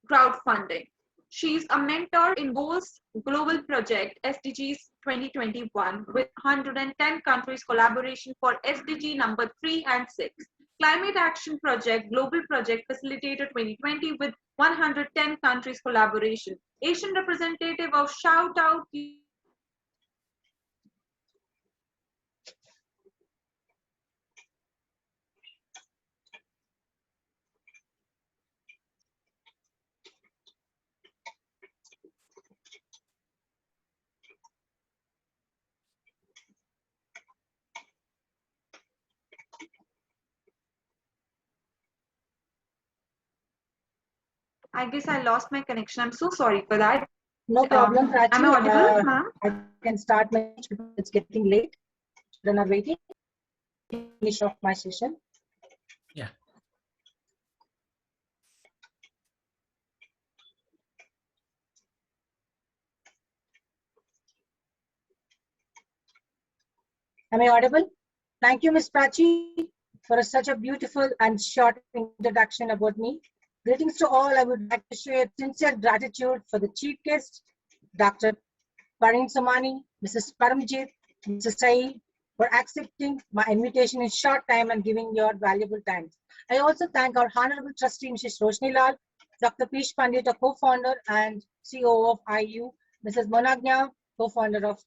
crowdfunding. She's a mentor in Goals Global Project SDGs 2021 with 110 countries collaboration for SDG number 3 and 6. Climate Action Project Global Project Facilitator 2020 with 110 countries collaboration. Asian representative of Shout Out I guess I lost my connection. I'm so sorry for that. No problem, Prachi. Am I audible, ma'am? I can start my because it's getting late. Children are waiting. Finish off my session. Yeah. Am I audible? Thank you, Ms. Prachi, for such a beautiful and short introduction about me. Greetings to all. I would like to share sincere gratitude for the chief guest, Dr. Parin Samani, Mrs. Paramjit, Mrs. Sai, for accepting my invitation in short time and giving your valuable time. I also thank our Honorable Trustee, Mrs. Roshni Lal, Dr. Pish Pandit, a co-founder and CEO of IU, Mrs. Monagnya, co-founder of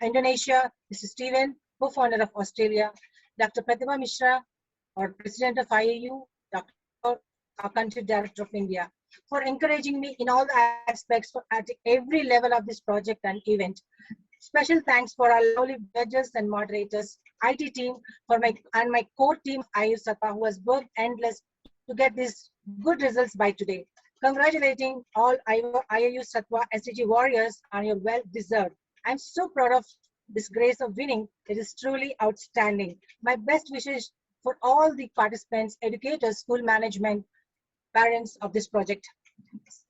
Indonesia, Mrs. Steven, co-founder of Australia, Dr. Pratibha Mishra, our President of IAU, Dr. our Country Director of India, for encouraging me in all the aspects at every level of this project and event. Special thanks for our lovely judges and moderators, IT team, and my core team, Iiu Sattva, who has worked endless to get these good results by today. Congratulating all IIU Sattva SDG warriors on your well-deserved. I'm so proud of this grace of winning. It is truly outstanding. My best wishes for all the participants, educators, school management, parents of this project.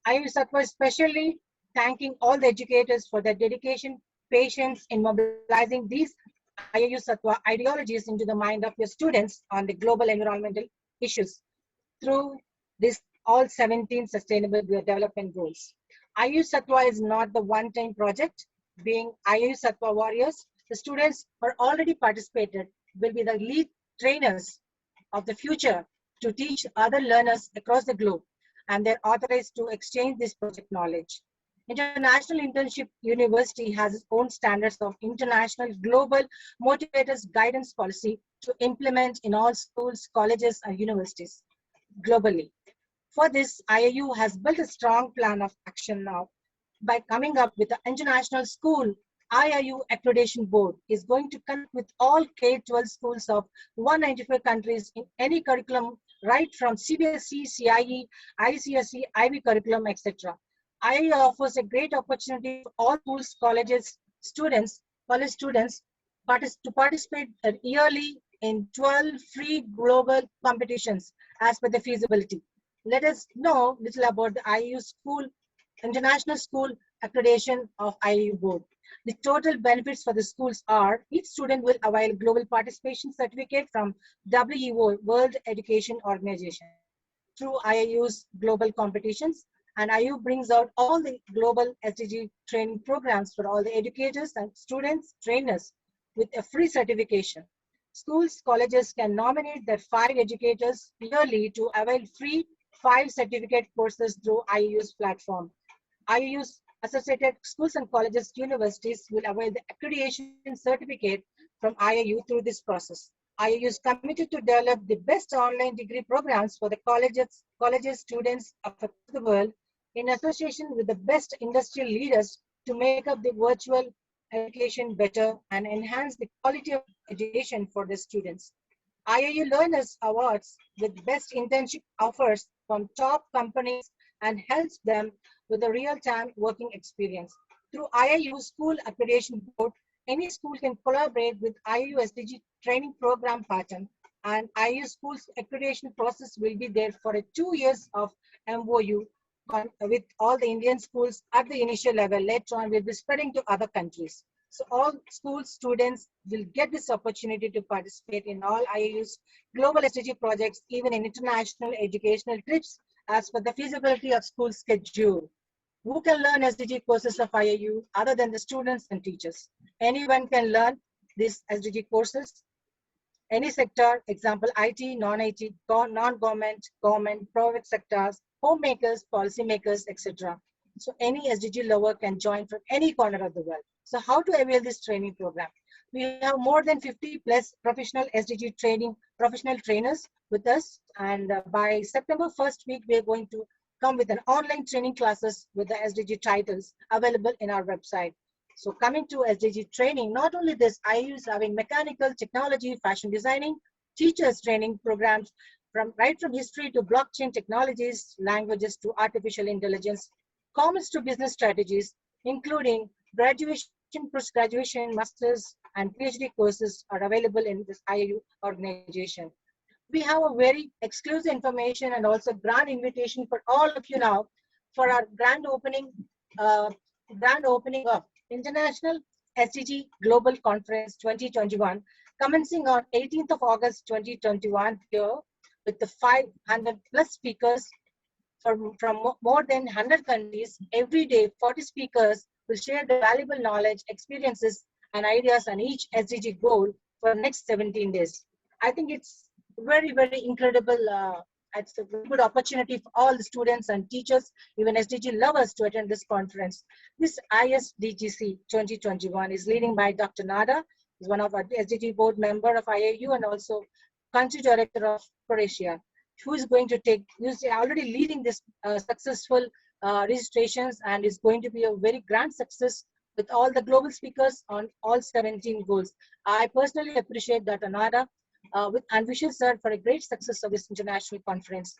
IIU Sattva especially thanking all the educators for their dedication, patience in mobilizing these IIU Sattva ideologies into the mind of your students on the global environmental issues through this all 17 sustainable development goals. IIU Sattva is not the one-time project. being Iiu Sattva warriors. The students who are already participated will be the lead trainers of the future to teach other learners across the globe, and they're authorized to exchange this project knowledge. International Internship University has its own standards of international global motivators guidance policy to implement in all schools, colleges, and universities globally. For this, IIU has built a strong plan of action now by coming up with the International School IIU Accreditation Board is going to connect with all K-12 schools of 195 countries in any curriculum, right from CBSE, CIE, ICSE, IB curriculum, etc. IIU offers a great opportunity for all schools, colleges, students, college students to participate yearly in 12 free global competitions as per the feasibility. Let us know little about the IIU School International School Accreditation of IIU Board. The total benefits for the schools are each student will avail global participation certificate from WEO, World Education Organization, through IIU's global competitions. And IIU brings out all the global SDG training programs for all the educators and students, trainers with a free certification. Schools, colleges can nominate their 5 educators yearly to avail free 5 certificate courses through IIU's platform. IIU's associated schools and colleges, universities will avail the accreditation certificate from IIU through this process. IIU is committed to develop the best online degree programs for the colleges students across the world in association with the best industrial leaders to make up the virtual education better and enhance the quality of education for the students. IIU Learners Awards with best internship offers from top companies and helps them with a real-time working experience. Through IIU School Accreditation Board, any school can collaborate with IIU SDG training program pattern, and IIU School's accreditation process will be there for 2 years of MOU with all the Indian schools at the initial level. Later on, we'll be spreading to other countries. So all school students will get this opportunity to participate in all IIU's global SDG projects, even in international educational trips, as per the feasibility of school schedule. Who can learn SDG courses of IIU other than the students and teachers? Anyone can learn these SDG courses. Any sector, example IT, non-IT, non-government, government, private sectors, homemakers, policymakers, etc. So any SDG lover can join from any corner of the world. So how to avail this training program? We have more than 50 plus professional SDG professional trainers with us. And by September 1st week, we are going to come with an online training classes with the SDG titles available in our website. So coming to SDG training, not only this, IIU is having mechanical, technology, fashion designing, teachers training programs right from history to blockchain technologies, languages to artificial intelligence, commerce to business strategies, including graduation, post-graduation, masters, and PhD courses are available in this IIU organization. We have a very exclusive information and also grand invitation for all of you now for our grand opening of International SDG Global Conference 2021, commencing on 18th of August 2021 here with the 500 plus speakers from more than 100 countries. Every day, 40 speakers will share the valuable knowledge, experiences, and ideas on each SDG goal for the next 17 days. I think it's very, very incredible. It's a very good opportunity for all the students and teachers, even SDG lovers, to attend this conference. This ISDGC 2021 is leading by Dr. Nada, who's one of our SDG board member of IIU and also country director of Croatia, who is going to who's already leading this successful registrations, and is going to be a very grand success with all the global speakers on all 17 goals. I personally appreciate Dr. Nada and wishes her for a great success of this international conference.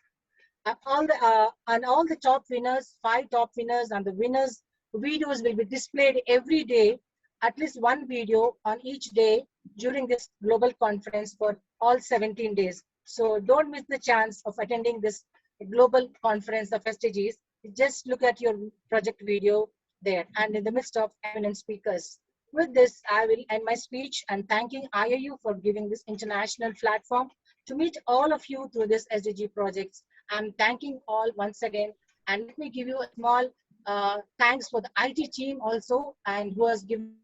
All the top winners, 5 top winners, and the winners' videos will be displayed every day, at least one video on each day during this global conference for all 17 days. So don't miss the chance of attending this global conference of SDGs. Just look at your project video there and in the midst of eminent speakers. With this, I will end my speech and thanking IIU for giving this international platform to meet all of you through this SDG projects. I'm thanking all once again, and let me give you a small Thanks for the IT team also, and who has given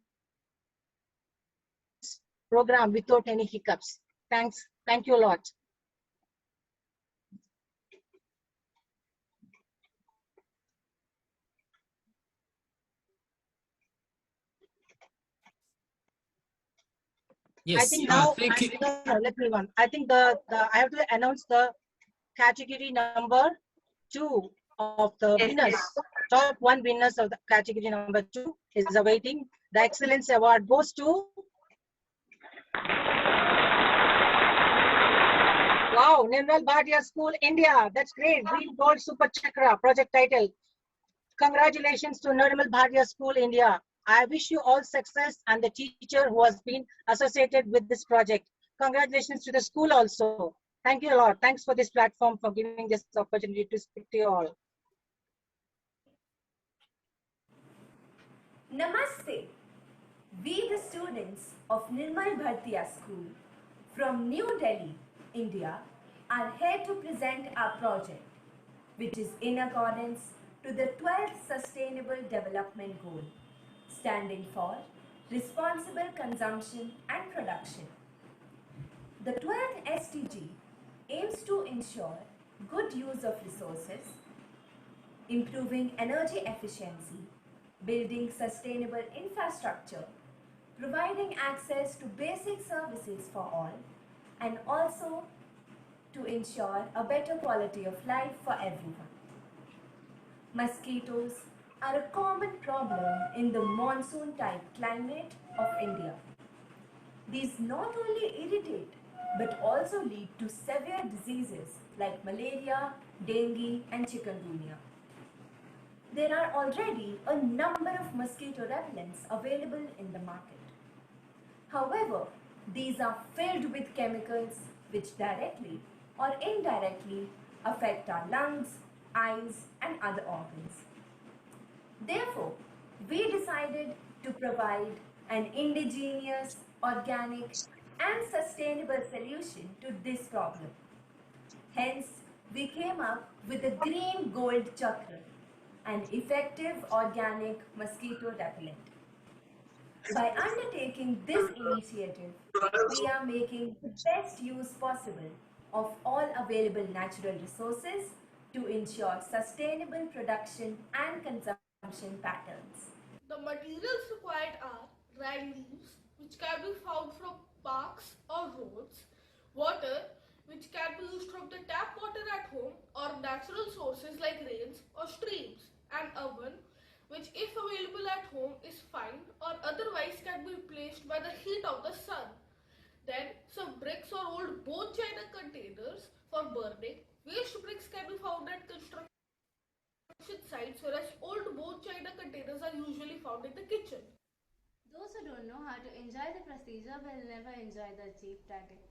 this program without any hiccups. Thanks. Thank you a lot. I Yes, think now, thank you. no, let me one. I think I have to announce the category number 2 of the winners. Top 1 winners of the category number 2 is awaiting. The Excellence Award goes to. Wow, Nirmal Bhatia School, India. That's great. Green Gold Super Chakra project title. Congratulations to Nirmal Bhatia School, India. I wish you all success and the teacher who has been associated with this project. Congratulations to the school also. Thank you a lot. Thanks for this platform, for giving this opportunity to speak to you all. Namaste. We, the students of Nirmal Bhartiya School from New Delhi, India, are here to present our project, which is in accordance to the 12th Sustainable Development Goal, standing for Responsible Consumption and Production. The 12th SDG aims to ensure good use of resources, improving energy efficiency, building sustainable infrastructure, providing access to basic services for all, and also to ensure a better quality of life for everyone. Mosquitoes are a common problem in the monsoon-type climate of India. These not only irritate but also lead to severe diseases like malaria, dengue, and chikungunya. There are already a number of mosquito repellents available in the market. However, these are filled with chemicals which directly or indirectly affect our lungs, eyes, and other organs. Therefore, we decided to provide an indigenous, organic, and sustainable solution to this problem. Hence, we came up with a green gold chakra, an effective organic mosquito repellent. By undertaking this initiative, we are making the best use possible of all available natural resources to ensure sustainable production and consumption patterns. The materials required are dried leaves, which can be found from parks or roads, water, which can be used from the tap water at home or natural sources like rains or streams, an oven, which if available at home is fine or otherwise can be replaced by the heat of the sun. Then some bricks or old bone china containers for burning. Waste bricks can be found at construction sites, whereas old bone china containers are usually found in the kitchen. Those who don't know how to enjoy the procedure will never enjoy the cheap tactic.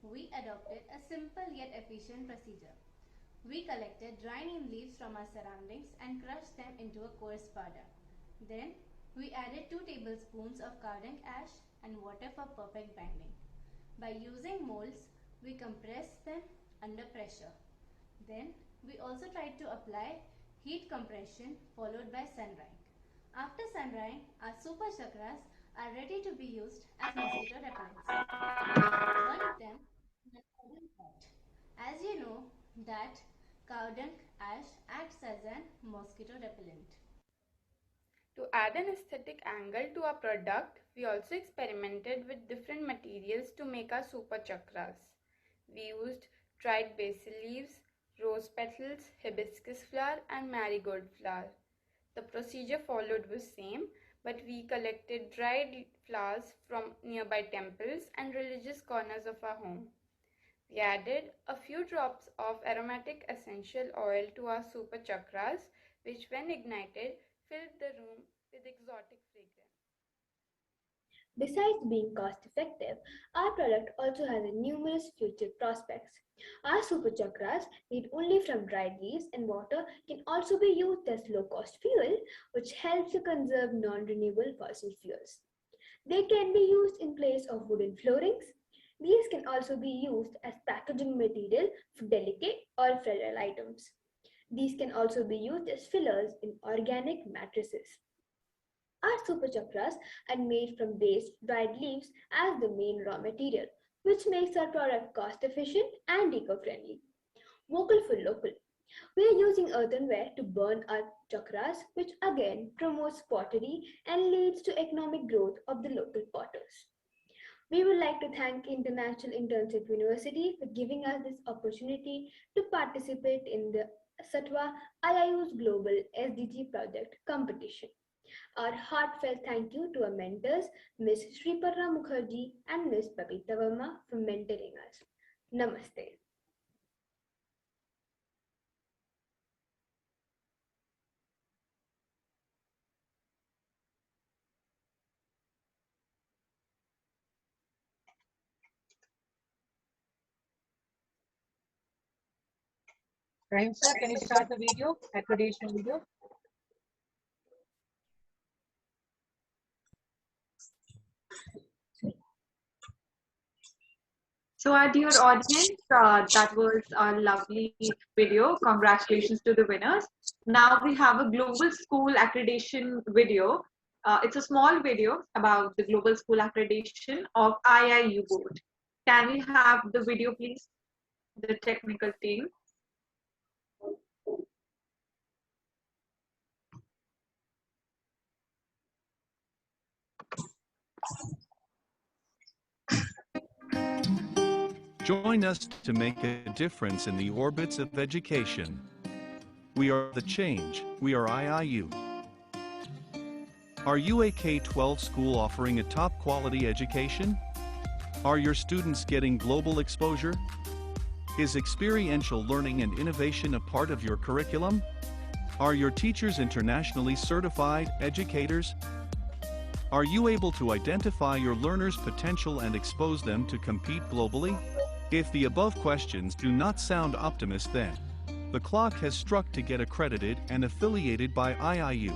We adopted a simple yet efficient procedure. We collected dry neem leaves from our surroundings and crushed them into a coarse powder. Then, we added 2 tablespoons of cow dung ash and water for perfect binding. By using molds, we compressed them under pressure. Then, we also tried to apply heat compression followed by sun drying. After sun drying, our super chakras are ready to be used as mosquito repellents. One of them is an cowdung pot. As you know that cow dung ash acts as an mosquito repellent. To add an aesthetic angle to our product, we also experimented with different materials to make our super chakras. We used dried basil leaves, rose petals, hibiscus flower, and marigold flower. The procedure followed was same, but we collected dried flowers from nearby temples and religious corners of our home. We added a few drops of aromatic essential oil to our super chakras, which when ignited filled the room with exotic fragrance. Besides being cost effective, our product also has numerous future prospects. Our super chakras, made only from dried leaves and water, can also be used as low cost fuel, which helps to conserve non renewable fossil fuels. They can be used in place of wooden floorings. These can also be used as packaging material for delicate or fragile items. These can also be used as fillers in organic matrices. Our super chakras are made from waste dried leaves as the main raw material, which makes our product cost efficient and eco-friendly. Vocal for local. We are using earthenware to burn our chakras, which again promotes pottery and leads to economic growth of the local potters. We would like to thank International Internship University for giving us this opportunity to participate in the Sattva IIU's Global SDG Project competition. Our heartfelt thank you to our mentors, Ms. Sriparna Mukherjee and Ms. Babita Verma, for mentoring us. Namaste. Rahim sir, can you start the video, accreditation video? So our dear audience, that was a lovely video. Congratulations to the winners. Now we have a global school accreditation video. It's a small video about the global school accreditation of IIU board. Can we have the video, please? The technical team. Join us to make a difference in the orbits of education. We are the change. We are IIU. Are you a K-12 school offering a top quality education? Are your students getting global exposure? Is experiential learning and innovation a part of your curriculum? Are your teachers internationally certified educators? Are you able to identify your learners' potential and expose them to compete globally? If the above questions do not sound optimist, then the clock has struck to get accredited and affiliated by IIU.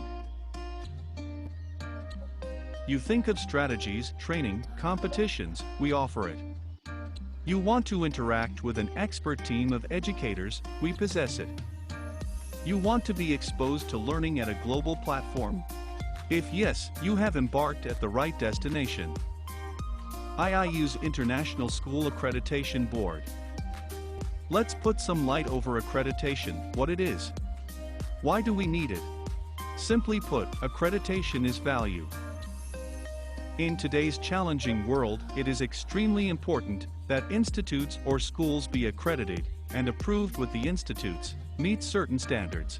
You think of strategies, training, competitions, we offer it. You want to interact with an expert team of educators, we possess it. You want to be exposed to learning at a global platform? If yes, you have embarked at the right destination. IIU's International School Accreditation Board. Let's put some light over accreditation, what it is. Why do we need it? Simply put, accreditation is value. In today's challenging world, it is extremely important that institutes or schools be accredited and approved with the institutes, meet certain standards.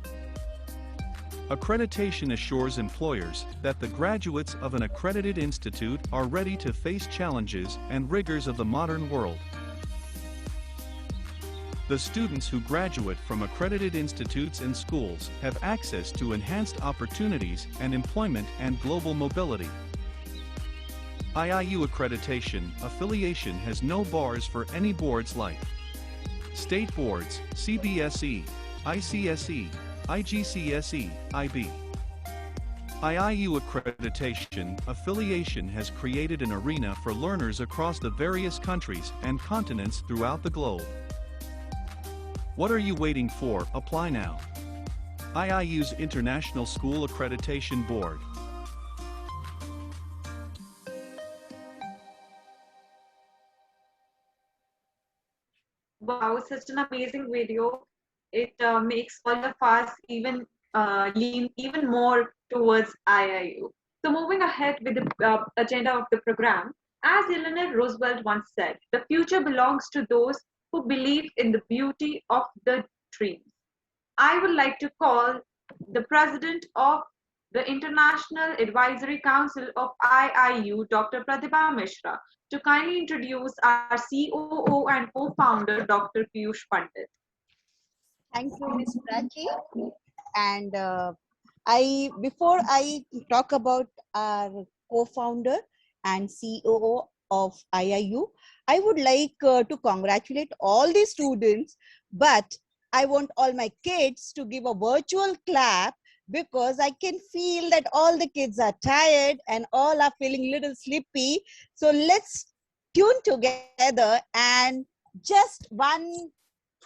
Accreditation assures employers that the graduates of an accredited institute are ready to face challenges and rigors of the modern world. The students who graduate from accredited institutes and schools have access to enhanced opportunities and employment and global mobility. IIU accreditation affiliation has no bars for any boards like state boards, CBSE, ICSE, IGCSE, IB. IIU accreditation affiliation has created an arena for learners across the various countries and continents throughout the globe. What are you waiting for? Apply now. IIU's International School Accreditation Board. Wow, such an amazing video. It makes all of us even lean even more towards IIU. So moving ahead with the agenda of the program, as Eleanor Roosevelt once said, the future belongs to those who believe in the beauty of the dreams. I would like to call the president of the International Advisory Council of IIU, Dr. Pratibha Mishra, to kindly introduce our COO and co-founder, Dr. Piyush Pandit. Thank you, Ms. Prachi. And before I talk about our co-founder and COO of IIU, I would like to congratulate all the students, but I want all my kids to give a virtual clap because I can feel that all the kids are tired and all are feeling a little sleepy. So let's tune together and just one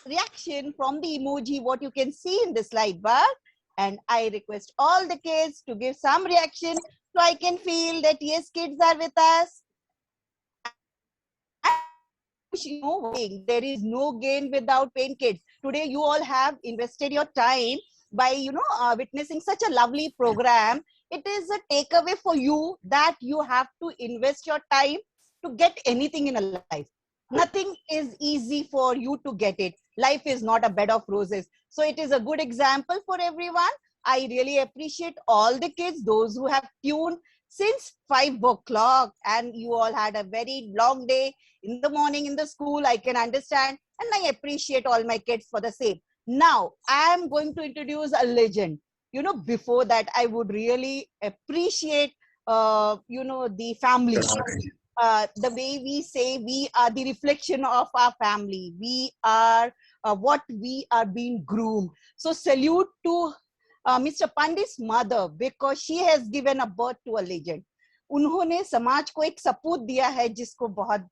reaction from the emoji, what you can see in the slide bar. And I request all the kids to give some reaction so I can feel that yes, kids are with us. There is no gain without pain, kids. Today you all have invested your time by witnessing such a lovely program. It is a takeaway for you that you have to invest your time to get anything in a life. Nothing is easy for you to get it. Life is not a bed of roses. So it is a good example for everyone. I really appreciate all the kids, those who have tuned since 5 o'clock, and you all had a very long day in the morning in the school. I can understand, and I appreciate all my kids for the same. Now I am going to introduce a legend. Before that, I would really appreciate the family. The way we say we are the reflection of our family. We are what we are being groomed. So salute to Mr. Pandit's mother, because she has given a birth to a legend. उन्होंने समाज को एक सपूत दिया है जिसको बहुत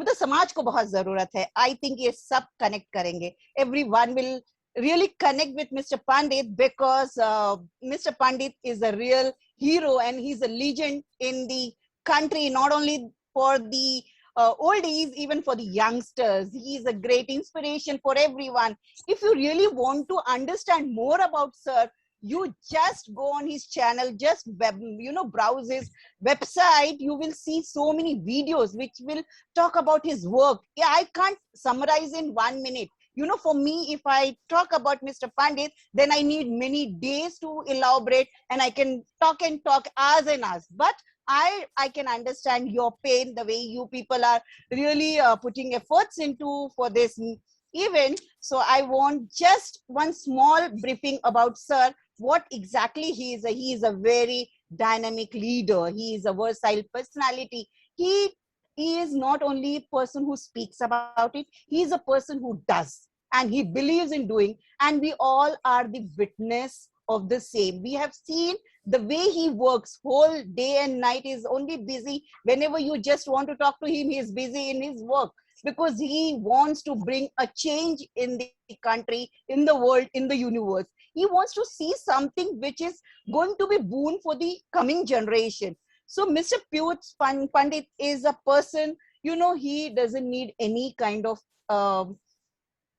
मतलब समाज को बहुत जरूरत है. I think ये सब connect करेंगे. Everyone will really connect with Mr. Pandit, because Mr. Pandit is a real hero and he's a legend in the country, not only for the oldies, even for the youngsters. He is a great inspiration for everyone. If you really want to understand more about Sir, you just go on his channel, just browse his website. You will see so many videos which will talk about his work. Yeah, I can't summarize in 1 minute. For me, if I talk about Mr. Pandit, then I need many days to elaborate, and I can talk and talk hours and hours. But I can understand your pain, the way you people are really putting efforts into for this event. So I want just one small briefing about Sir, what exactly he is. He is a very dynamic leader. He is a versatile personality. He is not only a person who speaks about it, he is a person who does, and he believes in doing, and we all are the witness of the same. We have seen the way he works whole day and night. Is only busy. Whenever you just want to talk to him, he is busy in his work, because he wants to bring a change in the country, in the world, in the universe. He wants to see something which is going to be boon for the coming generation. So Mr. Piyush Pandit is a person, he doesn't need any kind of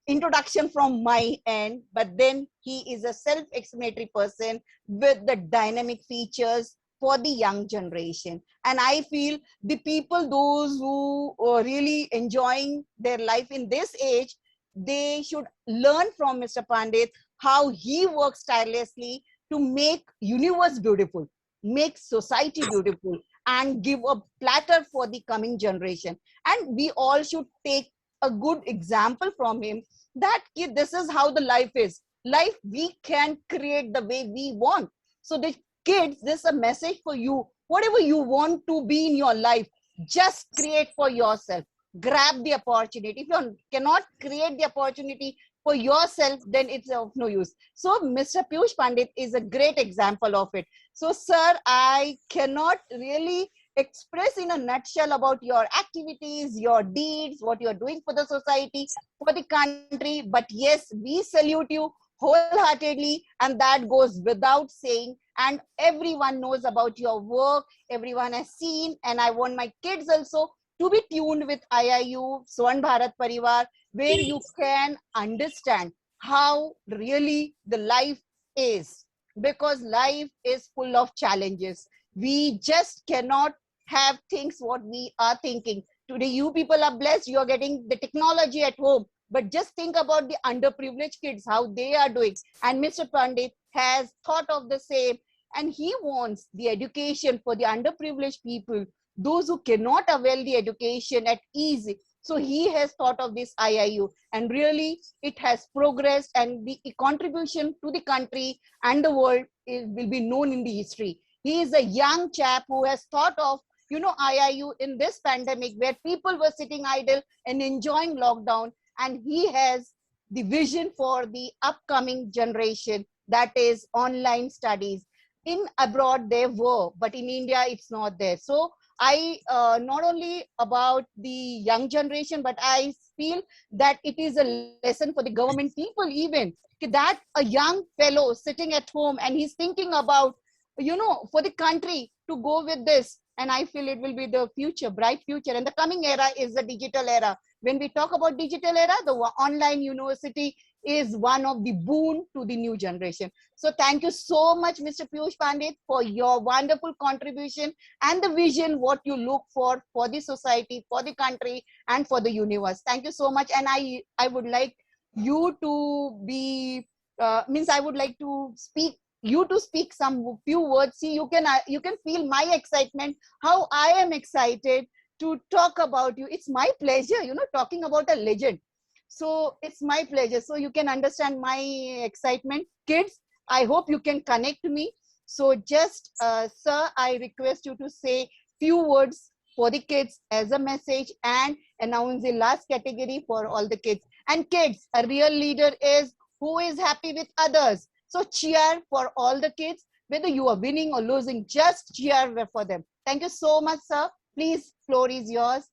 introduction from my end, but then he is a self-explanatory person with the dynamic features for the young generation. And I feel the people, those who are really enjoying their life in this age, they should learn from Mr. Pandit how he works tirelessly to make universe beautiful, make society beautiful, and give a platter for the coming generation. And we all should take a good example from him, that this is how the life is. Life we can create the way we want. So the kids, this is a message for you. Whatever you want to be in your life, just create for yourself. Grab the opportunity. If you cannot create the opportunity for yourself, then it's of no use. So Mr. Piyush Pandit is a great example of it. So sir, I cannot really express in a nutshell about your activities, your deeds, what you are doing for the society, for the country. But yes, we salute you wholeheartedly, and that goes without saying. And everyone knows about your work, everyone has seen, and I want my kids also to be tuned with IIU Swan Bharat Parivar, where you can understand how really the life is, because life is full of challenges. We just cannot have things what we are thinking. Today, you people are blessed, you are getting the technology at home, but just think about the underprivileged kids, how they are doing. And Mr. Pandit has thought of the same, and he wants the education for the underprivileged people, those who cannot avail the education at ease. So he has thought of this IIU, and really it has progressed, and the contribution to the country and the world will be known in the history. He is a young chap who has thought of IIU in this pandemic, where people were sitting idle and enjoying lockdown, and he has the vision for the upcoming generation, that is online studies. In abroad there were, but in India it's not there. So I not only about the young generation, but I feel that it is a lesson for the government people even, that a young fellow sitting at home and he's thinking about, for the country to go with this. And I feel it will be the future, bright future. And the coming era is the digital era. When we talk about digital era, the online university is one of the boon to the new generation. So thank you so much, Mr. Piyush Pandit, for your wonderful contribution and the vision, what you look for the society, for the country, and for the universe. Thank you so much. And I would like you to be, I would like to speak some few words. See, you can feel my excitement, how I am excited to talk about you. It's my pleasure, talking about a legend. So it's my pleasure. So you can understand my excitement. Kids, I hope you can connect me. So just, sir, I request you to say few words for the kids as a message and announce the last category for all the kids. And kids, a real leader is who is happy with others. So cheer for all the kids, whether you are winning or losing, just cheer for them. Thank you so much, sir. Please, floor is yours.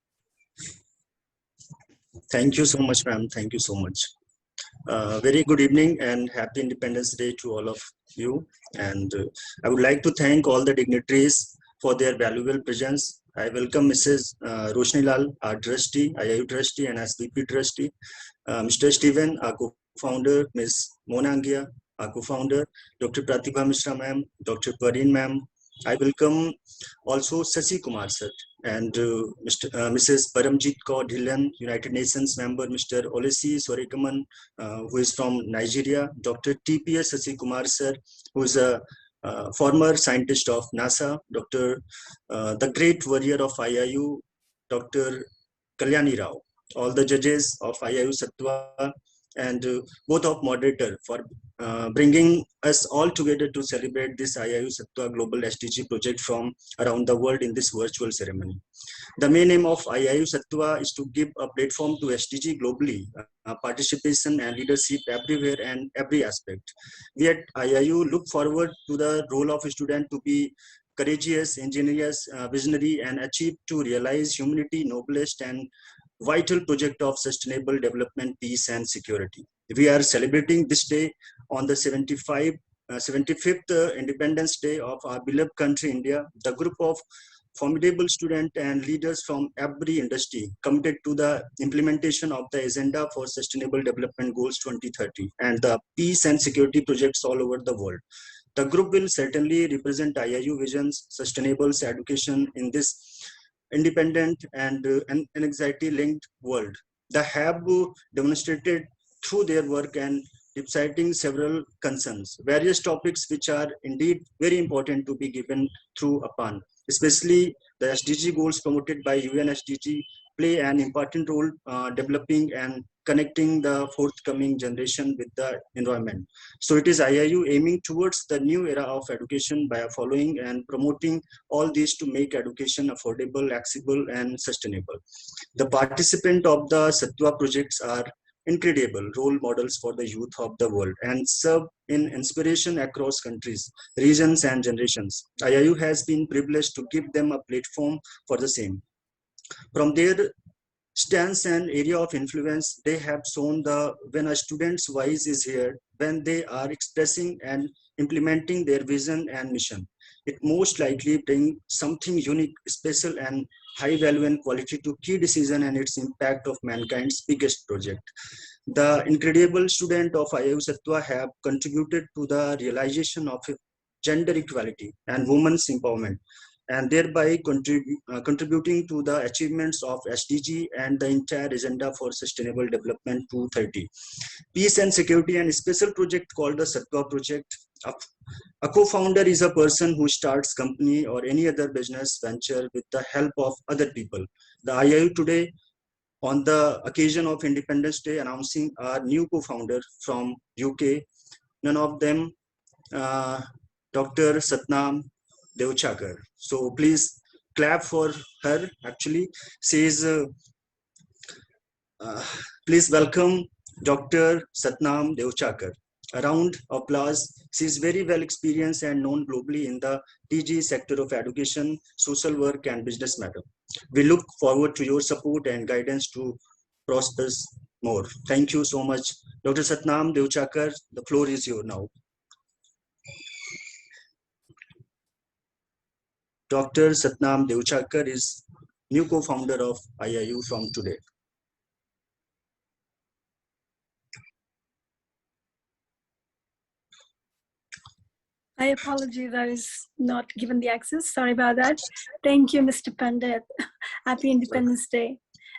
Thank you so much, ma'am. Thank you so much. Very good evening and happy Independence Day to all of you. And I would like to thank all the dignitaries for their valuable presence. I welcome Mrs. Roshni Lal, our trustee, IIU trustee and SVP trustee, Mr. Stephen, our co-founder, Ms. Mona Angia, our co-founder, Dr. Pratibha Mishra ma'am, Dr. Pareen ma'am. I welcome also Sasi Kumar sir and Mrs. Paramjit Kaur Dhillon, United Nations member, Mr. Olesi Sorikaman, who is from Nigeria, Dr. TPS Sasi Kumar sir, who is a former scientist of NASA, Dr. The great warrior of IIU, Dr. Kalyani Rao, all the judges of Iiu Sattva, and both of moderator for bringing us all together to celebrate this Iiu Sattva Global SDG project from around the world in this virtual ceremony. The main aim of Iiu Sattva is to give a platform to SDG globally, participation and leadership everywhere and every aspect. We at Iiu look forward to the role of a student to be courageous, ingenious, visionary, and achieve to realize humanity noblest and vital project of sustainable development, peace, and security. We are celebrating this day on the 75th Independence Day of our beloved country, India. The group of formidable students and leaders from every industry committed to the implementation of the Agenda for Sustainable Development Goals 2030 and the peace and security projects all over the world. The group will certainly represent IIU Vision's sustainable education in this independent and anxiety-linked world. They have demonstrated through their work and citing several concerns, various topics which are indeed very important to be given through upon, especially the SDG goals promoted by UN SDG play an important role developing and connecting the forthcoming generation with the environment. So it is IIU aiming towards the new era of education by following and promoting all these to make education affordable, accessible, and sustainable. The participants of the Sattva projects are incredible role models for the youth of the world and serve in inspiration across countries, regions, and generations. IIU has been privileged to give them a platform for the same. From their stance and area of influence, they have shown the when a student's voice is heard, when they are expressing and implementing their vision and mission, it most likely brings something unique, special, and high value and quality to key decision and its impact of mankind's biggest project. The incredible student of IIU Sattva have contributed to the realization of gender equality and women's empowerment, and thereby contributing to the achievements of SDG and the entire agenda for sustainable development 2030. Peace and security and a special project called the Sattva project. A co-founder is a person who starts company or any other business venture with the help of other people. The IIU today, on the occasion of Independence Day, announcing our new co-founder from UK, none of them, Dr. Satnam Devchakar. So please clap for her. Actually, she is, please welcome Dr. Satnam Devchakar. A round of applause. She is very well experienced and known globally in the TG sector of education, social work, and business matter. We look forward to your support and guidance to prosper more. Thank you so much. Dr. Satnam Devchakar, the floor is yours now. Dr. Satnam Devchakar is new co-founder of IIU from today. I apologize, I was not given the access. Sorry about that. Thank you, Mr. Pandit. Happy Independence Day.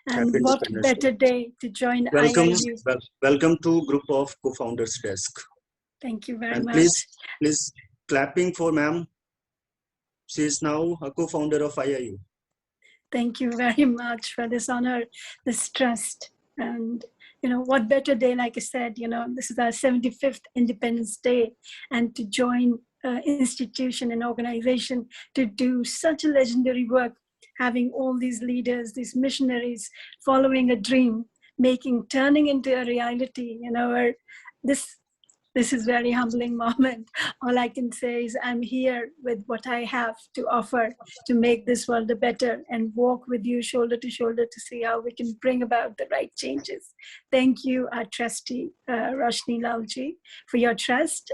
And Happy what Independence better day to join Welcome, IIU. welcome to group of co-founders desk. Thank you very And much. please clapping for ma'am. She is now a co-founder of IIU. Thank you very much for this honor, this trust. And, you know, what better day, like I said, you know, this is our 75th Independence Day, and to join an institution and organization to do such a legendary work, having all these leaders, these missionaries following a dream, turning into a reality, you know, where this is very humbling moment. All I can say is I'm here with what I have to offer to make this world a better, and walk with you shoulder to shoulder to see how we can bring about the right changes. Thank you, our trustee, Roshni Lalji, for your trust.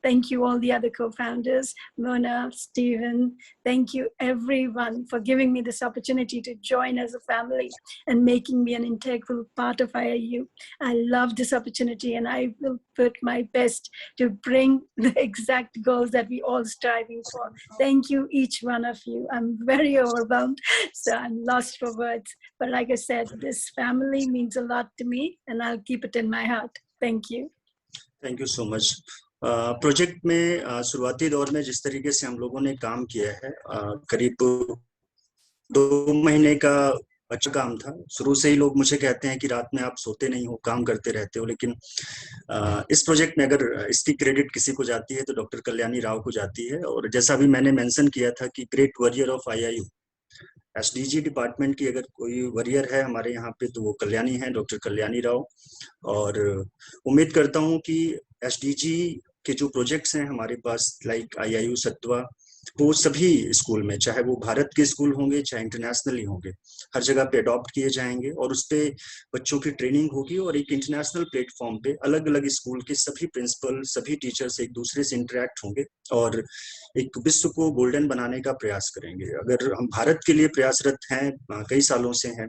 Thank you all the other co-founders, Mona, Stephen. Thank you everyone for giving me this opportunity to join as a family and making me an integral part of IIU. I love this opportunity, and I will put my best to bring the exact goals that we all striving for. Thank you, each one of you. I'm very overwhelmed, so I'm lost for words. But like I said, this family means a lot to me, and I'll keep it in my heart. Thank you. Thank you so much. Project में शुरुआती दौर में जिस तरीके से हम लोगों ने काम किया है, करीब 2 महीने का अच्छा काम था। शुरू से ही लोग मुझे कहते हैं कि रात में आप सोते नहीं हो, काम करते रहते हो, लेकिन इस प्रोजेक्ट में अगर इसकी क्रेडिट किसी को जाती है तो डॉक्टर कल्याणी राव को जाती है। और जैसा भी मैंने मेंशन किया था कि great warrior of IIU, SDG department की अगर कोई वॉरियर है हमारे यहाँ पे तो वो कल्याणी है, डॉक्टर कल्याणी राव। और उम्मीद करता हूँ कि SDG के जो प्रोजेक्ट्स हैं हमारे पास, लाइक IIU सत्वा, वो सभी स्कूल में, चाहे वो भारत के स्कूल होंगे चाहे इंटरनेशनली होंगे, हर जगह पे अडॉप्ट किए जाएंगे और उस पे बच्चों की ट्रेनिंग होगी। और एक इंटरनेशनल प्लेटफॉर्म पे अलग अलग स्कूल के सभी प्रिंसिपल, सभी टीचर्स एक दूसरे से इंटरेक्ट होंगे और एक विश्व को गोल्डन बनाने का प्रयास करेंगे। अगर हम भारत के लिए प्रयासरत हैं, कई सालों से हैं,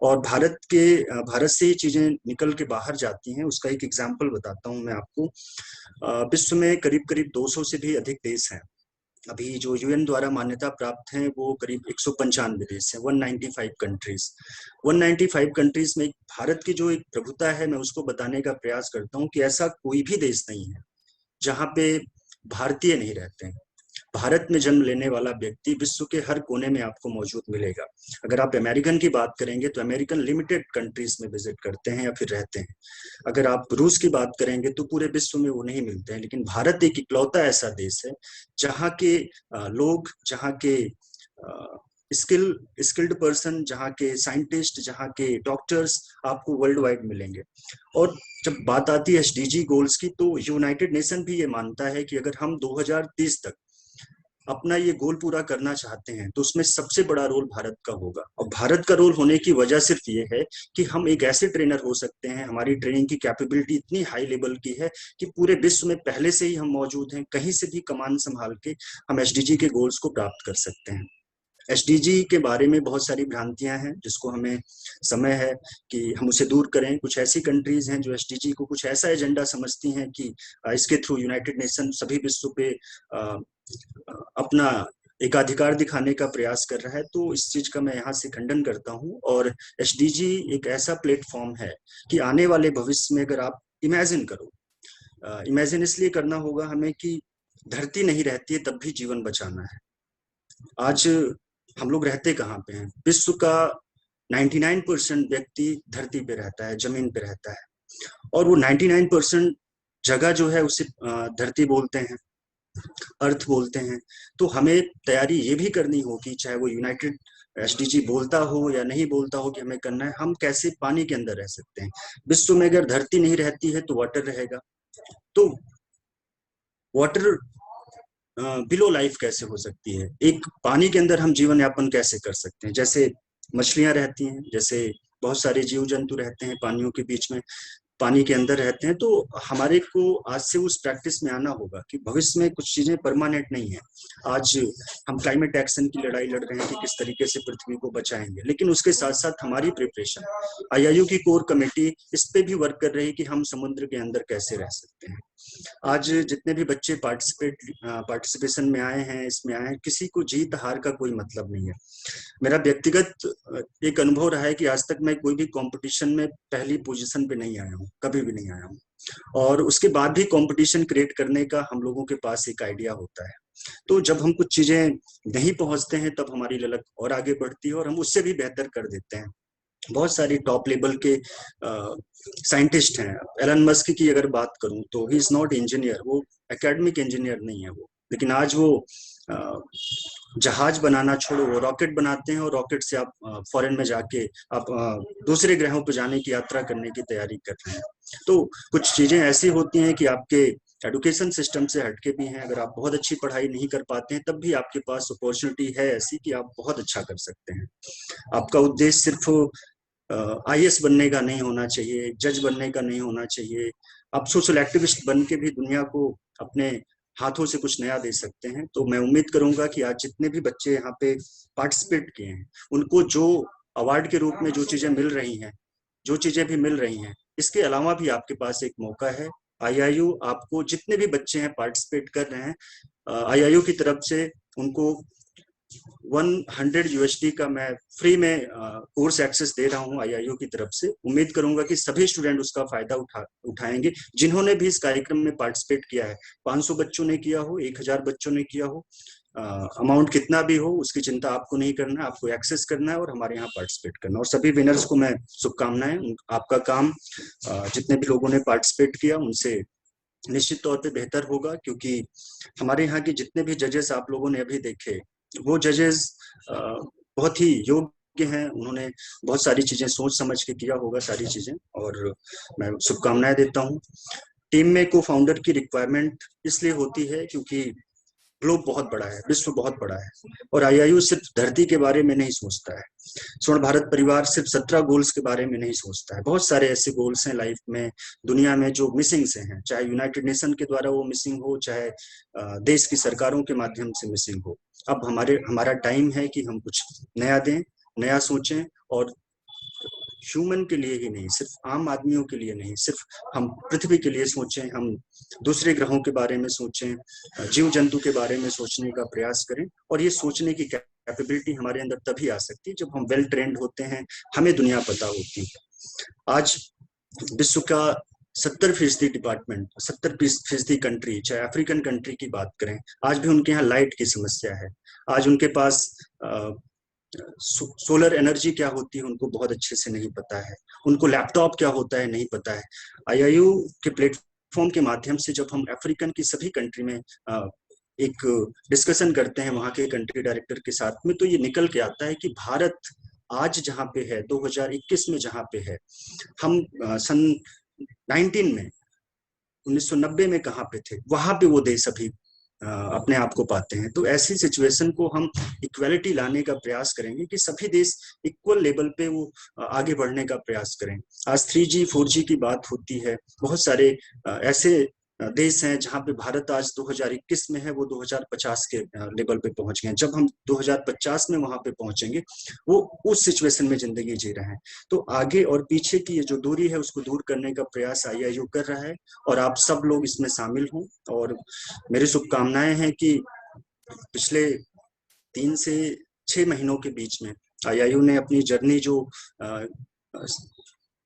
और भारत से ये चीजें निकल के बाहर जाती हैं, उसका एक एग्जाम्पल बताता हूँ मैं आपको। विश्व में करीब करीब 200 से भी अधिक देश हैं। अभी जो UN द्वारा मान्यता प्राप्त हैं वो करीब 195 देश हैं, 195 कंट्रीज। 195 कंट्रीज में भारत की जो एक प्रभुता है, मैं उसको बताने का प्रयास करता हूँ कि ऐसा कोई भी देश नहीं है जहाँ पे भारतीय नहीं रहते हैं। भारत में जन्म लेने वाला व्यक्ति विश्व के हर कोने में आपको मौजूद मिलेगा। अगर आप अमेरिकन की बात करेंगे तो अमेरिकन लिमिटेड कंट्रीज में विजिट करते हैं या फिर रहते हैं। अगर आप रूस की बात करेंगे तो पूरे विश्व में वो नहीं मिलते हैं। लेकिन भारत एक इकलौता ऐसा देश है जहाँ के लोग, जहाँ के स्किल्ड पर्सन, जहाँ के साइंटिस्ट, जहाँ के डॉक्टर्स आपको वर्ल्ड वाइड मिलेंगे। और जब बात आती है SDG गोल्स की, तो यूनाइटेड नेशन भी ये मानता है कि अगर हम 2030 तक अपना ये गोल पूरा करना चाहते हैं तो उसमें सबसे बड़ा रोल भारत का होगा। और भारत का रोल होने की वजह सिर्फ ये है कि हम एक ऐसे ट्रेनर हो सकते हैं, हमारी ट्रेनिंग की कैपेबिलिटी इतनी हाई लेवल की है कि पूरे विश्व में पहले से ही हम मौजूद हैं, कहीं से भी कमान संभाल के हम SDG के गोल्स को प्राप्त कर सकते हैं। SDG के बारे में बहुत सारी भ्रांतियां हैं जिसको हमें समय है कि हम उसे दूर करें। कुछ ऐसी कंट्रीज हैं जो SDG को कुछ ऐसा एजेंडा समझती हैं कि इसके थ्रू यूनाइटेड नेशन सभी विश्व पे अपना एकाधिकार दिखाने का प्रयास कर रहा है। तो इस चीज का मैं यहाँ से खंडन करता हूँ। और SDG एक ऐसा प्लेटफॉर्म है कि आने वाले भविष्य में अगर आप इमेजिन करो, इमेजिन इसलिए करना होगा हमें कि धरती नहीं रहती है तब भी जीवन बचाना है। आज हम लोग रहते कहाँ पे हैं? विश्व का 99% व्यक्ति धरती पे रहता है, जमीन पे रहता है, और वो 99% जगह जो है उसे धरती बोलते हैं, अर्थ बोलते हैं। तो हमें तैयारी ये भी करनी होगी, चाहे वो यूनाइटेड SDG बोलता हो या नहीं बोलता हो, कि हमें करना है हम कैसे पानी के अंदर रह सकते हैं। विश्व में अगर धरती नहीं रहती है तो वाटर रहेगा, तो वाटर बिलो लाइफ कैसे हो सकती है, एक पानी के अंदर हम जीवन यापन कैसे कर सकते हैं। जैसे मछलियां रहती हैं, जैसे बहुत सारे जीव जंतु रहते हैं पानियों के बीच में, पानी के अंदर रहते हैं। तो हमारे को आज से उस प्रैक्टिस में आना होगा कि भविष्य में कुछ चीजें परमानेंट नहीं है। आज हम क्लाइमेट एक्शन की लड़ाई लड़ रहे हैं कि किस तरीके से पृथ्वी को बचाएंगे, लेकिन उसके साथ साथ हमारी प्रिपरेशन, आईआईयू की कोर कमेटी इस पे भी वर्क कर रही है कि हम समुद्र के अंदर कैसे रह सकते हैं। आज जितने भी बच्चे पार्टिसिपेशन में आए हैं, इसमें आए हैं, किसी को जीत हार का कोई मतलब नहीं है। मेरा व्यक्तिगत एक अनुभव रहा है कि आज तक मैं कोई भी कंपटीशन में पहली पोजीशन पे नहीं आया हूँ, कभी भी नहीं आया हूँ। और उसके बाद भी कंपटीशन क्रिएट करने का हम लोगों के पास एक आइडिया होता है। तो जब हम कुछ चीजें नहीं पहुंचते हैं तब हमारी ललक और आगे बढ़ती है और हम उससे भी बेहतर कर देते हैं। बहुत सारी टॉप लेवल के साइंटिस्ट हैं। एलन मस्क की अगर बात करूं तो ही इज नॉट इंजीनियर, वो एकेडमिक इंजीनियर नहीं है वो, लेकिन आज वो जहाज बनाना छोड़ो, वो रॉकेट बनाते हैं और रॉकेट से आप फॉरेन में जाके आप दूसरे ग्रहों पर जाने की यात्रा करने की तैयारी कर रहे हैं। तो कुछ चीजें ऐसी होती हैं कि आपके एजुकेशन सिस्टम से हटके भी हैं। अगर आप बहुत अच्छी पढ़ाई नहीं कर पाते हैं तब भी आपके पास अपॉर्चुनिटी है ऐसी कि आप बहुत अच्छा कर सकते हैं। आपका उद्देश्य सिर्फ आईएएस बनने का नहीं होना चाहिए, जज बनने का नहीं होना चाहिए। आप सोशल एक्टिविस्ट बन के भी दुनिया को अपने हाथों से कुछ नया दे सकते हैं। तो मैं उम्मीद करूंगा कि आज जितने भी बच्चे यहाँ पे पार्टिसिपेट किए हैं उनको जो अवार्ड के रूप में जो चीजें मिल रही हैं, जो चीजें भी मिल रही हैं, इसके अलावा भी आपके पास एक मौका है। आईआईयू आपको, जितने भी बच्चे हैं पार्टिसिपेट कर रहे हैं, आईआईयू की तरफ से उनको 100 यूएसडी का मैं फ्री में कोर्स एक्सेस दे रहा हूं आईआईयू की तरफ से। उम्मीद करूंगा कि सभी स्टूडेंट उसका फायदा उठाएंगे जिन्होंने भी इस कार्यक्रम में पार्टिसिपेट किया है। 500 बच्चों ने किया हो, 1000 बच्चों ने किया हो, अमाउंट कितना भी हो उसकी चिंता आपको नहीं करना है, आपको एक्सेस करना है और हमारे यहाँ पार्टिसिपेट करना है। और सभी विनर्स को मैं शुभकामनाएं। आपका काम जितने भी लोगों ने पार्टिसिपेट किया उनसे निश्चित तौर पे बेहतर होगा, क्योंकि हमारे यहाँ के जितने भी जजेस आप लोगों ने अभी देखे वो जजेस बहुत ही योग्य हैं। उन्होंने बहुत सारी चीजें सोच समझ के किया होगा सारी चीजें, और मैं शुभकामनाएं देता हूँ। टीम में को फाउंडर की रिक्वायरमेंट इसलिए होती है क्योंकि ग्लोब बहुत बड़ा है, विश्व बहुत बड़ा है, और आईआईयू सिर्फ धरती के बारे में नहीं सोचता है। स्वर्ण भारत परिवार सिर्फ 17 गोल्स के बारे में नहीं सोचता है। बहुत सारे ऐसे गोल्स हैं लाइफ में, दुनिया में जो मिसिंग से हैं, चाहे यूनाइटेड नेशन के द्वारा वो मिसिंग हो, चाहे देश की सरकारों के माध्यम से मिसिंग हो। अब हमारा टाइम है कि हम कुछ नया दें, नया सोचें, और ह्यूमन के लिए ही नहीं, सिर्फ आम आदमियों के लिए नहीं, सिर्फ हम पृथ्वी के लिए सोचें, हम दूसरे ग्रहों के बारे में सोचें, जीव जंतु के बारे में सोचने का प्रयास करें। और ये सोचने की कैपेबिलिटी हमारे अंदर तभी आ सकती है जब हम वेल ट्रेंड होते हैं, हमें दुनिया पता होती है। आज विश्व का 70% डिपार्टमेंट, 70% कंट्री, चाहे अफ्रीकन कंट्री की बात करें, आज भी उनके यहाँ लाइट की समस्या है। आज उनके पास सोलर एनर्जी क्या होती है उनको बहुत अच्छे से नहीं पता है, उनको लैपटॉप क्या होता है नहीं पता है। आईआईयू के प्लेटफॉर्म के माध्यम से जब हम अफ्रीकन की सभी कंट्री में एक डिस्कशन करते हैं वहाँ के कंट्री डायरेक्टर के साथ में, तो ये निकल के आता है कि भारत आज जहाँ पे है, 2021 में जहाँ पे है, हम सन 1990 में कहाँ पे थे, वहां पे वो देश अभी अपने आप को पाते हैं। तो ऐसी सिचुएशन को हम इक्वालिटी लाने का प्रयास करेंगे कि सभी देश इक्वल लेवल पे वो आगे बढ़ने का प्रयास करें। आज 3G 4G की बात होती है, बहुत सारे ऐसे देश हैं जहाँ पे भारत आज 2021 में है, वो 2050 के लेवल पे पहुंच गए। जब हम 2050 में वहां पे पहुंचेंगे, वो उस सिचुएशन में जिंदगी जी रहे हैं। तो आगे और पीछे की ये जो दूरी है उसको दूर करने का प्रयास आईआईयू कर रहा है, और आप सब लोग इसमें शामिल हों। और मेरी शुभकामनाएं हैं कि पिछले 3 से 6 महीनों के बीच में आईआईयू ने अपनी जर्नी जो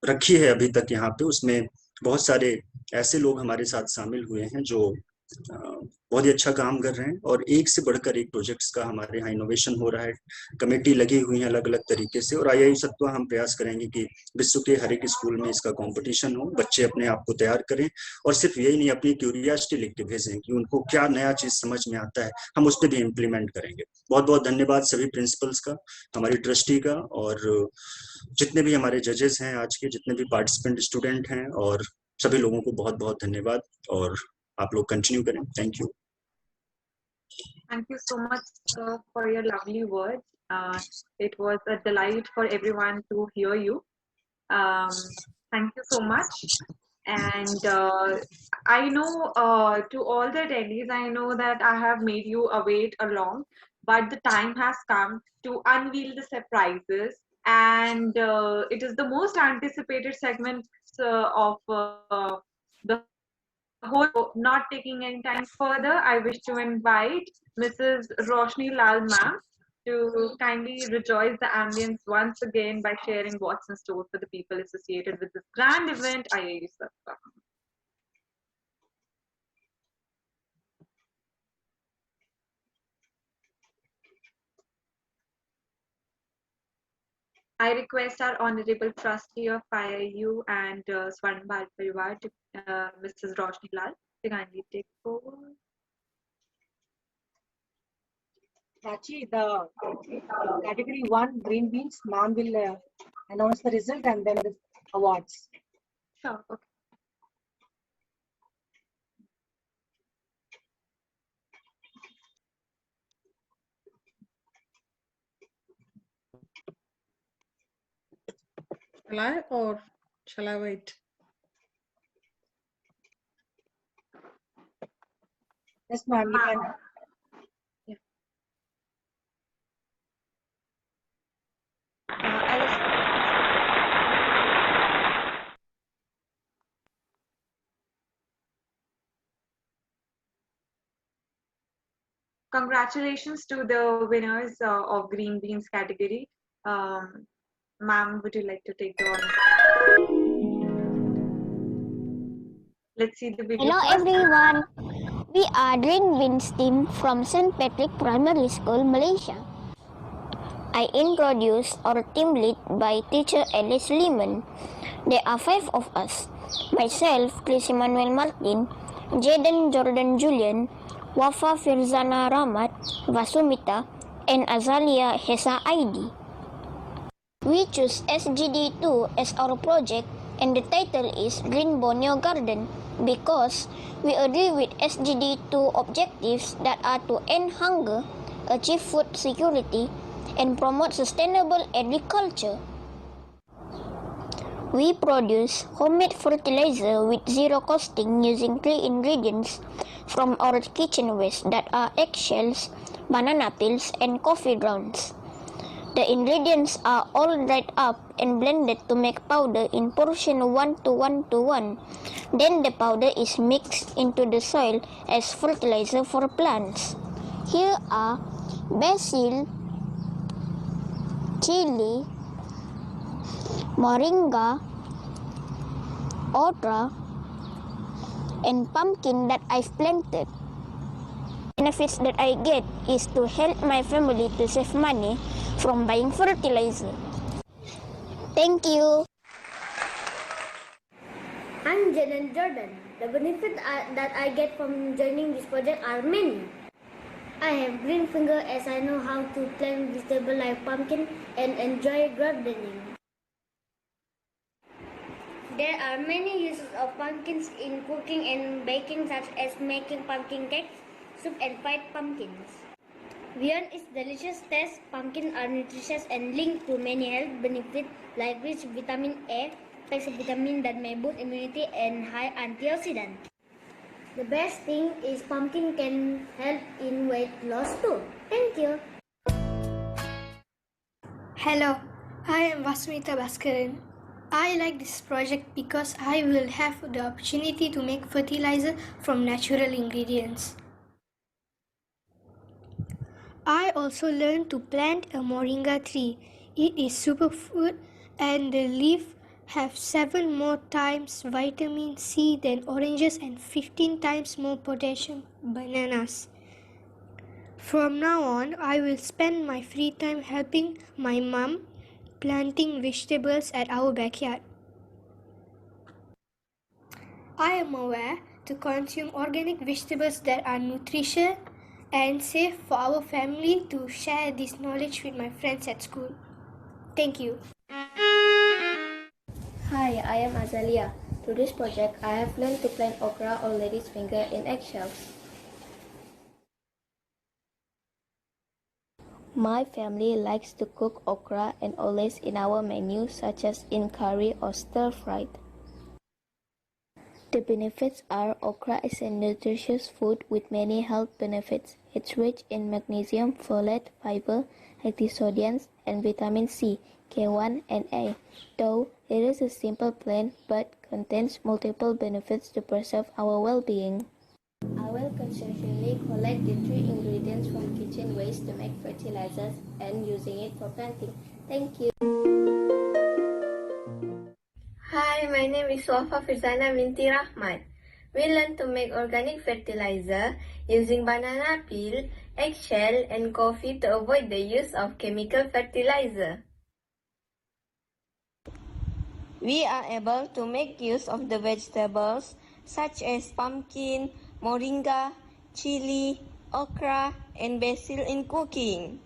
रखी है अभी तक यहाँ पे, उसमें बहुत सारे ऐसे लोग हमारे साथ शामिल हुए हैं जो बहुत ही अच्छा काम कर रहे हैं, और एक से बढ़कर एक प्रोजेक्ट्स का हमारे यहाँ इनोवेशन हो रहा है। कमेटी लगी हुई है अलग अलग तरीके से, और आईआईयू सत्वा हम प्रयास करेंगे कि विश्व के हर एक स्कूल में इसका कंपटीशन हो, बच्चे अपने आप को तैयार करें, और सिर्फ यही नहीं, अपनी क्यूरियोसिटी लिख के भेजें कि उनको क्या नया चीज समझ में आता है, हम उस पर भी इम्प्लीमेंट करेंगे। बहुत बहुत धन्यवाद सभी प्रिंसिपल्स का, हमारी ट्रस्टी का, और जितने भी हमारे जजेस हैं आज के, जितने भी पार्टिसिपेंट स्टूडेंट हैं, और सभी लोगों को बहुत बहुत धन्यवाद और आप लोग कंटिन्यू करें. Thank you. Thank you so much, sir, for your lovely words. It was a delight for everyone to hear you. Thank you so much. And I know to all the attendees, I know that I have made you await along, but the time has come to unveil the surprises. And it is the most anticipated segment of the whole show. Not taking any time further, I wish to invite Mrs. Roshni Lal ma'am to kindly rejoice the ambience once again by sharing what's in store for the people associated with this grand event, Iiu Sattva. I request our Honorable Trustee of IIU and Swarn Bharat Parivar, Mrs. Roshni Lal, to kindly take forward. Prachi, the category 1 green beans, ma'am will announce the result and then the awards. Sure, okay. Shall I or shall I wait? Yes, ma'am, you can. Congratulations to the winners of Green Beans category. Ma'am, would you like to take the honor? Let's see the video. Hello everyone, we are Green Beans team from St. Patrick Primary School, Malaysia. I introduce our team lead by teacher Alice Lehman. There are 5 of us, myself, Chris Emmanuel Martin, Jaden Jordan Julian, Wafa Firzana Rahmat, Vasumita, and Azalia Hesa ID. We choose SGD2 as our project and the title is Green Borneo Garden because we agree with SGD2 objectives that are to end hunger, achieve food security, and promote sustainable agriculture. We produce homemade fertilizer with zero costing using 3 ingredients from our kitchen waste that are eggshells, banana peels, and coffee grounds. The ingredients are all dried up and blended to make powder in portion 1:1:1. Then the powder is mixed into the soil as fertilizer for plants. Here are basil, chili, moringa, okra, and pumpkin that I've planted. Benefits that I get is to help my family to save money from buying fertilizer. Thank you. I'm Jaden Jordan. The benefits that I get from joining this project are many. I have green finger as I know how to plant vegetable like pumpkin and enjoy gardening. There are many uses of pumpkins in cooking and baking, such as making pumpkin cakes, soup, and fried pumpkins. Beyond its delicious taste, pumpkins are nutritious and linked to many health benefits like rich vitamin A, packs a vitamin that may boost immunity and high antioxidant. The best thing is pumpkin can help in weight loss too. Thank you. Hello, I am Vasumita Bhaskaran. I like this project because I will have the opportunity to make fertilizer from natural ingredients. I also learned to plant a moringa tree. It is superfood and the leaf have 7 more times vitamin C than oranges and 15 times more potassium bananas. From now on, I will spend my free time helping my mom planting vegetables at our backyard. I am aware to consume organic vegetables that are nutritious and safe for our family to share this knowledge with my friends at school. Thank you. Hi, I am Azalia. Through this project, I have learned to plant okra or lady's finger in eggshells. My family likes to cook okra and olays in our menu, such as in curry or stir-fried. The benefits are okra is a nutritious food with many health benefits. It's rich in magnesium, folate, fiber, antioxidants, and vitamin C, K1, and A. Though it is a simple plant but contains multiple benefits to preserve our well-being. I will consciously collect the three ingredients from kitchen waste to make fertilizers and using it for planting. Thank you. Hi, my name is Wafa Firzana binti Rahman. We learn to make organic fertilizer using banana peel, eggshell, and coffee to avoid the use of chemical fertilizer. We are able to make use of the vegetables such as pumpkin, moringa, chili, okra, and basil in cooking.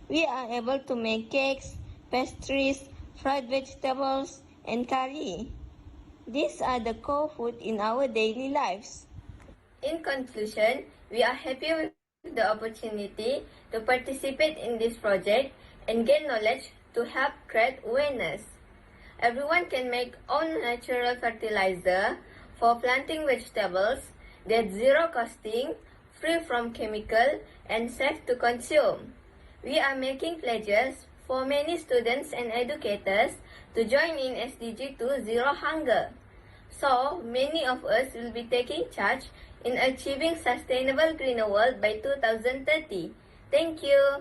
We are able to make cakes, pastries, fried vegetables, and curry. These are the core food in our daily lives. In conclusion, we are happy with the opportunity to participate in this project and gain knowledge to help create awareness. Everyone can make own natural fertilizer for planting vegetables that's zero costing, free from chemical, and safe to consume. We are making pledges for many students and educators to join in SDG 2 Zero Hunger. So, many of us will be taking charge in achieving sustainable greener world by 2030. Thank you.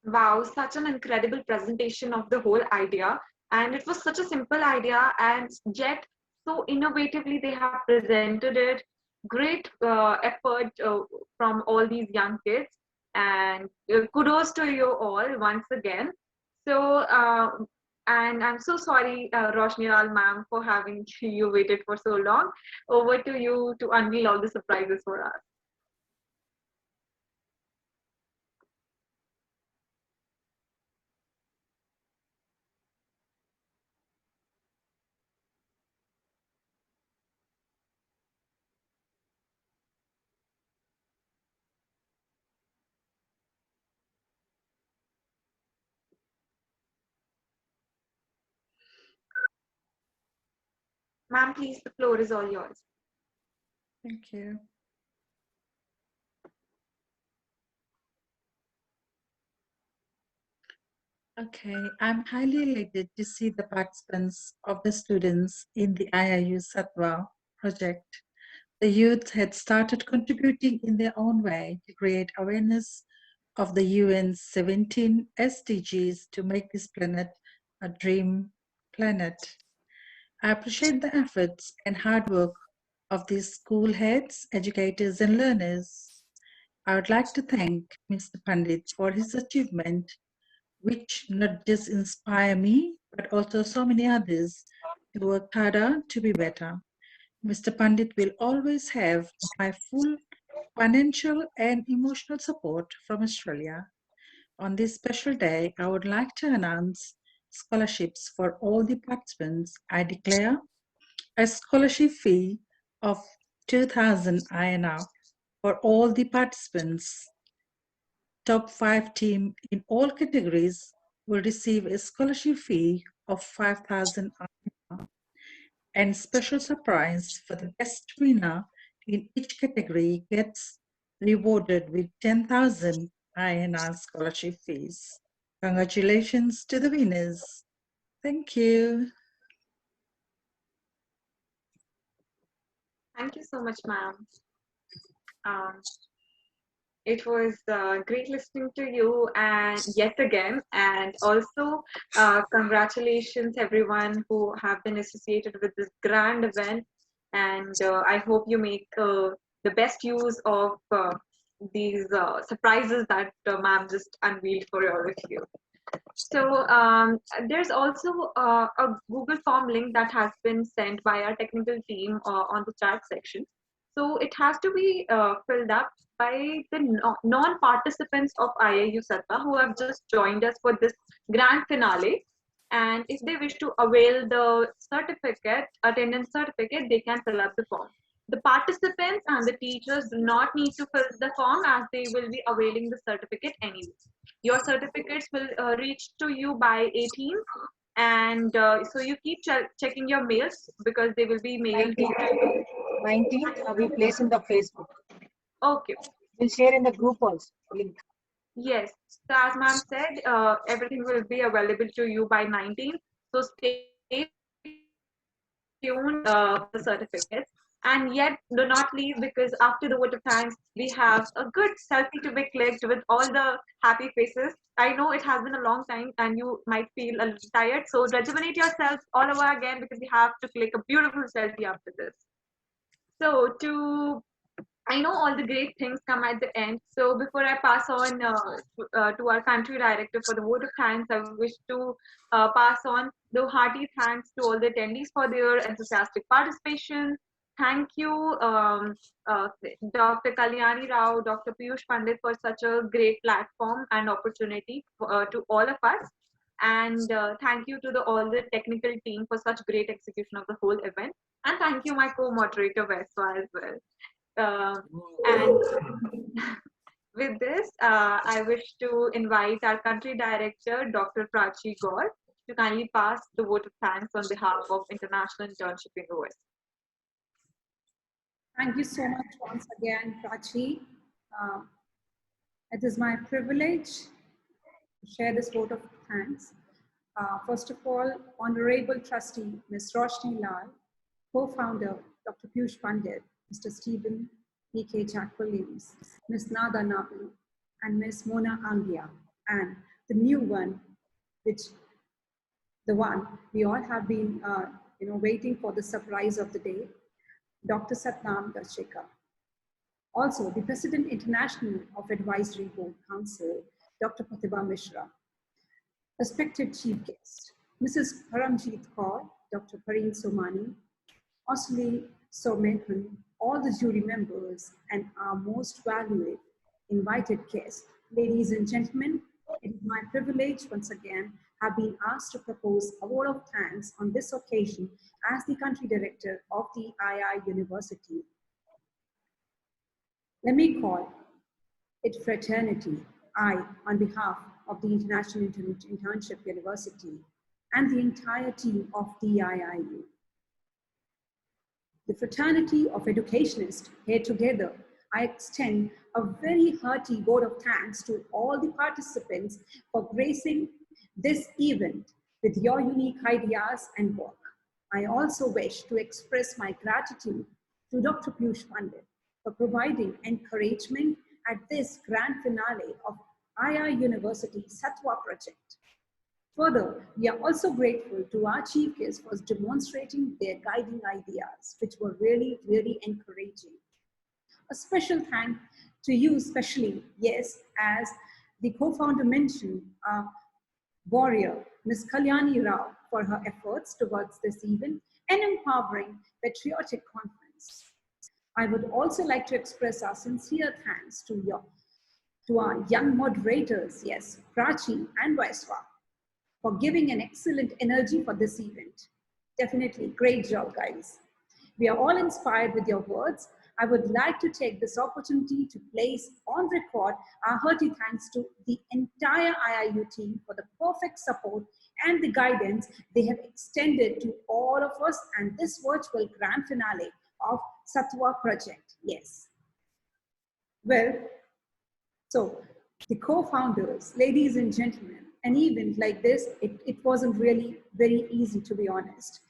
Wow, such an incredible presentation of the whole idea. And it was such a simple idea, and yet so innovatively they have presented it. Great effort from all these young kids. And kudos to you all once again. So, and I'm so sorry, Roshni Lal ma'am, for having you waited for so long. Over to you to unveil all the surprises for us. Ma'am, please, the floor is all yours. Thank you. Okay, I'm highly elated to see the participants of the students in the Iiu Sattva project. The youth had started contributing in their own way to create awareness of the UN's 17 SDGs to make this planet a dream planet. I appreciate the efforts and hard work of these school heads, educators, and learners. I would like to thank Mr. Pandit for his achievement, which not just inspire me, but also so many others to work harder to be better. Mr. Pandit will always have my full financial and emotional support from Australia. On this special day, I would like to announce scholarships for all the participants. I declare a scholarship fee of 2,000 INR for all the participants. Top 5 team in all categories will receive a scholarship fee of 5,000 INR, and special surprise for the best winner in each category gets rewarded with 10,000 INR scholarship fees. Congratulations to the winners. Thank you. Thank you so much, ma'am. It was great listening to you and yet again, and also congratulations everyone who have been associated with this grand event, and I hope you make the best use of these surprises that ma'am just unveiled for all of you. So there's also a Google form link that has been sent by our technical team on the chat section. So it has to be filled up by the non-participants of IIU Sattva who have just joined us for this grand finale. And if they wish to avail the certificate, attendance certificate, they can fill up the form. The participants and the teachers do not need to fill the form as they will be availing the certificate anyway. Your certificates will reach to you by 18th, and so you keep checking your mails because they will be mailed. 19th, we place in the Facebook. Okay. We'll share in the group also, link. Yes. So as ma'am said, everything will be available to you by 19th. So stay tuned for the certificates. And yet, do not leave because after the vote of thanks, we have a good selfie to be clicked with all the happy faces. I know it has been a long time and you might feel a little tired. So rejuvenate yourself all over again because we have to click a beautiful selfie after this. So I know all the great things come at the end. So before I pass on to our country director for the vote of thanks, I wish to pass on the hearty thanks to all the attendees for their enthusiastic participation. Thank you, Dr. Kalyani Rao, Dr. Piyush Pandit for such a great platform and opportunity to all of us. And thank you to all the technical team for such great execution of the whole event. And thank you, my co-moderator, Vespa, as well. And with this, I wish to invite our country director, Dr. Prachi Gaur, to kindly pass the vote of thanks on behalf of International Internship University. Thank you so much once again, Prachi. It is my privilege to share this vote of thanks. First of all, Honorable Trustee Ms. Roshni Lal, co-founder Dr. Piyush Pandit, Mr. Stephen P.K. Jack Williams, Ms. Nada Nabi, and Ms. Mona Angia, and the new one, the one we all have been waiting for the surprise of the day, Dr. Satnam Dashekar. Also, the President International of Advisory Board Council, Dr. Pratibha Mishra. Respected Chief Guest, Mrs. Paramjeet Kaur, Dr. Pareen Somani, Osli Somehan, all the jury members, and our most valued invited guests. Ladies and gentlemen, it is my privilege once again have been asked to propose a vote of thanks on this occasion as the country director of the II University. Let me call it fraternity. I, on behalf of the International Internship University and the entire team of the IIU. The fraternity of educationists here together, I extend a very hearty vote of thanks to all the participants for gracing this event with your unique ideas and work. I also wish to express my gratitude to Dr. Piyush Pandit for providing encouragement at this grand finale of II University Sattva project. Further, we are also grateful to our chief guests for demonstrating their guiding ideas, which were really, really encouraging. A special thank to you especially, yes, as the co-founder mentioned, warrior, Ms. Kalyani Rao, for her efforts towards this event and empowering patriotic conference. I would also like to express our sincere thanks to our young moderators, yes, Prachi and Vaiswa, for giving an excellent energy for this event. Definitely, great job, guys. We are all inspired with your words. I would like to take this opportunity to place on record our hearty thanks to the entire IIU team for the perfect support and the guidance they have extended to all of us and this virtual grand finale of Sattva project. Yes. Well, so the co-founders, ladies and gentlemen, an event like this, it wasn't really very easy, to be honest.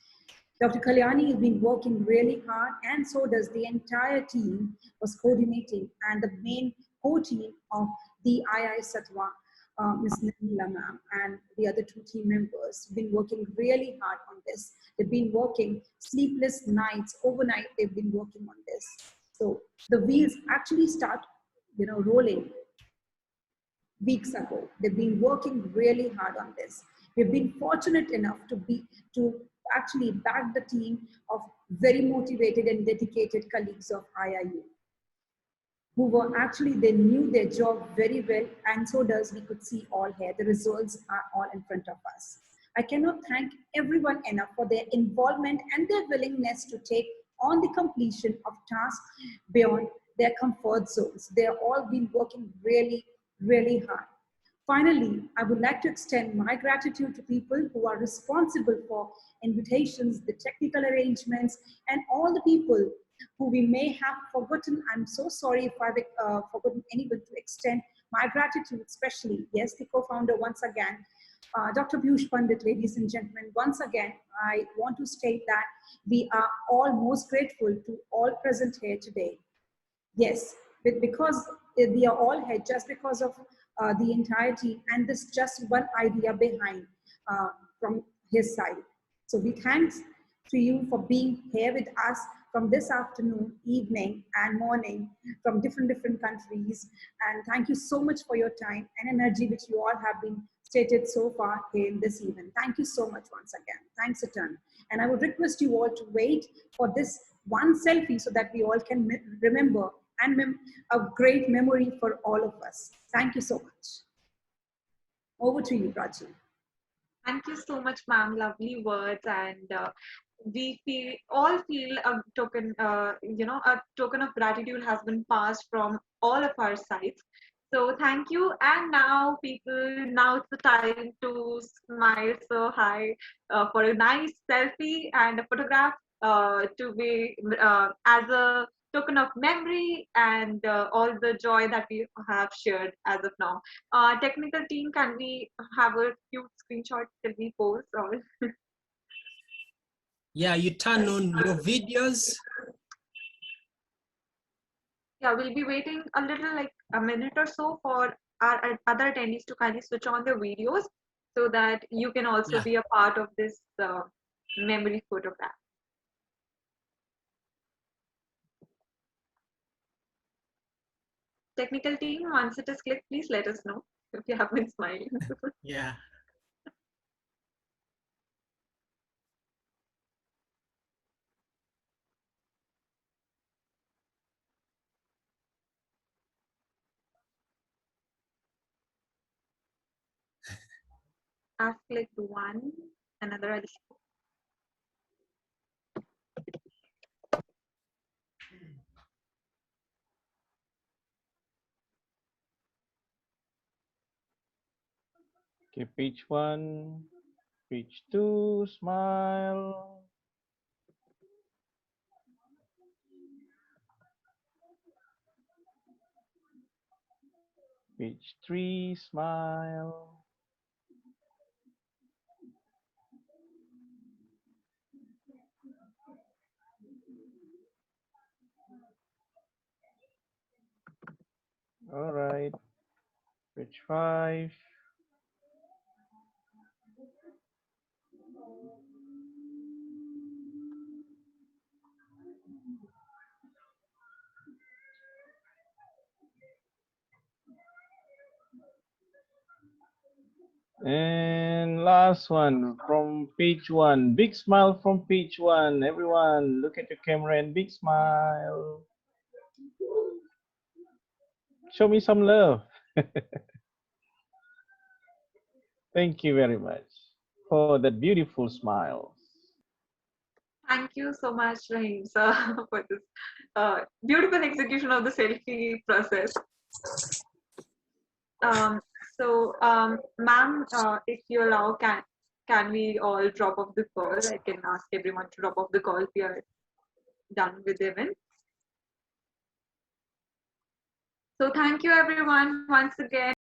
Dr. Kalyani has been working really hard, and so does the entire team was coordinating, and the main co-team of the II Sattva, Ms. Nirmala ma'am, and the other two team members have been working really hard on this. They've been working sleepless nights, overnight they've been working on this. So the wheels actually start, rolling weeks ago. They've been working really hard on this. We've been fortunate enough to actually back the team of very motivated and dedicated colleagues of IIU, who were actually, they knew their job very well, and so does, we could see all here. The results are all in front of us. I cannot thank everyone enough for their involvement and their willingness to take on the completion of tasks beyond their comfort zones. They have all been working really, really hard. Finally, I would like to extend my gratitude to people who are responsible for invitations, the technical arrangements, and all the people who we may have forgotten. I'm so sorry if I've forgotten anyone, to extend my gratitude, especially, yes, the co-founder once again, Dr. Piyush Pandit. Ladies and gentlemen, once again, I want to state that we are all most grateful to all present here today. Yes, because we are all here just because of the entirety and this just one idea behind from his side. So we thanks to you for being here with us from this afternoon, evening, and morning from different countries. And thank you so much for your time and energy, which you all have been stated so far here in this event. Thank you so much once again. Thanks a ton. And I would request you all to wait for this one selfie so that we all can remember and a great memory for all of us. Thank you so much. Over to you, Prachi. Thank you so much, ma'am. Lovely words, and we all feel a token, a token of gratitude has been passed from all of our sides. So thank you. And now, people, now it's the time to smile so high for a nice selfie and a photograph to be as a token of memory and all the joy that we have shared as of now. Technical team, can we have a cute screenshot till we post? Or Yeah, you turn on your videos. yeah, we'll be waiting a little, like a minute or so, for our other attendees to kindly switch on their videos so that you can also be a part of this memory photograph. Technical team, once it is clicked, please let us know if you have been smiling. Yeah. I've clicked one, another addition. Okay, page 1, page 2, smile. Page 3, smile. All right, page 5. And last one from page 1. Big smile from page 1. Everyone, look at your camera and big smile. Show me some love. Thank you very much for that beautiful smile. Thank you so much, Rahim sir, for this beautiful execution of the selfie process. Ma'am, if you allow, can we all drop off the call? I can ask everyone to drop off the call if we are done with the event. So thank you everyone once again.